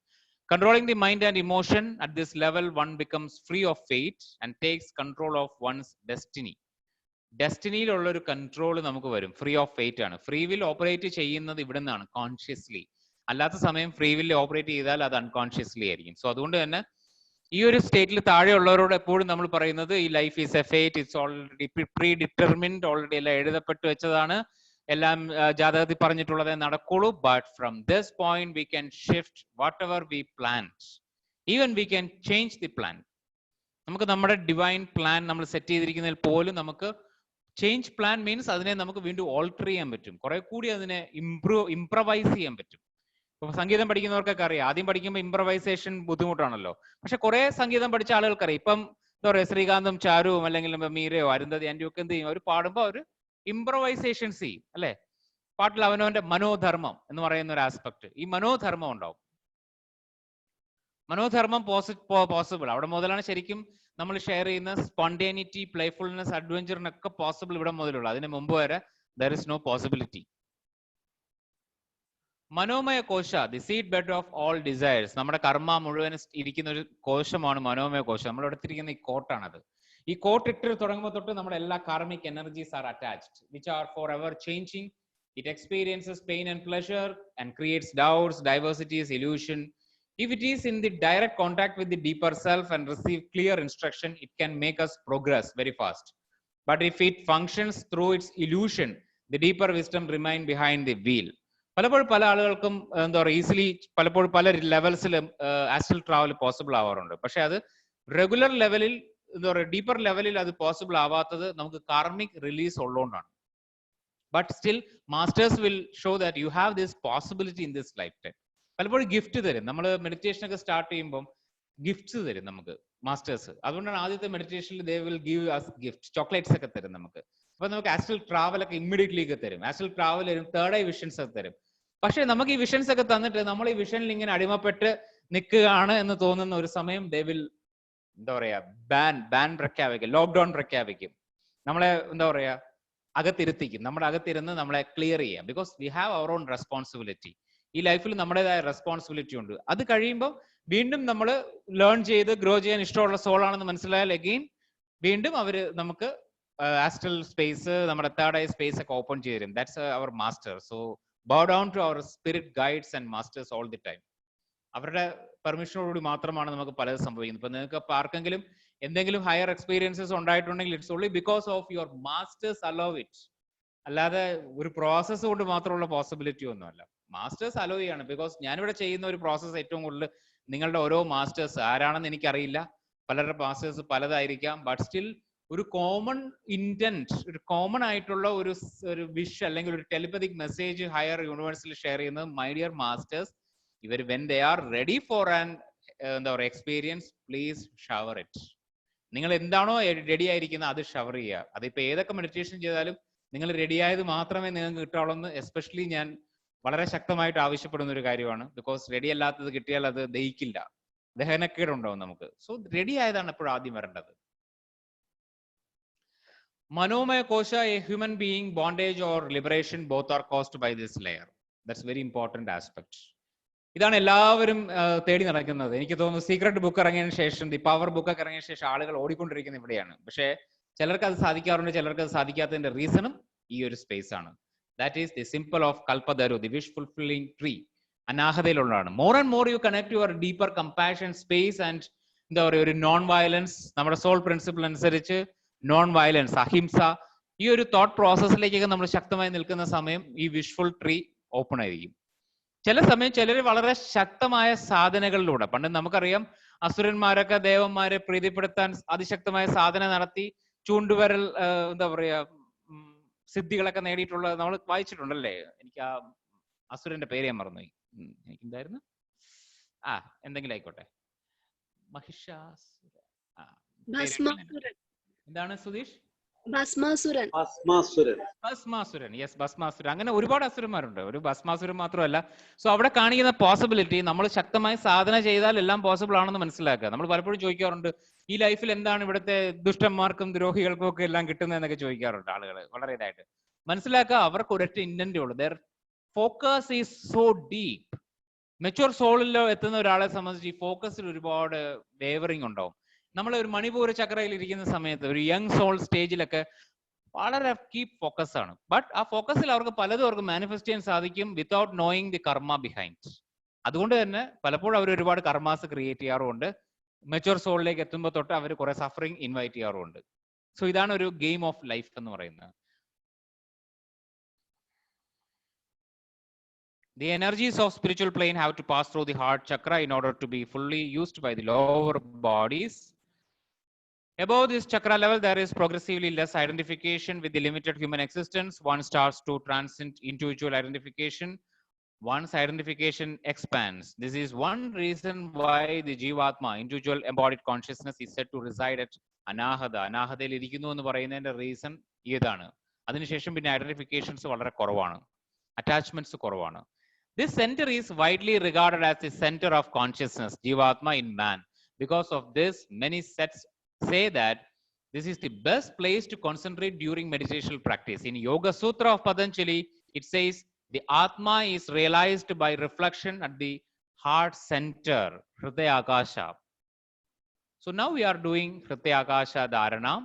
Controlling the mind and emotion, at this level one becomes free of fate and takes control of one's destiny. ഡെസ്റ്റിനിയിലുള്ള ഒരു കൺട്രോൾ നമുക്ക് വരും. ഫ്രീ ഓഫ് ഫേറ്റ് ആണ്. ഫ്രീ വിൽ ഓപ്പറേറ്റ് ചെയ്യുന്നത് ഇവിടെ നിന്നാണ്, കോൺഷ്യസ്ലി. അല്ലാത്ത സമയം ഫ്രീ വിൽ ഓപ്പറേറ്റ് ചെയ്താൽ അത് അൺകോൺഷ്യസ്ലി ആയിരിക്കും. സോ അതുകൊണ്ട് തന്നെ ഈ ഒരു സ്റ്റേറ്റിൽ താഴെയുള്ളവരോട് എപ്പോഴും നമ്മൾ പറയുന്നത് ഈ life is a fate, it's already predetermined, already എല്ലാം എഴുതപ്പെട്ട് വെച്ചതാണ്, എല്ലാം ജാതകത്തിൽ പറഞ്ഞിട്ടുള്ളതേ നടക്കുള്ളൂ. But from this point we can shift whatever we planned, even we can change the plan. നമുക്ക് നമ്മുടെ ഡിവൈൻ പ്ലാൻ നമ്മൾ സെറ്റ് ചെയ്തിരിക്കുന്നതിൽ പോലും നമുക്ക് ചേഞ്ച് പ്ലാൻ മീൻസ് അതിനെ നമുക്ക് വീണ്ടും ഓൾട്ടർ ചെയ്യാൻ പറ്റും, കുറെ കൂടി അതിനെ ഇംപ്രവൈസ് ചെയ്യാൻ പറ്റും. ഇപ്പൊ സംഗീതം പഠിക്കുന്നവർക്കൊക്കെ അറിയാം, ആദ്യം പഠിക്കുമ്പോൾ ഇംപ്രവൈസേഷൻ ബുദ്ധിമുട്ടാണല്ലോ. പക്ഷെ കുറെ സംഗീതം പഠിച്ച ആളുകൾക്കറിയാം. ഇപ്പം എന്താ പറയുക, ശ്രീകാന്തും ചാരുവും അല്ലെങ്കിൽ മീരയോ അരുന്ധതി ആൻറ്റിയും ഒക്കെ എന്ത് ചെയ്യും, അവർ പാടുമ്പോൾ അവർ ഇംപ്രവൈസേഷൻസ് ചെയ്യും അല്ലെ. പാട്ടിൽ അവനവന്റെ മനോധർമ്മം എന്ന് പറയുന്ന ഒരു ആസ്പെക്ട്, ഈ മനോധർമ്മം ഉണ്ടാവും. മനോധർമ്മം പോസിബിൾ അവിടെ മുതലാണ് ശരിക്കും നമ്മൾ ഷെയർ ചെയ്യുന്ന സ്പോണ്ടേനിറ്റി, പ്ലേഫുൾനെസ്, അഡ്വഞ്ചറിനൊക്കെ പോസിബിൾ ഇവിടെ മുതലുള്ള. അതിന് മുമ്പ് വരെ ദർ ഇസ് നോ പോസിബിലിറ്റി. മനോമയ കോശ, the seed bed of all desires. നമ്മുടെ കർമ്മ മുഴുവൻ ഇരിക്കുന്ന ഒരു കോശമാണ് മനോമയ കോശം. നമ്മൾ എടുത്തിരിക്കുന്ന ഈ കോട്ടാണത്. ഈ കോട്ട് ഇട്ട് തുടങ്ങുമ്പോൾ തൊട്ട് നമ്മുടെ എല്ലാ karmic energies are attached, which are for ever changing. It experiences pain and pleasure and creates doubts, diversities, illusion. If it is in the direct contact with the deeper self and receive clear instruction, it can make us progress very fast. But if it functions through its illusion, the deeper wisdom remain behind the wheel. പലപ്പോഴും പല ആളുകൾക്കും എന്താ പറയുക, ഈസിലി പലപ്പോഴും പല ലെവൽസിൽ ആസ്ട്രൽ ട്രാവൽ പോസിബിൾ ആവാറുണ്ട്. പക്ഷെ അത് റെഗുലർ ലെവലിൽ എന്താ പറയുക, ഡീപ്പർ ലെവലിൽ അത് പോസിബിൾ ആവാത്തത് നമുക്ക് കാർമിക് റിലീസ് ഉള്ളതുകൊണ്ടാണ്. But still masters will show that you have this possibility in this life time. പലപ്പോഴും ഗിഫ്റ്റ് തരും. നമ്മൾ മെഡിറ്റേഷൻ ഒക്കെ സ്റ്റാർട്ട് ചെയ്യുമ്പോൾ ഗിഫ്റ്റ്സ് തരും നമുക്ക് മാസ്റ്റേഴ്സ്. അതുകൊണ്ടാണ് ആദ്യത്തെ മെഡിറ്റേഷനിൽ they will give us gift, chocolates ഒക്കെ തരും നമുക്ക്. അപ്പൊ നമുക്ക് ആസ്ട്രൽ ട്രാവൽ ഒക്കെ ഇമ്മീഡിയറ്റ്ലി ഒക്കെ തരും. ആസ്ട്രൽ ട്രാവൽ തരും, തേർഡ് ഐ വിഷൻസ് ഒക്കെ തരും. പക്ഷെ നമുക്ക് ഈ വിഷൻസ് ഒക്കെ തന്നിട്ട് നമ്മൾ ഈ വിഷനിൽ ഇങ്ങനെ അടിമപ്പെട്ട് നിൽക്കുകയാണ് എന്ന് തോന്നുന്ന ഒരു സമയം ദേ വിൽ എന്താ പറയാ ബാൻ പ്രഖ്യാപിക്കും, ലോക്ക്ഡൌൺ പ്രഖ്യാപിക്കും. നമ്മളെ എന്താ പറയാ അകത്തിരുത്തിക്കും. നമ്മുടെ അകത്തിരുന്ന് നമ്മളെ ക്ലിയർ ചെയ്യാം. Because we have our own responsibility. ഈ ലൈഫിൽ നമ്മുടേതായ റെസ്പോൺസിബിലിറ്റി ഉണ്ട്. അത് കഴിയുമ്പോൾ വീണ്ടും നമ്മൾ ലേൺ ചെയ്ത് ഗ്രോ ചെയ്യാൻ ഇഷ്ടമുള്ള സോളാണെന്ന് മനസ്സിലായാൽ അഗെയിൻ വീണ്ടും അവർ നമുക്ക് ആസ്ട്രൽ സ്പേസ്, നമ്മുടെ തേർഡ് ഐ സ്പേസ് ഒക്കെ ഓപ്പൺ ചെയ്ത് തരും. That's our master. So bow down to our spirit guides and masters all the time. അവരുടെ പെർമിഷനോടുകൂടി മാത്രമാണ് നമുക്ക് പലതും സംഭവിക്കുന്നത്. ഇപ്പൊ നിങ്ങൾക്ക് ആർക്കെങ്കിലും എന്തെങ്കിലും ഹയർ എക്സ്പീരിയൻസസ് ഉണ്ടായിട്ടുണ്ടെങ്കിൽ it's only because of your masters hello it. അല്ലാതെ ഒരു പ്രോസസ് കൊണ്ട് മാത്രമുള്ള പോസിബിലിറ്റി ഒന്നുമല്ല. മാസ്റ്റേഴ്സ് അലോ ചെയ്യാണ്. ബിക്കോസ് ഞാനിവിടെ ചെയ്യുന്ന ഒരു പ്രോസസ്സ് ഏറ്റവും കൂടുതൽ നിങ്ങളുടെ ഓരോ മാസ്റ്റേഴ്സ് ആരാണെന്ന് എനിക്കറിയില്ല, പലരുടെ മാസ്റ്റേഴ്സ് പലതായിരിക്കാം, ബട്ട് സ്റ്റിൽ ഒരു കോമൺ ഇന്റന്റ്, ഒരു കോമൺ ആയിട്ടുള്ള ഒരു വിഷ് അല്ലെങ്കിൽ ഒരു ടെലിപ്പതിക് മെസ്സേജ് ഹയർ യൂണിവേഴ്സിൽ ഷെയർ ചെയ്യുന്നത് മൈ ഡിയർ മാസ്റ്റേഴ്സ്, ഇവർ when they are ready for an എന്താ പറയുക എക്സ്പീരിയൻസ്, പ്ലീസ് ഷവർ ഇറ്റ്. നിങ്ങൾ എന്താണോ റെഡി ആയിരിക്കുന്നത് അത് ഷവർ ചെയ്യുക. അതിപ്പോ ഏതൊക്കെ മെഡിറ്റേഷൻ ചെയ്താലും നിങ്ങൾ റെഡി ആയത് മാത്രമേ നിങ്ങൾക്ക് കിട്ടാവുള്ളൂ എന്ന് എസ്പെഷ്യലി ഞാൻ വളരെ ശക്തമായിട്ട് ആവശ്യപ്പെടുന്ന ഒരു കാര്യമാണ്. ബിക്കോസ് റെഡി അല്ലാത്തത് കിട്ടിയാൽ അത് ദഹിക്കില്ല, ദഹനക്കേടുണ്ടാവും നമുക്ക്. സോ റെഡി ആയതാണ് എപ്പോഴും ആദ്യം വരേണ്ടത്. Manomaya kosha, a human being, bondage or liberation both are caused by this layer. That's very important aspect. ഇതാണ് എല്ലാവരും തേടി നടക്കുന്നത്. എനിക്ക് തോന്നുന്നു സീക്രട്ട് ബുക്ക് ഇറങ്ങിയതിനു ശേഷം, ദി പവർ ബുക്ക് ഒക്കെ ഇറങ്ങിയ ശേഷം ആളുകൾ ഓടിക്കൊണ്ടിരിക്കുന്നത് ഇവിടെയാണ്. പക്ഷേ ചിലർക്ക് അത് സാധിക്കാറുണ്ട്, ചിലർക്ക് അത് സാധിക്കാത്തതിന്റെ റീസണും ഈ ഒരു സ്പേസ് ആണ്. That is the symbol of Kalpataru, the wish fulfilling tree. അനാഹതയിലുള്ളതാണ്. More and more you connect your deeper compassion space and എന്താ പറയുക ഒരു നോൺ വയലൻസ്, നമ്മുടെ സോൾ പ്രിൻസിപ്പിൾ അനുസരിച്ച് നോൺ വയലൻസ്, അഹിംസ, ഈ ഒരു തോട്ട് പ്രോസസ്സിലേക്കൊക്കെ നമ്മൾ ശക്തമായി നിൽക്കുന്ന സമയം ഈ വിഷ്ഫുൾ ട്രീ ഓപ്പൺ ആയിരിക്കും. ചില സമയം ചിലർ വളരെ ശക്തമായ സാധനകളിലൂടെ, പണ്ട് നമുക്കറിയാം അസുരന്മാരൊക്കെ ദേവന്മാരെ പ്രീതിപ്പെടുത്താൻ അതിശക്തമായ സാധന നടത്തി ചൂണ്ടുവരൽ എന്താ പറയാ സിദ്ധികളൊക്കെ നേടിയിട്ടുള്ള നമ്മൾ വായിച്ചിട്ടുണ്ടല്ലേ. എനിക്ക് ആ അസുരന്റെ പേര് ഞാൻ മറന്നുപോയി. എനിക്ക് എന്തായിരുന്നു, എന്തെങ്കിലും ആയിക്കോട്ടെ, മഹിഷാസുര, എന്താണ് സുധീഷ്? ഭസ്മാസുരൻ. യെസ്, ഭസ്മാസുരൻ. അങ്ങനെ ഒരുപാട് അസുരന്മാരുണ്ട്, ഒരു ഭസ്മാസുരൻ മാത്രമല്ല. സോ അവിടെ കാണിക്കുന്ന പോസിബിലിറ്റി, നമ്മൾ ശക്തമായി സാധന ചെയ്താൽ എല്ലാം പോസിബിൾ ആണെന്ന് മനസ്സിലാക്കുക. നമ്മൾ പലപ്പോഴും ചോദിക്കാറുണ്ട്, ഈ ലൈഫിൽ എന്താണ് ഇവിടുത്തെ ദുഷ്ടന്മാർക്കും ദ്രോഹികൾക്കും ഒക്കെ എല്ലാം കിട്ടുന്നതെന്നൊക്കെ ചോദിക്കാറുണ്ട് ആളുകൾ. വളരെ ഇതായിട്ട് മനസ്സിലാക്കുക, അവർക്ക് ഒരൊറ്റ ഇന്റന്റേ ഉള്ളൂ. Their focus is so deep. Mature സോളിൽ എത്തുന്ന ഒരാളെ സംബന്ധിച്ച് ഈ ഫോക്കസിൽ ഒരുപാട് വേവറിങ് ഉണ്ടാവും. നമ്മൾ ഒരു മണിപൂർ ചക്രയിൽ ഇരിക്കുന്ന സമയത്ത് ഒരു യങ് സോൾ സ്റ്റേജിലൊക്കെ വളരെ കീപ് ഫോക്കസ് ആണ്. ബട്ട് ആ ഫോക്കസിൽ അവർക്ക് പലതും അവർക്ക് മാനിഫെസ്റ്റ് ചെയ്യാൻ സാധിക്കും വിത്തൗട്ട് നോയിങ് ദി കർമ്മ ബിഹൈൻഡ്. അതുകൊണ്ട് തന്നെ പലപ്പോഴും അവർ ഒരുപാട് കർമാസ് ക്രിയേറ്റ് ചെയ്യാറുമുണ്ട്. മെച്യൂർ സോളിലേക്ക് എത്തുമ്പോൾ തൊട്ട് അവർ കുറെ സഫറിങ് ഇൻവൈറ്റ് ചെയ്യാറുമുണ്ട്. സോ ഇതാണ് ഒരു ഗെയിം ഓഫ് ലൈഫ് എന്ന് പറയുന്നത്. The energies of spiritual plane have to pass through the heart chakra in order to be fully used by the lower bodies. Above this chakra level, there is progressively less identification with the limited human existence. One starts to transcend individual identification. One's identification expands. This is one reason why the Jivatma, individual embodied consciousness, is said to reside at Anahata. Anahadayil irikkunnu ennu parayunnതിന്റെ reason ഇതാണ്. അതിനുശേഷം പിന്നെ ഐഡന്റിഫിക്കേഷൻസ് വളരെ കുറവാണ്, അറ്റാച്ച്മെന്റ്സ് കുറവാണ്. This center is widely regarded as the center of consciousness, Jivatma, in man. Because of this, many sects say that this is the best place to concentrate during meditational practice. In Yoga Sutra of Patanjali, it says the Atma is realized by reflection at the heart center, Hridaya Akasha. So now we are doing Hridaya Akasha Dharana.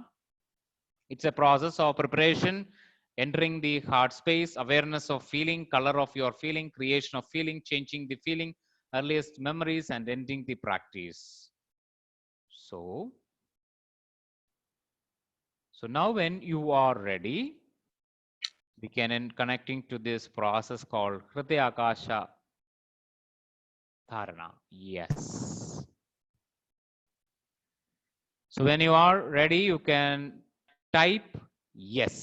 It's a process of preparation, entering the heart space, awareness of feeling, color of your feeling, creation of feeling, changing the feeling, earliest memories, and ending the practice. So now when you are ready, we can end connecting to this process called Hridaya Akasha Dharana. Yes. So when you are ready, you can type yes.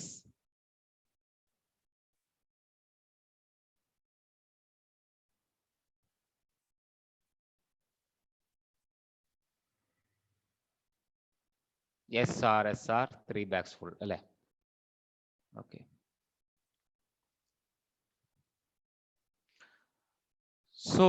SR 3 bags full alle. Okay, so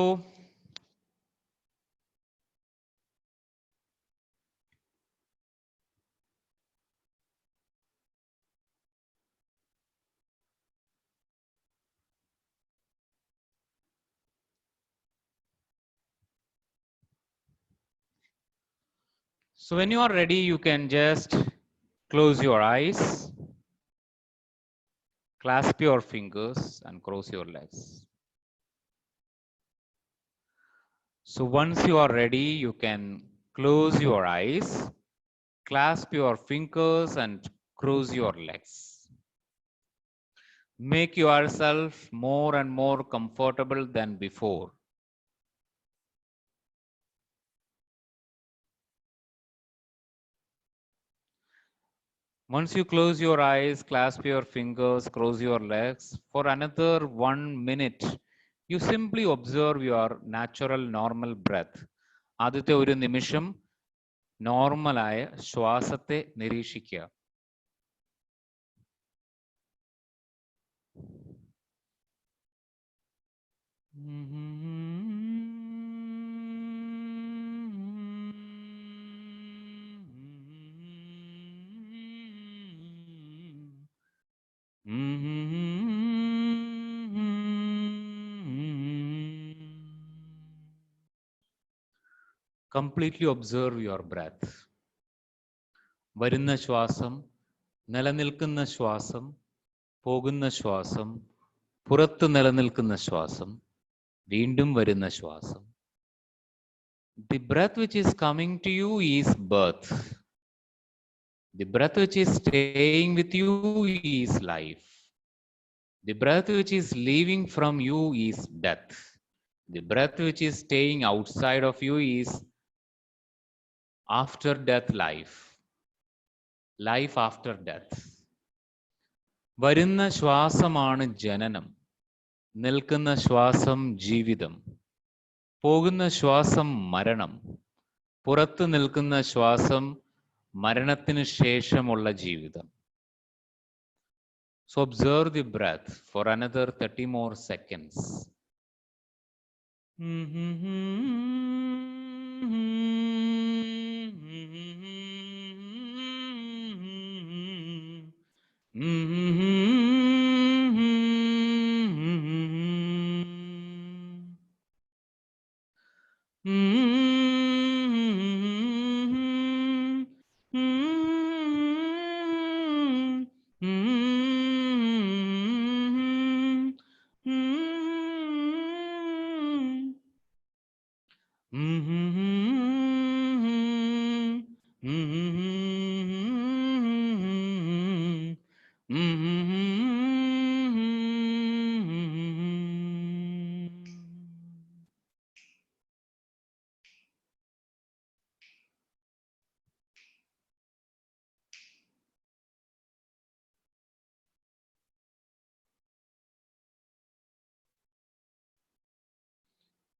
when you are ready, you can just close your eyes, clasp your fingers, and cross your legs. So once you are ready, you can close your eyes, clasp your fingers, and cross your legs. Make yourself more and more comfortable than before. Once you close your eyes, clasp your fingers, cross your legs for another 1 minute, you simply observe your natural normal breath. ആദ്യത്തെ ഒരു നിമിഷം നോർമലായ ശ്വാസത്തെ നിരീക്ഷിക്കുക. Completely observe your breath. വരുന്ന ശ്വാസം, നിലനിൽക്കുന്ന ശ്വാസം, പോകുന്ന ശ്വാസം, പുറത്ത് നിലനിൽക്കുന്ന ശ്വാസം, വീണ്ടും വരുന്ന ശ്വാസം. The breath which is coming to you is birth. The breath which is staying with you is life. The breath which is leaving from you is death. The breath which is staying outside of you is after death life. Life after death. വരുന്ന ശ്വാസമാണ് ജനനം. നിൽക്കുന്ന ശ്വാസം ജീവിതം. പോകുന്ന ശ്വാസം മരണം. പുറത്ത് നിൽക്കുന്ന ശ്വാസം മരണത്തിന് ശേഷമുള്ള ജീവിതം. So observe the breath for another 30 more seconds.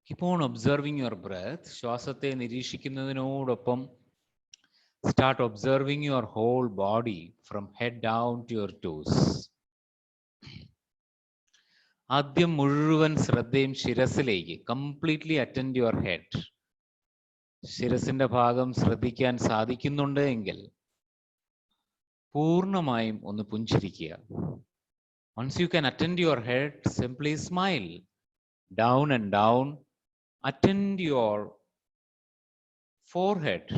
Keep on observing your breath. ശ്വാസത്തെ നിരീക്ഷിക്കുന്നതിനോടൊപ്പം start observing your whole body from head down to your toes. ആദ്യം മുഴുവൻ ശ്രദ്ധയും ശിരസിലേക്ക്. Completely attend your head. ശിരസിന്റെ ഭാഗം ശ്രദ്ധിക്കാൻ സാധിക്കുന്നുണ്ട് എങ്കിൽ പൂർണ്ണമായും ഒന്ന് പുഞ്ചിരിക്കുക. Once you can attend your head, simply smile. Down and down. Attend your forehead.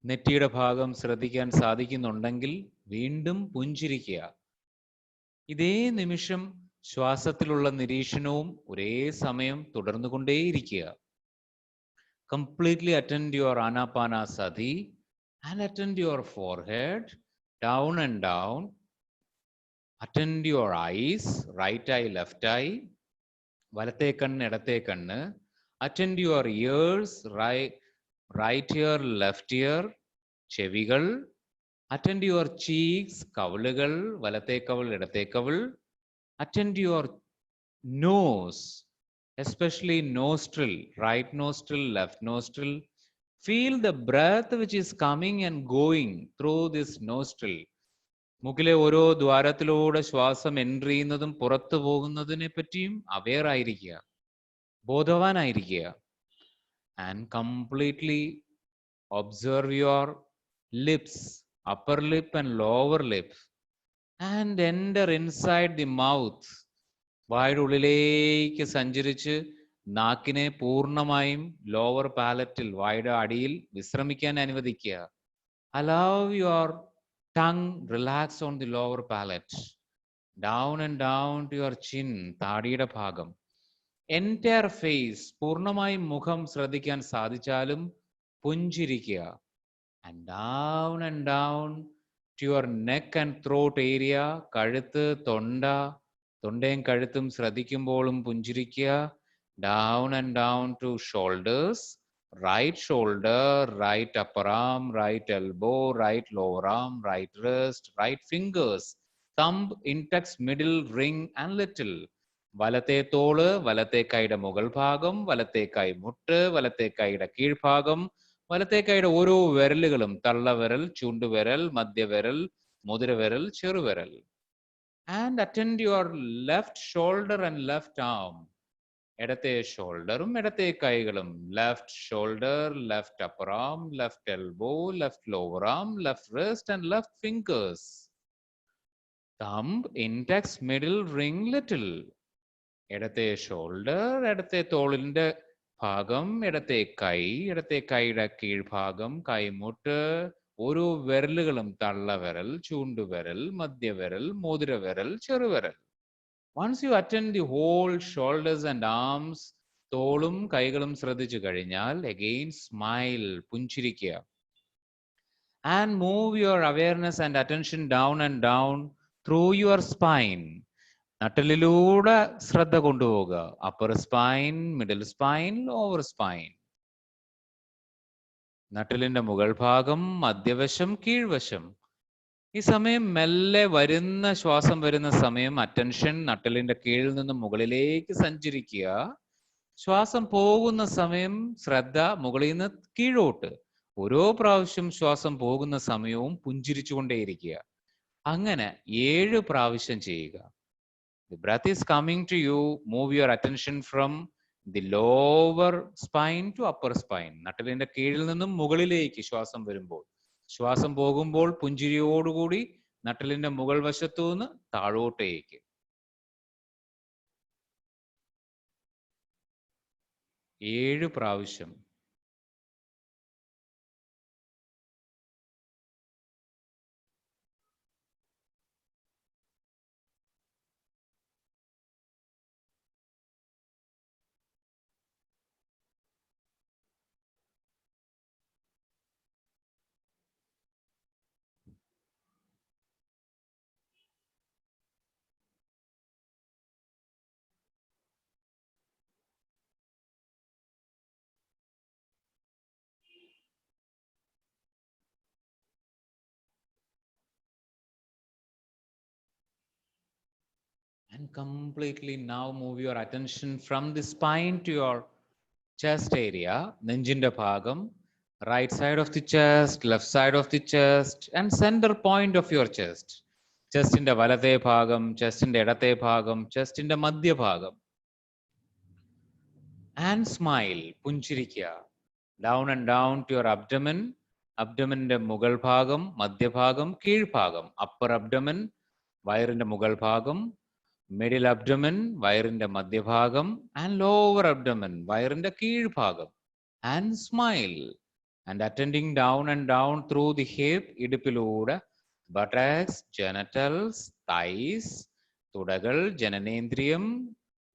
നെറ്റിയുടെ ഭാഗം ശ്രദ്ധിക്കാൻ സാധിക്കുന്നുണ്ടെങ്കിൽ വീണ്ടും പുഞ്ചിരിക്കുക. ഇതേ നിമിഷം ശ്വാസത്തിലുള്ള നിരീക്ഷണവും ഒരേ സമയം തുടർന്നുകൊണ്ടേയിരിക്കുക. Completely attend your Anapanasati and attend your forehead, down and down. Attend your eyes, right eye, left eye. വലത്തെ കണ്ണ്, ഇടത്തെ കണ്ണ്. Attend your ears, right ear, left ear. ചെവികൾ. Attend your cheeks, കവിളുകൾ. വലത്തെ കവിൾ, ഇടത്തെ കവിൾ. Attend your nose, especially nostril, right nostril, left nostril. Feel the breath which is coming and going through this nostril. മുക്കിലെ ഓരോ ദ്വാരത്തിലൂടെ ശ്വാസം എൻട്രി ചെയ്യുന്നതും പുറത്തു പോകുന്നതിനെ പറ്റിയും അവെയർ ആയിരിക്കുക, ബോധവാനായിരിക്കുക. And completely observe your lips, upper lip and lower lip, and enter inside the mouth. വായുടെ ഉള്ളിലേക്ക് സഞ്ചരിച്ച് നാക്കിനെ പൂർണ്ണമായും ലോവർ പാലറ്റിൽ, വായുടെ അടിയിൽ വിശ്രമിക്കാൻ അനുവദിക്കുക. Allow your tongue relax on the lower palate. Down and down to your chin, താടിയുടെ ഭാഗം. Entire face, പൂർണ്ണമായും മുഖം ശ്രദ്ധിക്കാൻ സാധിച്ചാലും പുഞ്ചിരിക്കുക. And down to your neck and throat area, കഴുത്ത്, തൊണ്ട, തൊണ്ടയും കഴുത്തും ശ്രദ്ധിക്കുമ്പോഴും പുഞ്ചിരിക്കുക. Down and down to shoulders. Right shoulder, right upper arm, right elbow, right lower arm, right wrist, right fingers. Thumb, index, middle, ring and little. വലത്തെ തോള്, വലത്തെ കൈയുടെ മുകൾ ഭാഗം, വലത്തെ കൈ മുട്ട്, വലത്തെ കൈയുടെ കീഴ്ഭാഗം, വലത്തെ കൈയുടെ ഓരോ വിരലുകളും, തള്ളവിരൽ, ചൂണ്ടുവിരൽ, മധ്യവിരൽ, മുതിരവിരൽ, ചെറുവിരൽ. And attend your left shoulder and left arm. ഇടത്തെ ഷോൾഡറും ഇടത്തെ കൈകളും. Left shoulder, left upper am, left elbow, left lower am, left wrist and left fingers. Thumb, index, middle, ring, little. ഇടത്തെ ഷോൾഡർ, ഇടത്തെ തോളിന്റെ ഭാഗം, ഇടത്തെ കൈ, ഇടത്തെ കൈയുടെ കീഴ്ഭാഗം, കൈമുട്ട്, ഓരോ വിരലുകളും, തള്ളവിരൽ, ചൂണ്ടുവിരൽ, മധ്യവിരൽ, മോതിരവിരൽ, ചെറുവിരൽ. Once you attend the whole shoulders and arms, തോളും കൈകളും ശ്രദ്ധിച്ചു കഴിഞ്ഞാൽ, again smile, പുഞ്ചിരിക്കുക. And move your awareness and attention down and down through your spine. നട്ടലിലൂടെ ശ്രദ്ധ കൊണ്ടുപോകുക. upper spine, middle spine, lower spine. നട്ടലിന്റെ മുകൾ ഭാഗം, മധ്യവശം, കീഴ്വശം. ഈ സമയം മെല്ലെ വരുന്ന ശ്വാസം വരുന്ന സമയം അറ്റൻഷൻ നട്ടലിന്റെ കീഴിൽ നിന്ന് മുകളിലേക്ക് സഞ്ചരിക്കുക. ശ്വാസം പോകുന്ന സമയം ശ്രദ്ധ മുകളിൽ നിന്ന് കീഴോട്ട്. ഓരോ പ്രാവശ്യം ശ്വാസം പോകുന്ന സമയവും പുഞ്ചിരിച്ചുകൊണ്ടേയിരിക്കുക. അങ്ങനെ 7 പ്രാവശ്യം ചെയ്യുക. The breath is coming to you. Move your attention from the lower spine to upper spine. നട്ടലിന്റെ കീഴിൽ നിന്നും മുകളിലേക്ക് ശ്വാസം വരുമ്പോൾ, ശ്വാസം പോകുമ്പോൾ പുഞ്ചിരിയോടുകൂടി നട്ടലിന്റെ മുകൾ വശത്തു നിന്ന് താഴോട്ടേക്ക്. 7 പ്രാവശ്യം. And completely now move your attention from the spine to your chest area, നെഞ്ചിന്റെ ഭാഗം, right side of the chest, left side of the chest and center point of your chest. ചെസ്റ്റിന്റെ വലത്തെ ഭാഗം, ചെസ്റ്റിന്റെ ഇടത്തെ ഭാഗം, ചെസ്റ്റിന്റെ മധ്യഭാഗം. And smile, പുഞ്ചിരിക്കുക. Down and down to your abdomen, അബ്ഡമന്റെ മുകൾ ഭാഗം, മധ്യഭാഗം, കീഴ്ഭാഗം. upper abdomen, വയറിന്റെ മുകൾ ഭാഗം, middle abdomen, വയറിന്റെ മധ്യഭാഗം, and lower abdomen, വയറിന്റെ കീഴ്ഭാഗം. And smile. And attending down and down through the hip, ഇടുപ്പിലൂടെ, buttocks, genitals, thighs, തുടകൾ, ജനനേന്ദ്രിയം,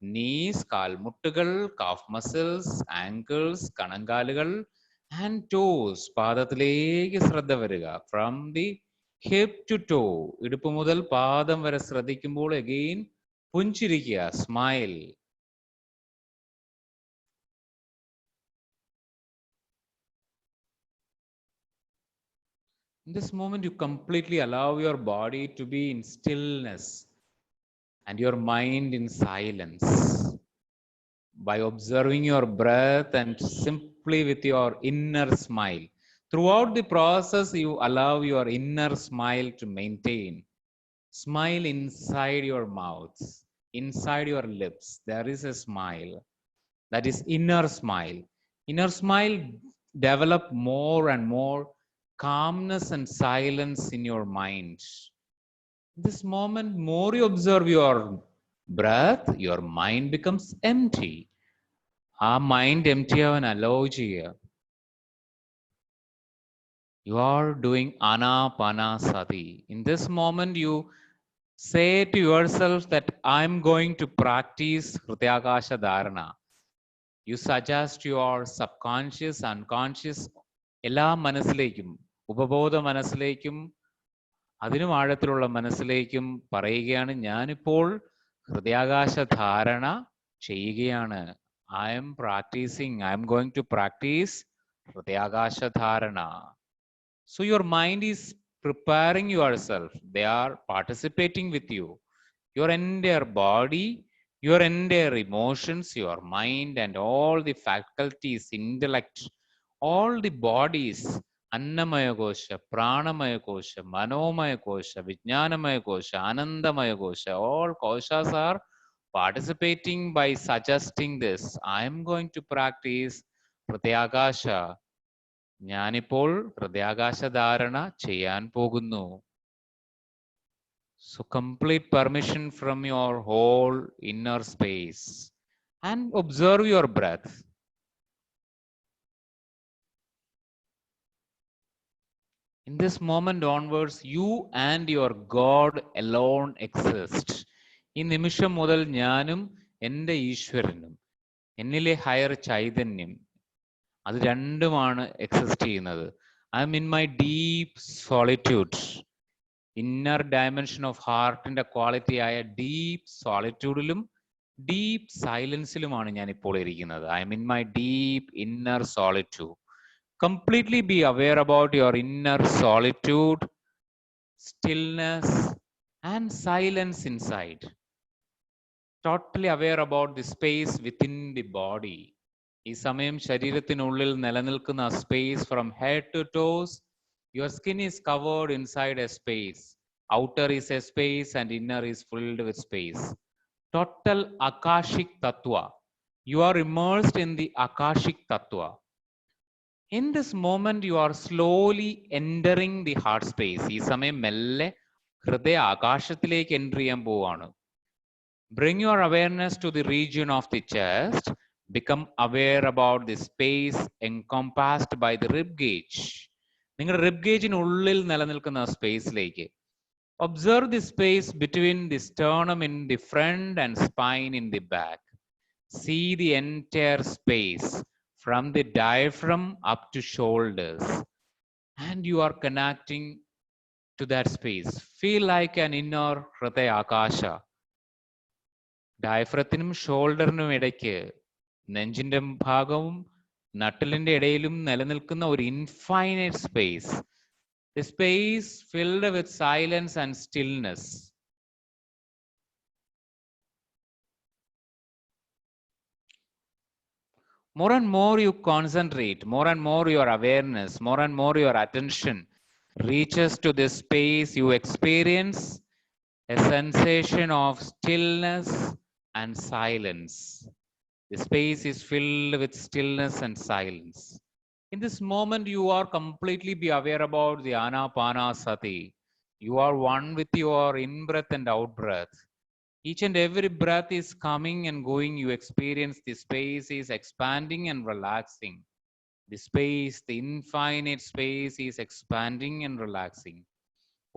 knees, കാൽമുട്ടുകൾ, calf muscles, ankles, കണങ്കാലുകൾ, and toes, പാദത്തിലേക്ക് ശ്രദ്ധ വരിക. From the hip to toe, ഇടുപ്പ് മുതൽ പാദം വരെ ശ്രദ്ധിക്കുമ്പോൾ again പുഞ്ചിരിക്കുക, smile. In this moment, you completely allow your body to be in stillness and your mind in silence. By observing your breath and simply with your inner smile. Throughout the process, you allow your inner smile to maintain. Smile inside your mouth, inside your lips. There is a smile. That is inner smile. Inner smile develop more and more calmness and silence in your mind. This moment, more you observe your breath, your mind becomes empty. Our mind empty and allow ചെയ്യുക. You are doing Anapanasati. In this moment, you say to yourself that I'm going to practice Hrityakasha Dharana. You suggest your subconscious, unconscious, എല്ലാ മനസ്സിലേക്കും, ഉപബോധ മനസ്സിലേക്കും അതിനും ആഴത്തിലുള്ള മനസ്സിലേക്കും പറയുകയാണ്, ഞാനിപ്പോൾ ഹൃദയാകാശ ധാരണ ചെയ്യുകയാണ്. I am practicing, I am going to practice ഹൃദയാകാശ ധാരണ. So your mind is preparing yourself. They are participating with you. Your entire body, your entire emotions, your mind, and all the faculties, intellect, all the bodies, Annamaya Kosha, Pranamaya Kosha, Manomaya Kosha, Vijnanamaya Kosha, Anandamaya Kosha, all koshas are participating by suggesting this. I am going to practice Pratyakasha. ഞാനിപ്പോൾ ഹൃദയാകാശ ധാരണ ചെയ്യാൻ പോകുന്നു. So complete permission from your whole inner space and observe your breath. In this moment onwards, you and your God alone exist. ഈ നിമിഷം മുതൽ ഞാനും എൻ്റെ ഈശ്വരനും എന്നിലെ ഹയർ ചൈതന്യം അത് രണ്ടുമാണ് എക്സിസ്റ്റ് ചെയ്യുന്നത്. I am in my deep solitude. Inner dimension of ഹാർട്ടിന്റെ ക്വാളിറ്റി ആയ ഡീപ് സോളിറ്റ്യൂഡിലും ഡീപ് സൈലൻസിലുമാണ് ഞാൻ ഇപ്പോൾ ഇരിക്കുന്നത്. I am in my deep inner solitude. Completely be aware about your inner solitude, stillness, and silence inside. Totally aware about the space within the body. ഈ സമയം ശരീരത്തിനുള്ളിൽ നിലനിൽക്കുന്ന space from head to toes. Your skin is covered inside a space. Outer is a space and inner is filled with space. Total Akashic Tattva. You are immersed in the Akashic Tattva. In this moment, you are slowly entering the heart space. ഈ സമയം മെല്ലെ ഹൃദയ ആകാശത്തിലേക്ക് എൻ്റർ ചെയ്യാൻ പോവാണ്. Bring your awareness to the region of the chest. Become aware about the space encompassed by the rib cage. നിങ്ങളുടെ റിബ് ഗേജിനുള്ളിൽ നിലനിൽക്കുന്ന സ്പേസിലേക്ക്. Observe the space between the sternum in the front and spine in the back. See the entire space from the diaphragm up to shoulders, and you are connecting to that space. Feel like an inner Hridaya Akasha. ഡയഫ്രത്തിനും ഷോൾഡറിനും ഇടയ്ക്ക് നെഞ്ചിന്റെ ഭാഗവും നട്ടലിന്റെ ഇടയിലും നിലനിൽക്കുന്ന ഒരു infinite space. The space filled with silence and stillness. More and more you concentrate, more and more your awareness, more and more your attention reaches to this space. You experience a sensation of stillness and silence. The space is filled with stillness and silence. In this moment, you are completely be aware about the Anapanasati. You are one with your in-breath and out-breath. Each and every breath is coming and going. You experience the space is expanding and relaxing. The space, the infinite space is expanding and relaxing.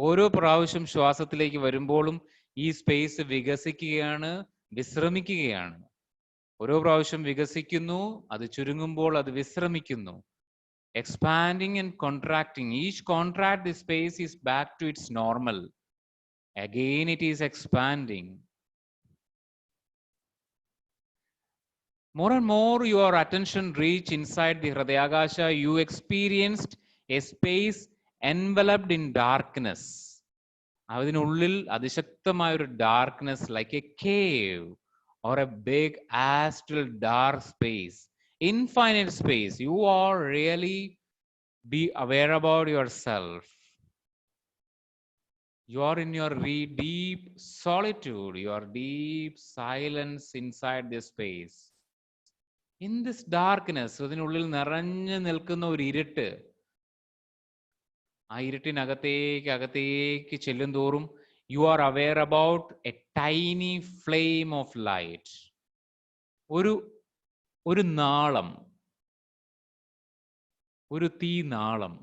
ഓരോ പ്രാവശ്യം ശ്വാസത്തിലേക്ക് വരുമ്പോഴും ഈ സ്പേസ് വികസിക്കുകയാണ്, വിശ്രമിക്കുകയാണ്. ഓരോ പ്രാവശ്യം വികസിക്കുന്നു, അത് ചുരുങ്ങുമ്പോൾ അത് വിശ്രമിക്കുന്നു. Expanding and contracting. Each contract, the space is back to its normal. Again, it is expanding. More and more your attention reach inside the Hridayakasha. You experienced a space enveloped in darkness. അതിനുള്ളിൽ അതിശക്തമായ ഒരു darkness, like a cave or a big astral dark space, infinite space. You are really be aware about yourself. You are in your deep solitude, your deep silence inside this space. In this darkness, അതിനുള്ളിൽ നിറഞ്ഞു നിൽക്കുന്ന ഒരു ഇരുട്ട്. ആ ഇരുട്ടിനകത്തേക്ക് ചെല്ലും തോറും you are aware about a tiny flame of light. ഒരു നാളം, ഒരു തീനാളം,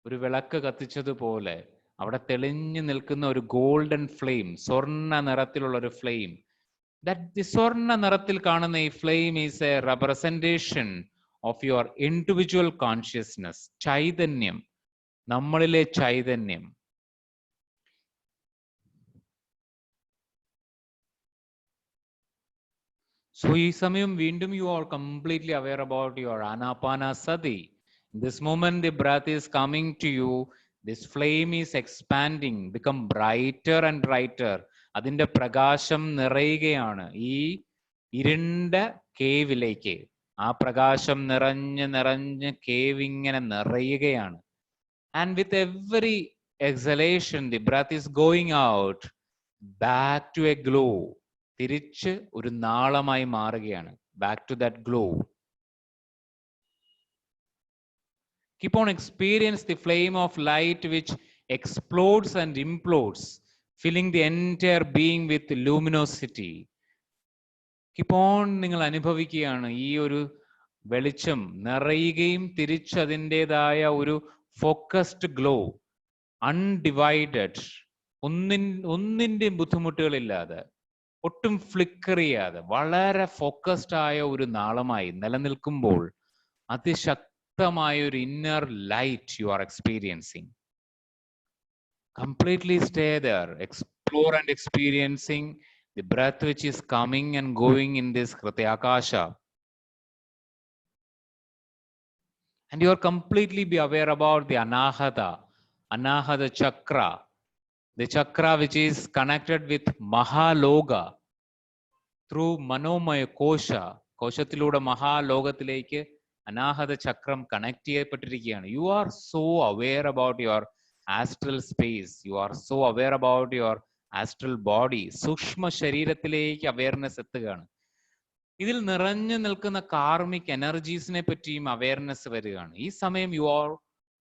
ഒരു വിളക്ക് കത്തിച്ചതുപോലെ അവിടെ തെളിഞ്ഞു നിൽക്കുന്ന ഒരു ഗോൾഡൻ ഫ്ലെയിം, സ്വർണ്ണ നിറത്തിലുള്ള ഒരു ഫ്ലെയിം. That the സ്വർണ്ണ നിറത്തിൽ കാണുന്ന ഈ flame is a representation of your individual consciousness. ചൈതന്യം, നമ്മളിലെ ചൈതന്യം. So ഈ സമയം വീണ്ടും you are completely aware about your anapanasati. In this moment the breath is coming to you. This flame is expanding, become brighter and brighter. അതിൻ്റെ പ്രകാശം നിറയുകയാണ് ഈ ഇരുണ്ട കേവിലേക്ക്. ആ പ്രകാശം നിറഞ്ഞ് നിറഞ്ഞ് കേവ് ഇങ്ങനെ നിറയുകയാണ്. And with every exhalation the breath is going out back to a glow. തിരിച്ച് ഒരു നാളമായി മാറുകയാണ്. Back to that glow. Keep on experience the flame of light which explodes and implodes, filling the entire being with luminosity. Keep on നിങ്ങൾ അനുഭവിക്കുകയാണ് ഈ ഒരു വെളിച്ചം നിറയുകയും തിരിച്ചതിൻ്റെതായ ഒരു ഫോക്കസ്ഡ് ഗ്ലോ, അൺഡിവൈഡഡ്, ഒന്നിൻ്റെ ബുദ്ധിമുട്ടുകളില്ലാതെ, ഒട്ടും ഫ്ലിക്കർ ചെയ്യാതെ വളരെ ഫോക്കസ്ഡ് ആയ ഒരു നാളമായി നിലനിൽക്കുമ്പോൾ അതിശക്തമായ ഒരു inner light U are experiencing. Completely stay there, explore and experiencing the breath which is coming and going in this Hrityakasha. And you are completely be aware about the Anahata chakra, the chakra which is connected with Mahaloga through Manomaya Kosha. Koshathilooda Mahalogathilekku Anahata chakram connect cheyyapettirikക്കുകയാണ്. You are so aware about your astral space. You are so aware about your astral body, സൂക്ഷ്മ ശരീരത്തിലേക്ക് അവയർനെസ് എത്തുകയാണ്. ഇതിൽ നിറഞ്ഞു നിൽക്കുന്ന കാർമിക് എനർജീസിനെ പറ്റിയും അവയർനെസ് വരികയാണ്. ഈ സമയം you are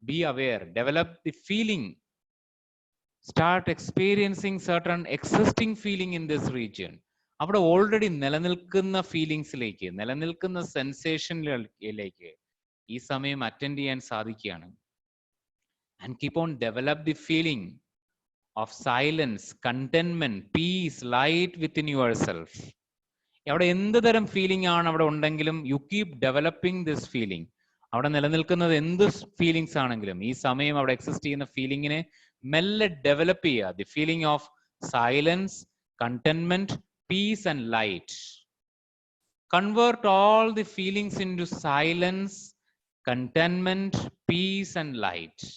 be aware, develop the feeling, start experiencing certain existing feeling in this region. അവിടെ ഓൾറെഡി നിലനിൽക്കുന്ന ഫീലിങ്സിലേക്ക്, നിലനിൽക്കുന്ന സെൻസേഷനിലേക്ക് ഈ സമയം അറ്റൻഡ് ചെയ്യാൻ സാധിക്കുകയാണ്. And keep on develop the feeling of silence, contentment, peace, light within yourself. അവിടെ എന്ത് തരം ഫീലിംഗ് ആണ് അവിടെ ഉണ്ടെങ്കിലും you keep developing this feeling. അവിടെ നിലനിൽക്കുന്നത് എന്ത് ഫീലിങ്സ് ആണെങ്കിലും ഈ സമയം അവിടെ എക്സിസ്റ്റ് ചെയ്യുന്ന ഫീലിംഗിനെ മെല്ലെ ഡെവലപ്പ് ചെയ്യുക. The feeling of silence, contentment, peace and light. Convert all the feelings into silence, contentment, peace and light.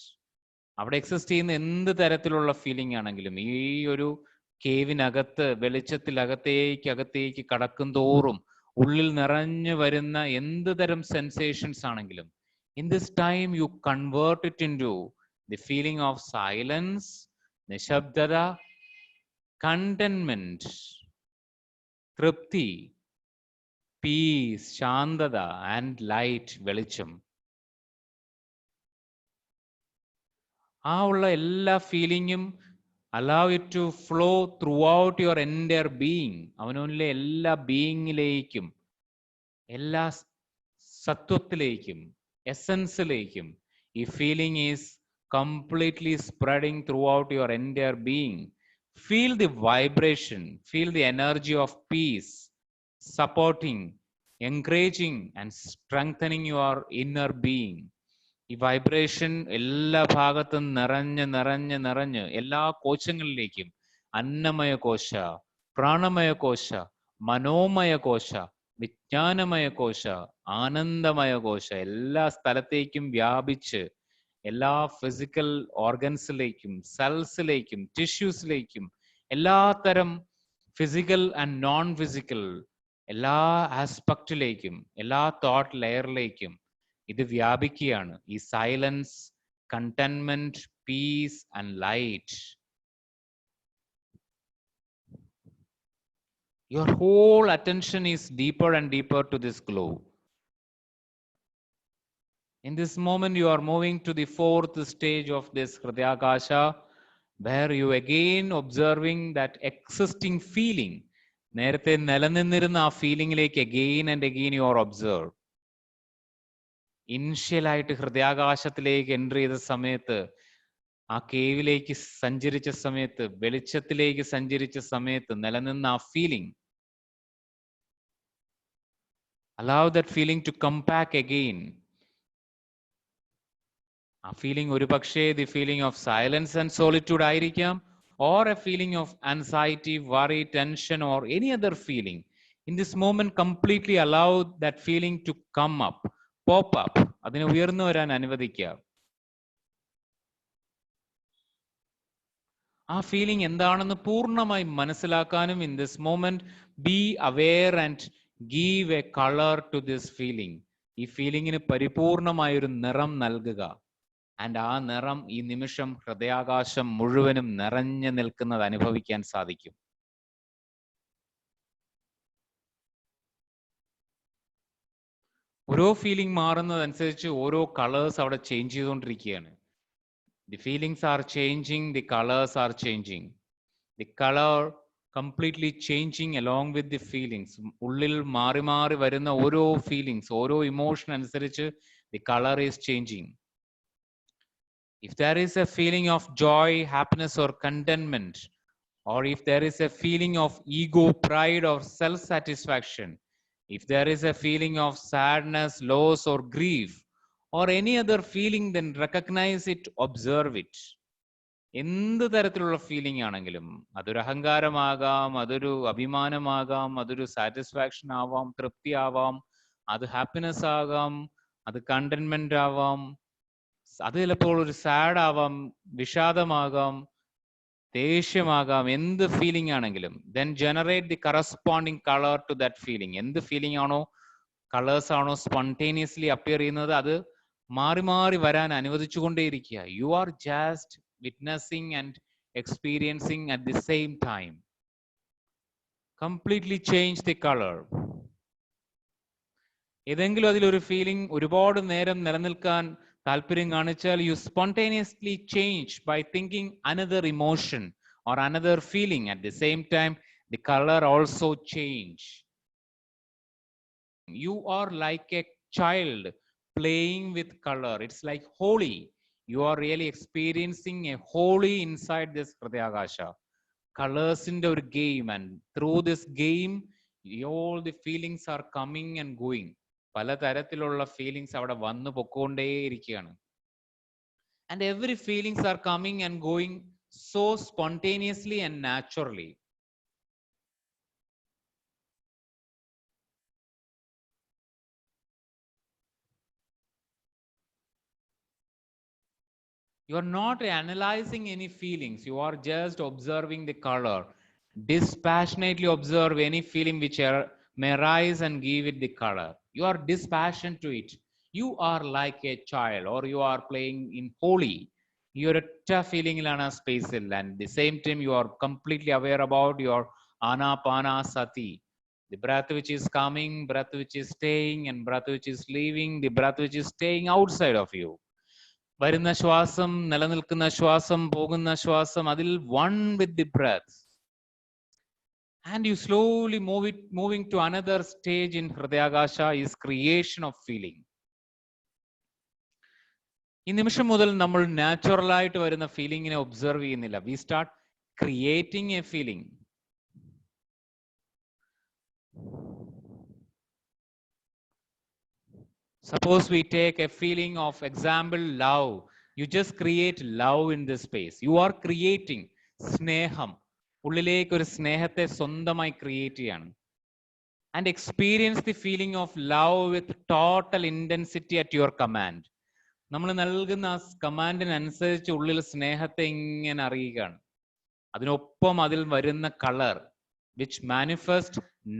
അവിടെ എക്സിസ്റ്റ് ചെയ്യുന്ന എന്ത് തരത്തിലുള്ള ഫീലിംഗ് ആണെങ്കിലും ഈ ഒരു കേവിനകത്ത് വെളിച്ചത്തിലകത്തേക്ക് കടക്കും തോറും ഉള്ളിൽ നിറഞ്ഞു വരുന്ന എന്ത് തരം സെൻസേഷൻസ് ആണെങ്കിലും in this time you convert it into the feeling of silence, നിശബ്ദത, കണ്ടന്റ്മെന്റ്, തൃപ്തി, പീസ്, ശാന്തത ആൻഡ് ലൈറ്റ്, വെളിച്ചം. ആ ഉള്ള എല്ലാ ഫീലിംഗും allow it to flow throughout your entire being. അവനോനിലെ എല്ലാ ബീയിങ്ങിലേക്കും, എല്ലാ സത്വത്തിലേക്കും, എസൻസിലേക്കും ഈ feeling is completely spreading throughout your entire being. Feel the vibration, feel the energy of peace supporting, encouraging and strengthening your inner being. ഈ വൈബ്രേഷൻ എല്ലാ ഭാഗത്തും നിറഞ്ഞ് നിറഞ്ഞ് നിറഞ്ഞ് എല്ലാ കോശങ്ങളിലേക്കും, അന്നമയ കോശ, പ്രാണമയ കോശ, മനോമയ കോശ, വിജ്ഞാനമയ കോശ, ആനന്ദമയ കോശ, എല്ലാ സ്ഥലത്തേക്കും വ്യാപിച്ച് എല്ലാ ഫിസിക്കൽ ഓർഗൻസിലേക്കും, സെൽസിലേക്കും, ടിഷ്യൂസിലേക്കും, എല്ലാ തരം ഫിസിക്കൽ ആൻഡ് നോൺ ഫിസിക്കൽ എല്ലാ ആസ്പെക്റ്റിലേക്കും, എല്ലാ തോട്ട് ലെയറിലേക്കും ഇത് വ്യാപിക്കുകയാണ്. ഈ silence, contentment, peace and light. Your whole attention is deeper and deeper to this glow. In this moment, you are moving to the fourth stage of this Hrityakasha, where you again observing that existing feeling. നേരത്തെ നിലനിന്നിരുന്ന ആ ഫീലിംഗിലേക്ക് again and again you are observed. ഇനിഷ്യലായിട്ട് ഹൃദയാകാശത്തിലേക്ക് എൻട്രി ചെയ്ത സമയത്ത്, ആ കേവിലേക്ക് സഞ്ചരിച്ച സമയത്ത്, വെളിച്ചത്തിലേക്ക് സഞ്ചരിച്ച സമയത്ത് നിലനിന്ന ആ feeling, allow that feeling to come back again. ആ ഫീലിംഗ് ഒരു പക്ഷേ the feeling of silence and solitude ആയിരിക്കാം, or a feeling of anxiety, worry, tension or any other feeling. In this moment, completely allow that feeling to come up, pop up. അതിനെ ഉയർന്നു വരാൻ അനുവദിക്കുക. ആ ഫീലിംഗ് എന്താണെന്ന് പൂർണ്ണമായി മനസ്സിലാക്കാനും in this moment be aware and give a color to this feeling. ഈ ഫീലിംഗിന് പരിപൂർണമായൊരു നിറം നൽകുക. ആൻഡ് ആ നിറം ഈ നിമിഷം ഹൃദയാകാശം മുഴുവനും നിറഞ്ഞു നിൽക്കുന്നത് അനുഭവിക്കാൻ സാധിക്കും. ഓരോ ഫീലിംഗ് മാറുന്നതനുസരിച്ച് ഓരോ കളേഴ്സ് അവിടെ ചേഞ്ച് ചെയ്തുകൊണ്ടിരിക്കുകയാണ്. The feelings are changing, the colors are changing. The color completely changing along with the feelings. ഉള്ളിൽ മാറി മാറി വരുന്ന ഓരോ ഫീലിങ്സ്, ഓരോ ഇമോഷൻ അനുസരിച്ച് the color is changing. If there is a feeling of joy, happiness or contentment, or if there is a feeling of ego, pride or self-satisfaction, if there is a feeling of sadness, loss or grief, or any other feeling, then recognize it, observe it. എന്ത് തരത്തിലുള്ള ഫീലിംഗ് ആണെങ്കിലും അതൊരു അഹങ്കാരമാകാം, അതൊരു അഭിമാനമാകാം, അതൊരു സാറ്റിസ്ഫാക്ഷൻ ആവാം, തൃപ്തി ആവാം, അത് ഹാപ്പിനെസ് ആകാം, അത് കണ്ടന്റ്മെന്റ് ആവാം, അത് ചിലപ്പോൾ ഒരു സാഡ് ആവാം, വിഷാദമാകാം, ദേഷ്യമാകാം, എന്ത് ഫീലിംഗ് ആണെങ്കിലും then generate the corresponding color to that feeling. എന്ത് ഫീലിംഗ് ആണോ, കളേഴ്സ് ആണോ സ്പോണ്ടേനിയസ്ലി അപ്പിയർ ചെയ്യുന്നത്, അത് മാറി മാറി വരാൻ അനുവദിച്ചുകൊണ്ടേയിരിക്കുക. You are just witnessing and experiencing at the same time. Completely change the colour. ഏതെങ്കിലും അതിലൊരു ഫീലിംഗ് ഒരുപാട് നേരം നിലനിൽക്കാൻ താല്പര്യം കാണിച്ചാൽ you spontaneously change by thinking another emotion or another feeling. At the same time, the color also change. You are like a child playing with color. It's like Holi. You are really experiencing a Holi inside this Hridayakasha. Colors in the game, and through this game, all the feelings are coming and going. പല തരത്തിലുള്ള ഫീലിങ്സ് അവിടെ വന്നു പൊക്കോണ്ടേയിരിക്കുകയാണ്. And every feelings are coming and going so spontaneously and naturally. You are not analyzing any feelings. You are just observing the color. Dispassionately observe any feeling which may arise and give it the color. You are dispassionate to it. You are like a child, or you are playing in Holi. You are a feeling in a space, and at the same time you are completely aware about your anapanasati. The breath which is coming, breath which is staying, and breath which is leaving, the breath which is staying outside of you. വരുന്ന ശ്വാസം, നിലനിൽക്കുന്ന ശ്വാസം, പോകുന്ന ശ്വാസം, അതിൽ one with the breath. And you slowly moving to another stage in Hridayakasha is creation of feeling. ഈ നിമിഷം മുതൽ നമ്മൾ നാച്ചുറൽ ആയിട്ട് വരുന്ന ഫീലിംഗിനെ ഒബ്സർവ് ചെയ്യുന്നില്ല. We start creating A feeling. Suppose we take a feeling of example love. You just create love in this space. You are creating സ്നേഹം. ഉള്ളിലേക്ക് ഒരു സ്നേഹത്തെ സ്വന്തമായി ക്രിയേറ്റ് ചെയ്യാണ്. And experience the feeling of love with total intensity at your command. നമ്മൾ നൽകുന്ന ആ കമാൻഡിനനുസരിച്ച് ഉള്ളിൽ സ്നേഹത്തെ ഇങ്ങനെ അറിയുകയാണ്. അതിനൊപ്പം അതിൽ വരുന്ന colour which manifest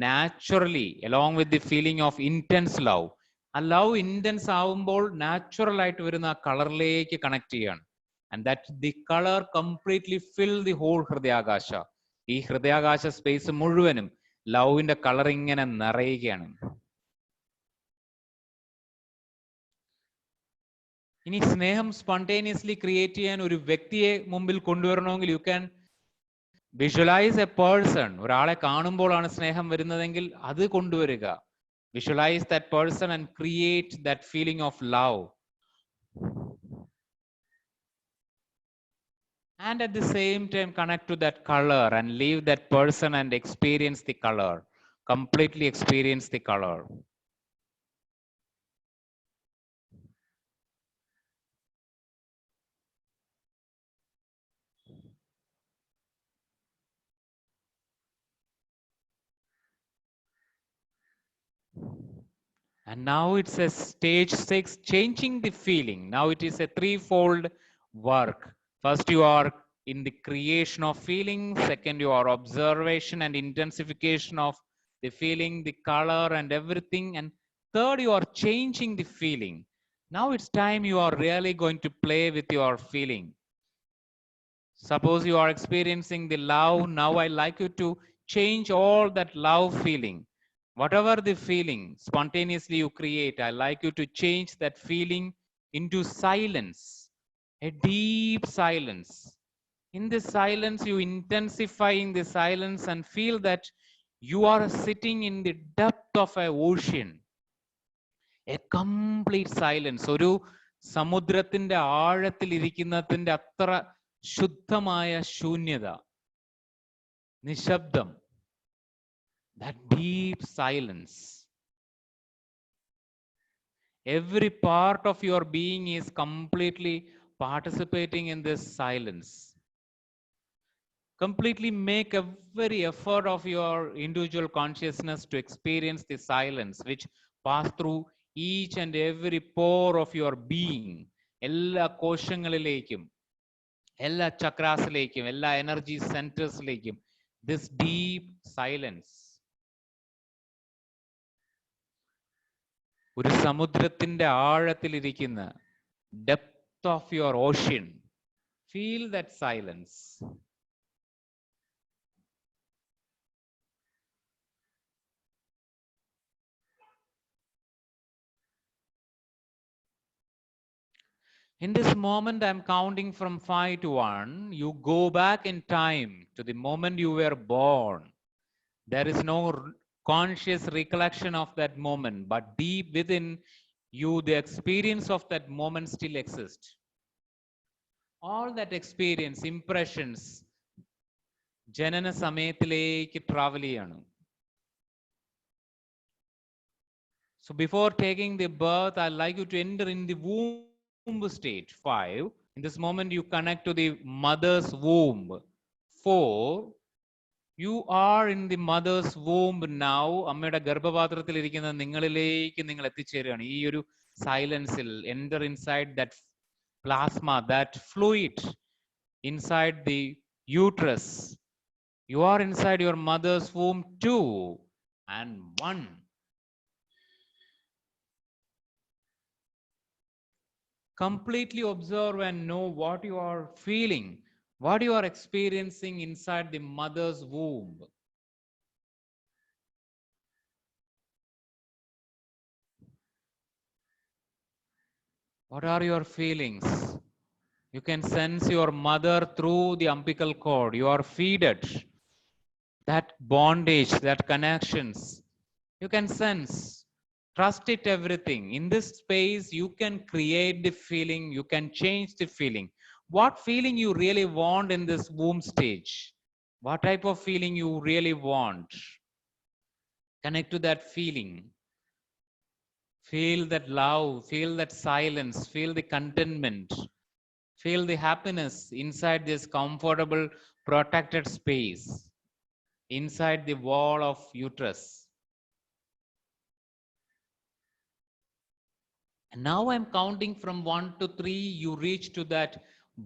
naturally along with the feeling of intense love. ആ ലവ് ഇന്റൻസ് ആവുമ്പോൾ നാച്ചുറൽ ആയിട്ട് വരുന്ന ആ കളറിലേക്ക് കണക്ട് ചെയ്യാണ്. And that the color completely fill the whole ഹൃദയാകാശ. ഈ ഹൃദയാകാശ സ്പേസ് മുഴുവനും ലവിന്റെ കളർ ഇങ്ങനെ നിറയുകയാണ്. ഇനി സ്നേഹം സ്പോണ്ടേനിയസ്ലി ക്രിയേറ്റ് ചെയ്യാൻ ഒരു വ്യക്തിയെ മുമ്പിൽ കൊണ്ടുവരണമെങ്കിൽ you can visualise a person. ഒരാളെ കാണുമ്പോഴാണ് സ്നേഹം വരുന്നതെങ്കിൽ അത് കൊണ്ടുവരിക. Visualize that person and create that feeling of love. And at the same time connect to that color and leave that person and experience the color. Completely experience the color. And now it's a stage 6, changing the feeling. Now it is a threefold work. First, you are in the creation of feeling. Second, your observation and intensification of the feeling, the color and everything. And third, you are changing the feeling. Now it's time you are really going to play with your feeling. Suppose you are experiencing the love. Now I like you to change all that love feeling. Whatever the feeling spontaneously you create, I like you to change that feeling into silence, a deep silence. In this silence, you intensifying the silence and feel that you are sitting in the depth of an ocean. A complete silence. ഒരു സമുദ്രത്തിന്റെ ആഴത്തിൽ ഇരിക്കുന്നതിന്റെ അത്ര ശുദ്ധമായ ശൂന്യത, നിശബ്ദം. That deep silence. Every part of your being is completely participating in this silence. Completely make every effort of your individual consciousness to experience the silence which pass through each and every pore of your being. എല്ലാ കോശങ്ങളിലേക്കും, എല്ലാ ചക്രാസിലേക്കും, എല്ലാ എനർജി സെന്റേഴ്സിലേക്കും this deep silence. ഒരു സമുദ്രത്തിന്റെ ആഴത്തിലിരിക്കുന്ന depth of your ocean. Feel that silence. In this moment, I'm counting from 5 to 1. You go back in time to the moment you were born. There is no conscious recollection of that moment, but deep within you, the experience of that moment still exists. All that experience, impressions, ജനന സമയത്തിലേക്ക് travel ചെയ്യാണ്. So before taking the birth, I'd like you to enter in the womb state. 5. In this moment, you connect to the mother's womb. 4. You are in the mother's womb now. അമ്മയുടെ ഗർഭപാത്രത്തിൽ ഇരിക്കുന്ന നിങ്ങളിലേക്ക് നിങ്ങൾ എത്തിച്ചേരുകയാണ്. ഈ ഒരു സൈലൻസിൽ enter inside that plasma, that fluid inside the uterus. You are inside your mother's womb 2 and 1. Completely observe and know what you are feeling, what you are experiencing inside the mother's womb. What are your feelings? You can sense your mother through the umbilical cord. You are fed that bondage, that connections. You can sense. Trust it, everything. In this space, you can create the feeling, you can change the feeling. What feeling you really want in this womb stage? What type of feeling you really want? Connect to that feeling. Feel that love, feel that silence, feel the contentment, feel the happiness inside this comfortable, protected space, inside the wall of uterus. And now I'm counting from 1 to 3, you reach to that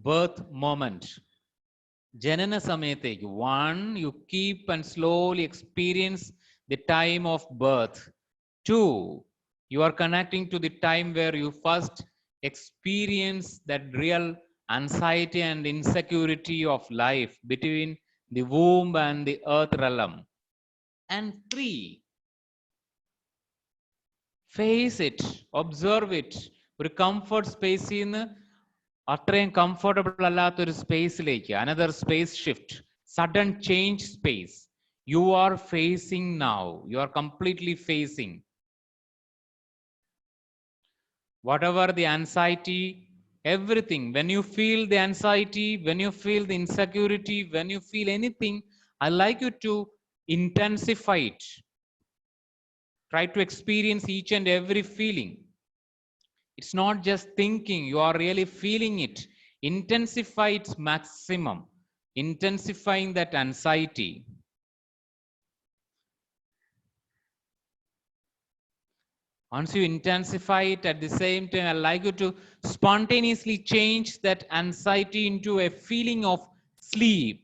birth moment. Janana samayateki. 1, you keep and slowly experience the time of birth. 2, you are connecting to the time where you first experience that real anxiety and insecurity of life between the womb and the earth realm. And 3, face it, observe it. ഒരു കംഫർട്ട് സ്പേസിൽ നിന്ന് അത്രയും കംഫർട്ടബിൾ അല്ലാത്ത ഒരു സ്പേസിലേക്ക്, another space shift, sudden change space. You are facing now, you are completely facing whatever the anxiety, everything. When you feel the anxiety, when you feel the insecurity, when you feel anything, I like you to intensify it. Try to experience each and every feeling. It's not just thinking, you are really feeling it. Intensify its maximum, intensifying that anxiety. Once you intensify it, at the same time, I'd like you to spontaneously change that anxiety into a feeling of sleep.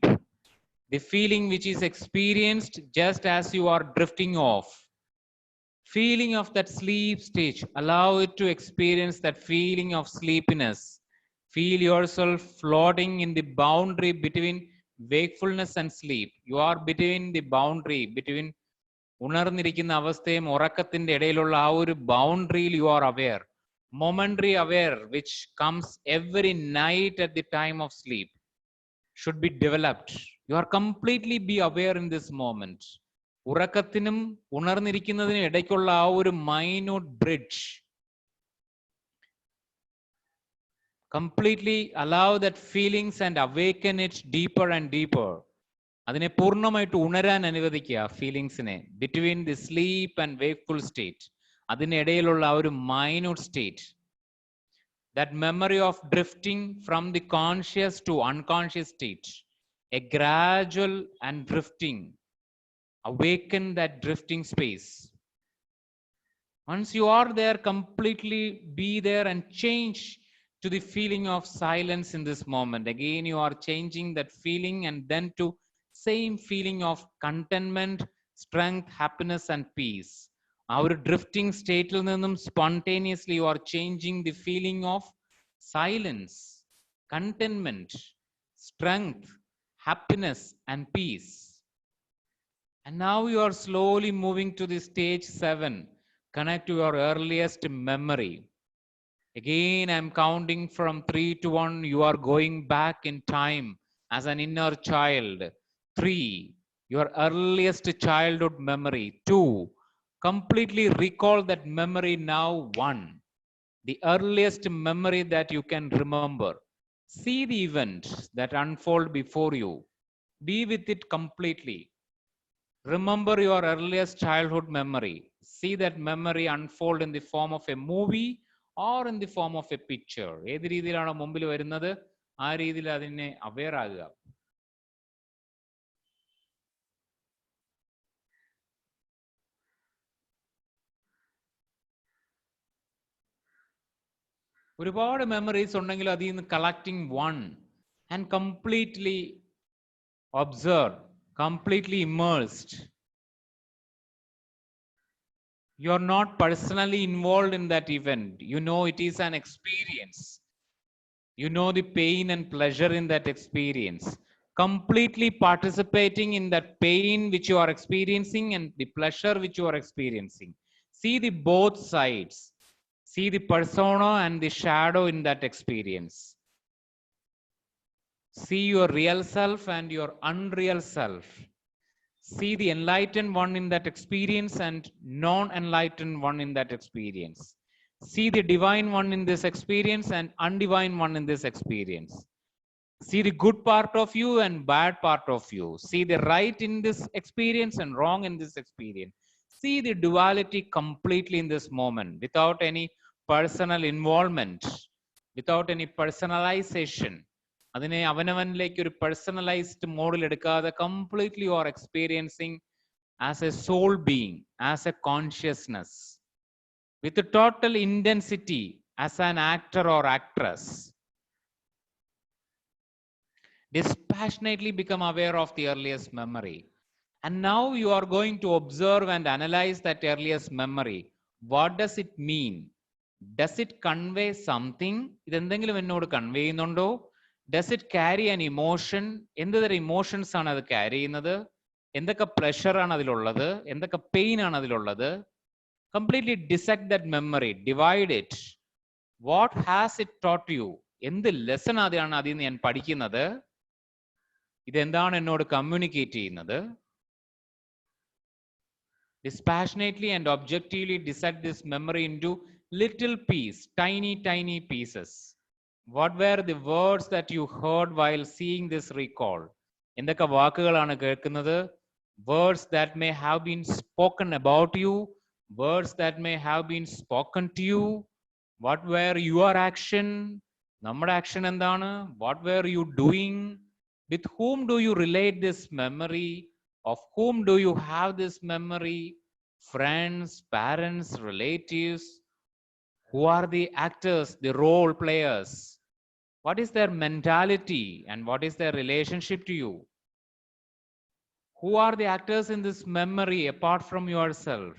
The feeling which is experienced just as you are drifting off. Feeling of that sleep stage. Allow it to experience that feeling of sleepiness. Feel yourself floating in the boundary between wakefulness and sleep. You are between the boundary between ഉണർന്നിരിക്കുന്ന അവസ്ഥയും ഉറക്കത്തിന്റെ ഇടയിലുള്ള ആ ഒരു ബൗണ്ടറിയിൽ you are aware. Momentary aware which comes every night at the time of sleep should be developed. You are completely be aware in this moment. ഉറക്കത്തിനും ഉണർന്നിരിക്കുന്നതിനും ഇടയ്ക്കുള്ള ആ ഒരു minute bridge. Completely allow that feelings and awaken it deeper and deeper. അതിനെ പൂർണ്ണമായിട്ട് ഉണരാൻ അനുവദിക്കുക ഫീലിങ്സിനെ. Between the sleep and wakeful state, അതിനിടയിലുള്ള ആ ഒരു minute state. That memory of drifting from the conscious to unconscious state, a gradual and drifting. Awaken that drifting space. Once you are there, completely be there and change to the feeling of silence in this moment. Again, you are changing that feeling and then to same feeling of contentment, strength, happiness and peace. Our drifting state il ninnum spontaneously you are changing the feeling of silence, contentment, strength, happiness and peace. And now you are slowly moving to the stage 7. Connect to your earliest memory. Again, I'm counting from 3 to 1. You are going back in time as an inner child. 3, your earliest childhood memory. 2, completely recall that memory now. 1, the earliest memory that you can remember. See the event that unfold before you. Be with it completely. Remember your earliest childhood memory. See that memory unfold in the form of a movie or in the form of a picture. ഏത് രീതിയിലാണോ മുമ്പിൽ വരുന്നത് ആ രീതിയിൽ അതിനെ അവെയർ ആകുക. ഒരുപാട് മെമ്മറീസ് ഉണ്ടെങ്കിൽ അതിൽ നിന്ന് collecting one and completely observe, completely immersed. You are not personally involved in that event. You know it is an experience. You know the pain and pleasure in that experience. Completely participating in that pain which you are experiencing and the pleasure which you are experiencing. See the both sides. See the persona and the shadow in that experience. See your real self and your unreal self. See the enlightened one in that experience and non-enlightened one in that experience. See the divine one in this experience and undivine one in this experience. See the good part of you and bad part of you. See the right in this experience and wrong in this experience. See the duality completely in this moment without any personal involvement, without any personalization. അതിനെ അവനവനിലേക്ക് ഒരു പേഴ്സണലൈസ്ഡ് മോഡിൽ എടുക്കാതെ completely you are experiencing as a soul being, as a consciousness, with total intensity as an actor or actress. Dispassionately become aware of the earliest memory. And now you are going to observe and analyze that earliest memory. What does it mean? Does it convey something? ഇതെന്തെങ്കിലും എന്നോട് കൺവേ ചെയ്യുന്നുണ്ടോ? Does it carry an emotion? എന്തൊരു ഇമോഷൻസ് ആണ് അത് ക്യാരി ചെയ്യുന്നത്? എന്തൊക്കെ പ്ലഷർ ആണ് അതിലുള്ളത്? എന്തൊക്കെ പെയിൻ ആണ് അതിലുള്ളത്? Completely dissect that memory, divide it. What has it taught you? എന്ത് ലെസൺ ആണ് അതിൽ നിന്ന് ഞാൻ പഠിക്കുന്നത്? ഇതെന്താണ് എന്നോട് കമ്മ്യൂണിക്കേറ്റ് ചെയ്യുന്നത്? Dispassionately and objectively dissect this memory into little piece, tiny pieces. What were the words that you heard while seeing this recall? എന്തൊക്കെ വാക്കുകളാണ് കേൾക്കുന്നത്? Words that may have been spoken about you, words that may have been spoken to you. What were your action? നമ്മുടെ action എന്താണ്? What were you doing? With whom do you relate this memory? Of whom do you have this memory? friends, parents, relatives, who are the actors, the role players? What is their mentality and what is their relationship to you? Who are the actors in this memory apart from yourself?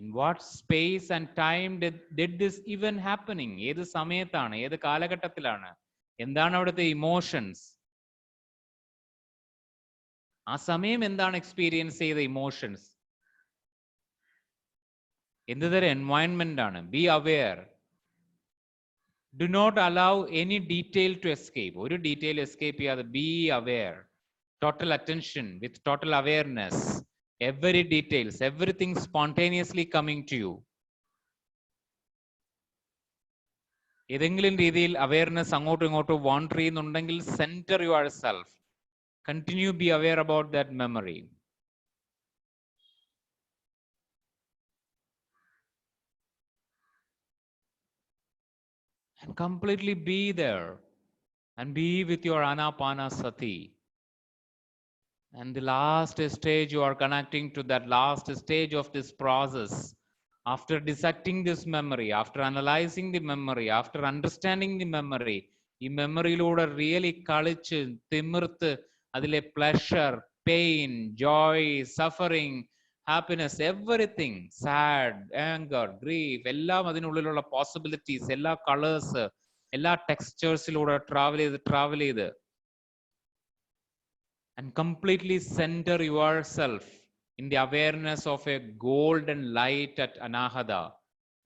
In what space and time did this even happening? ഏത് സമയത്താണ്, ഏത് കാലഘട്ടത്തിലാണ്, എന്താണ് അവിടുത്തെ ഇമോഷൻസ്? ആ സമയം എന്താണ് എക്സ്പീരിയൻസ് ചെയ്ത ഇമോഷൻസ്? എന്ത് തരം എൻവയൺമെന്റ് ആണ്? Be aware. Do not allow any detail to escape. ഒരു ഡീറ്റെയിൽ എസ്കേപ്പ് ചെയ്യാതെ be aware. Total attention with total awareness. Every details, everything spontaneously coming to you. ഏതെങ്കിലും രീതിയിൽ അവയർനെസ് അങ്ങോട്ടും ഇങ്ങോട്ടും വാണ്ടർ ചെയ്യുന്നുണ്ടെങ്കിൽ centre your self. Continue be aware about that memory. And completely be there and be with your Anapanasati. And the last stage, you are connecting to that last stage of this process. After dissecting this memory, after analyzing the memory, after understanding the memory, ഈ മെമ്മറിയിലൂടെ റിയലി കളിച്ച് തിമിർത്ത് അതിലെ pleasure, pain, Joy, suffering, happiness, everything, sad, anchor, grief, എല്ലാം അതിനുള്ളിലുള്ള പോസിബിലിറ്റീസ്, എല്ലാ കളേഴ്സ്, എല്ലാ ടെക്സ്ചേഴ്സിലൂടെ ട്രാവൽ ചെയ്ത് and completely center yourself in the awareness of a golden light at Anahata,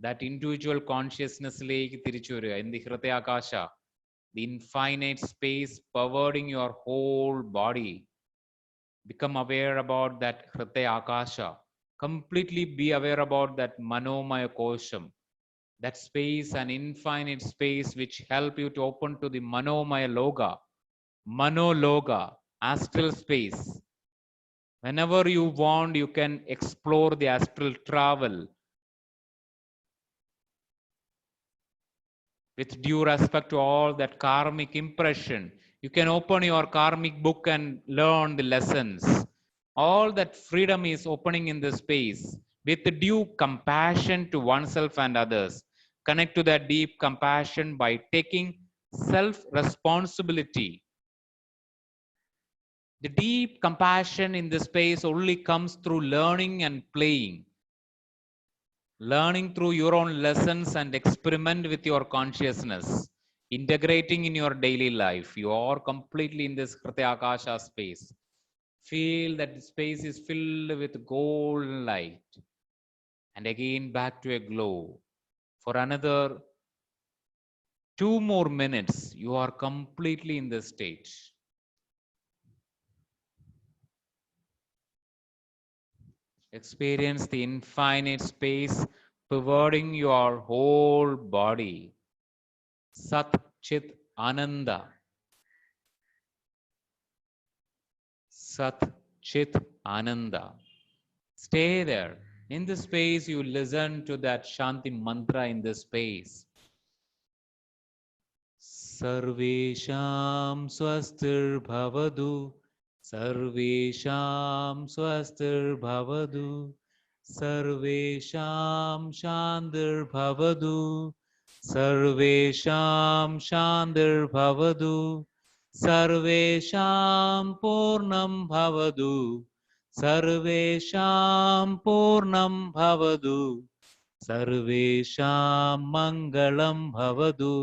that individual consciousness like Tirichurya in the Hritayakasha, the infinite space pervading your whole body. Become aware about that Hritayakasha. Completely be aware about that Manomaya Kosham, that space, an infinite space which help you to open to the Manomaya Loga, Manologa, astral space. Whenever you want, you can explore the astral travel with due respect to all that karmic impression. You can open your karmic book and learn the lessons. All that freedom is opening in the space with due compassion to oneself and others. Connect to that deep compassion by taking self-responsibility. The deep compassion in this space only comes through learning and playing. Learning through your own lessons and experiment with your consciousness. Integrating in your daily life. You are completely in this Hritayakasha space. Feel that the space is filled with golden light. And again back to a glow. For another 2 more minutes, you are completely in this state. Experience the infinite space pervading your whole body. Sat Chit Ananda. Sat Chit Ananda. Stay there. In this space, you listen to that Shanti mantra in this space. Sarvesham swastir bhavadu. Sarvesham swastir bhavadu. Sarvesham shantir bhavadu. Sarvesham shantir bhavadu. Sarvesham purnam bhavadu. Sarvesham purnam bhavadu. Sarvesham mangalam bhavadu.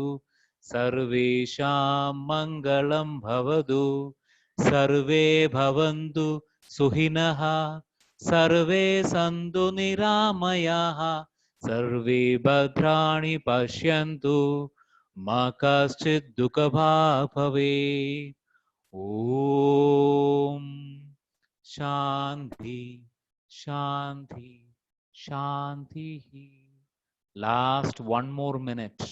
Sarvesham mangalam bhavadu. Sarve bhavantu suhinaha. Sarve santu niramayaha. Sarve bhadrani pashyantu. Ma kaschid dukha bhave. Om Shanti, Shanti, Shanti. Last 1 more minute.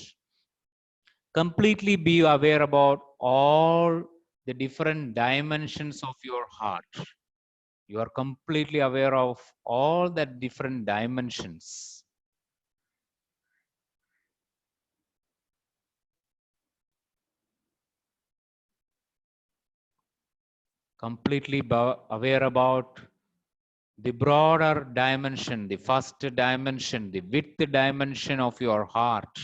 Completely be aware about all the different dimensions of your heart. You are completely aware of all the different dimensions. Completely aware about the broader dimension, the first dimension, the width dimension of your heart.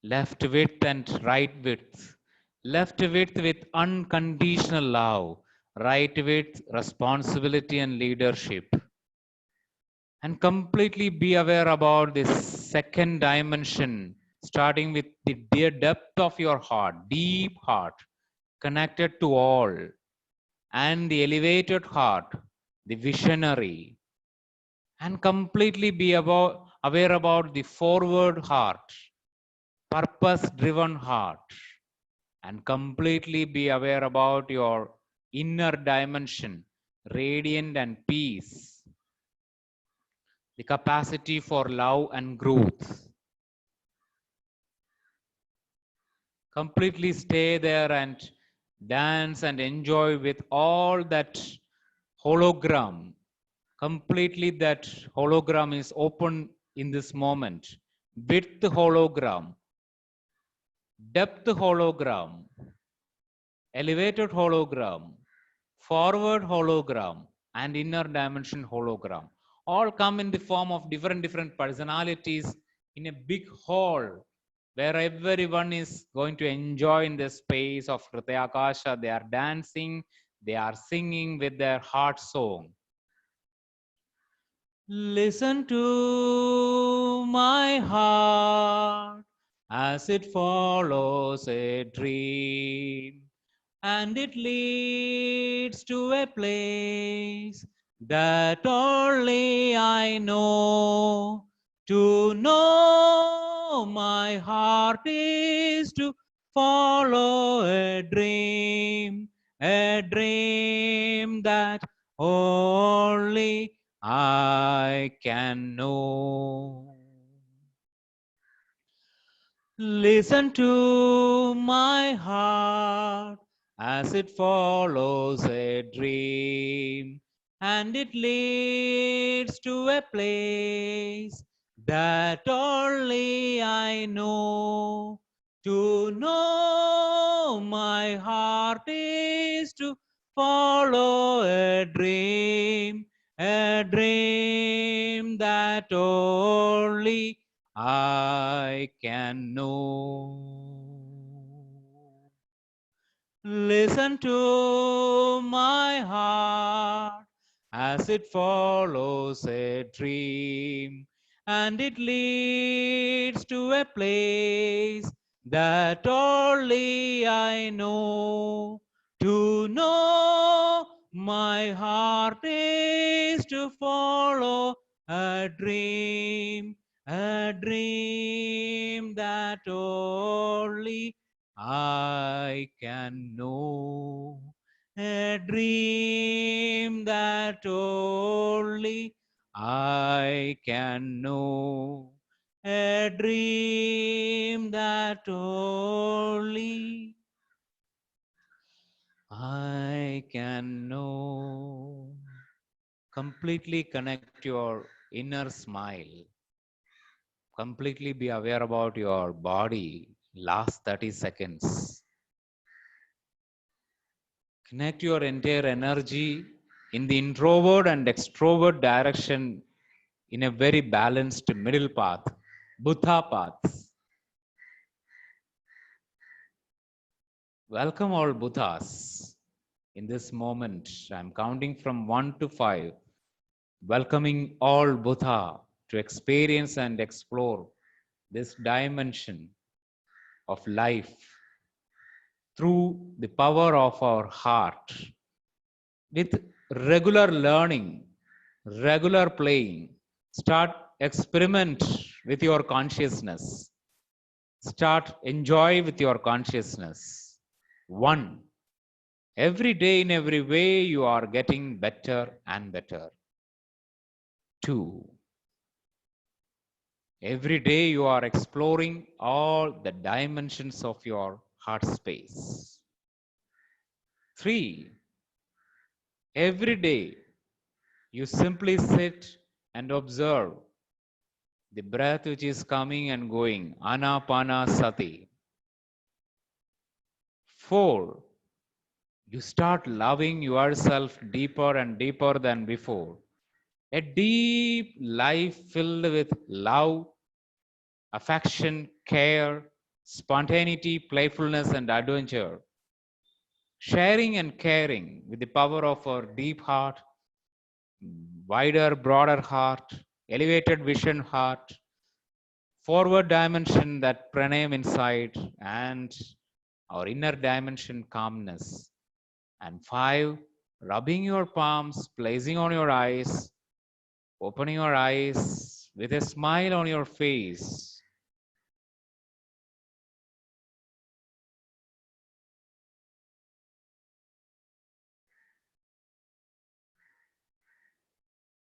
Left width and right width. Left width with unconditional love. Right width, responsibility and leadership. And completely be aware about this second dimension, starting with the dear depth of your heart, deep heart, connected to all, and the elevated heart, the visionary, and completely be aware about the forward heart, purpose driven heart, and completely be aware about your inner dimension, radiant and peace, the capacity for love and growth. Completely stay there and dance and enjoy with all that hologram. Completely that hologram is open in this moment. Width hologram, depth hologram, elevated hologram, forward hologram, and inner dimension hologram. All come in the form of different personalities in a big hall where everyone is going to enjoy in the space of Hritayakasha. They are dancing, they are singing with their heart song. Listen to my heart as it follows a dream, and it leads to a place that only I know. To know my heart is to follow a dream that only I can know. Listen to my heart as it follows a dream, and it leads to a place that only I know. To know my heart is to follow a dream that only I can know. Listen to my heart as it follows a dream, and it leads to a place that only I know. To know my heart is to follow a dream that only I can know. A dream that only I can know. A dream that only I can know. Completely connect your inner smile. Completely be aware about your body. Last 30 seconds. Connect your entire energy in the introvert and extrovert direction in a very balanced middle path, Buddha path. Welcome all Buddhas. In this moment, I'm counting from 1 to 5, welcoming all Buddha to experience and explore this dimension of life through the power of our heart. With regular learning, regular playing, start experiment with your consciousness. Start enjoy with your consciousness. 1. Every day in every way you are getting better and better. 2. Every day you are exploring all the dimensions of your heart space. 3. Every day you simply sit and observe the breath which is coming and going, Anapanasati. 4. you start loving yourself deeper and deeper than before. A deep life filled with love, affection, care, spontaneity, playfulness, and adventure. Sharing and caring with the power of our deep heart, wider, broader heart, elevated vision heart, forward dimension that pranayam inside, and our inner dimension calmness. And 5, rubbing your palms, placing on your eyes, opening your eyes with a smile on your face.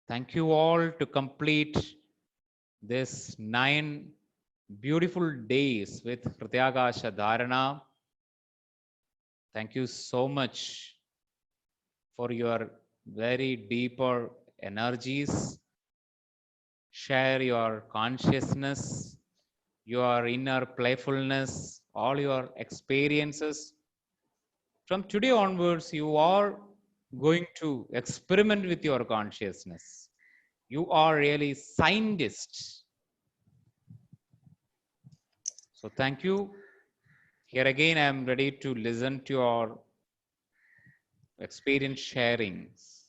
Thank you all to complete this 9 beautiful days with Pratyakasha Dharana. Thank you so much for your very deeper energies. Share your consciousness, your inner playfulness, all your experiences. From today onwards, you are going to experiment with your consciousness. You are really scientists. So thank you. Here again, I am ready to listen to your experience sharings.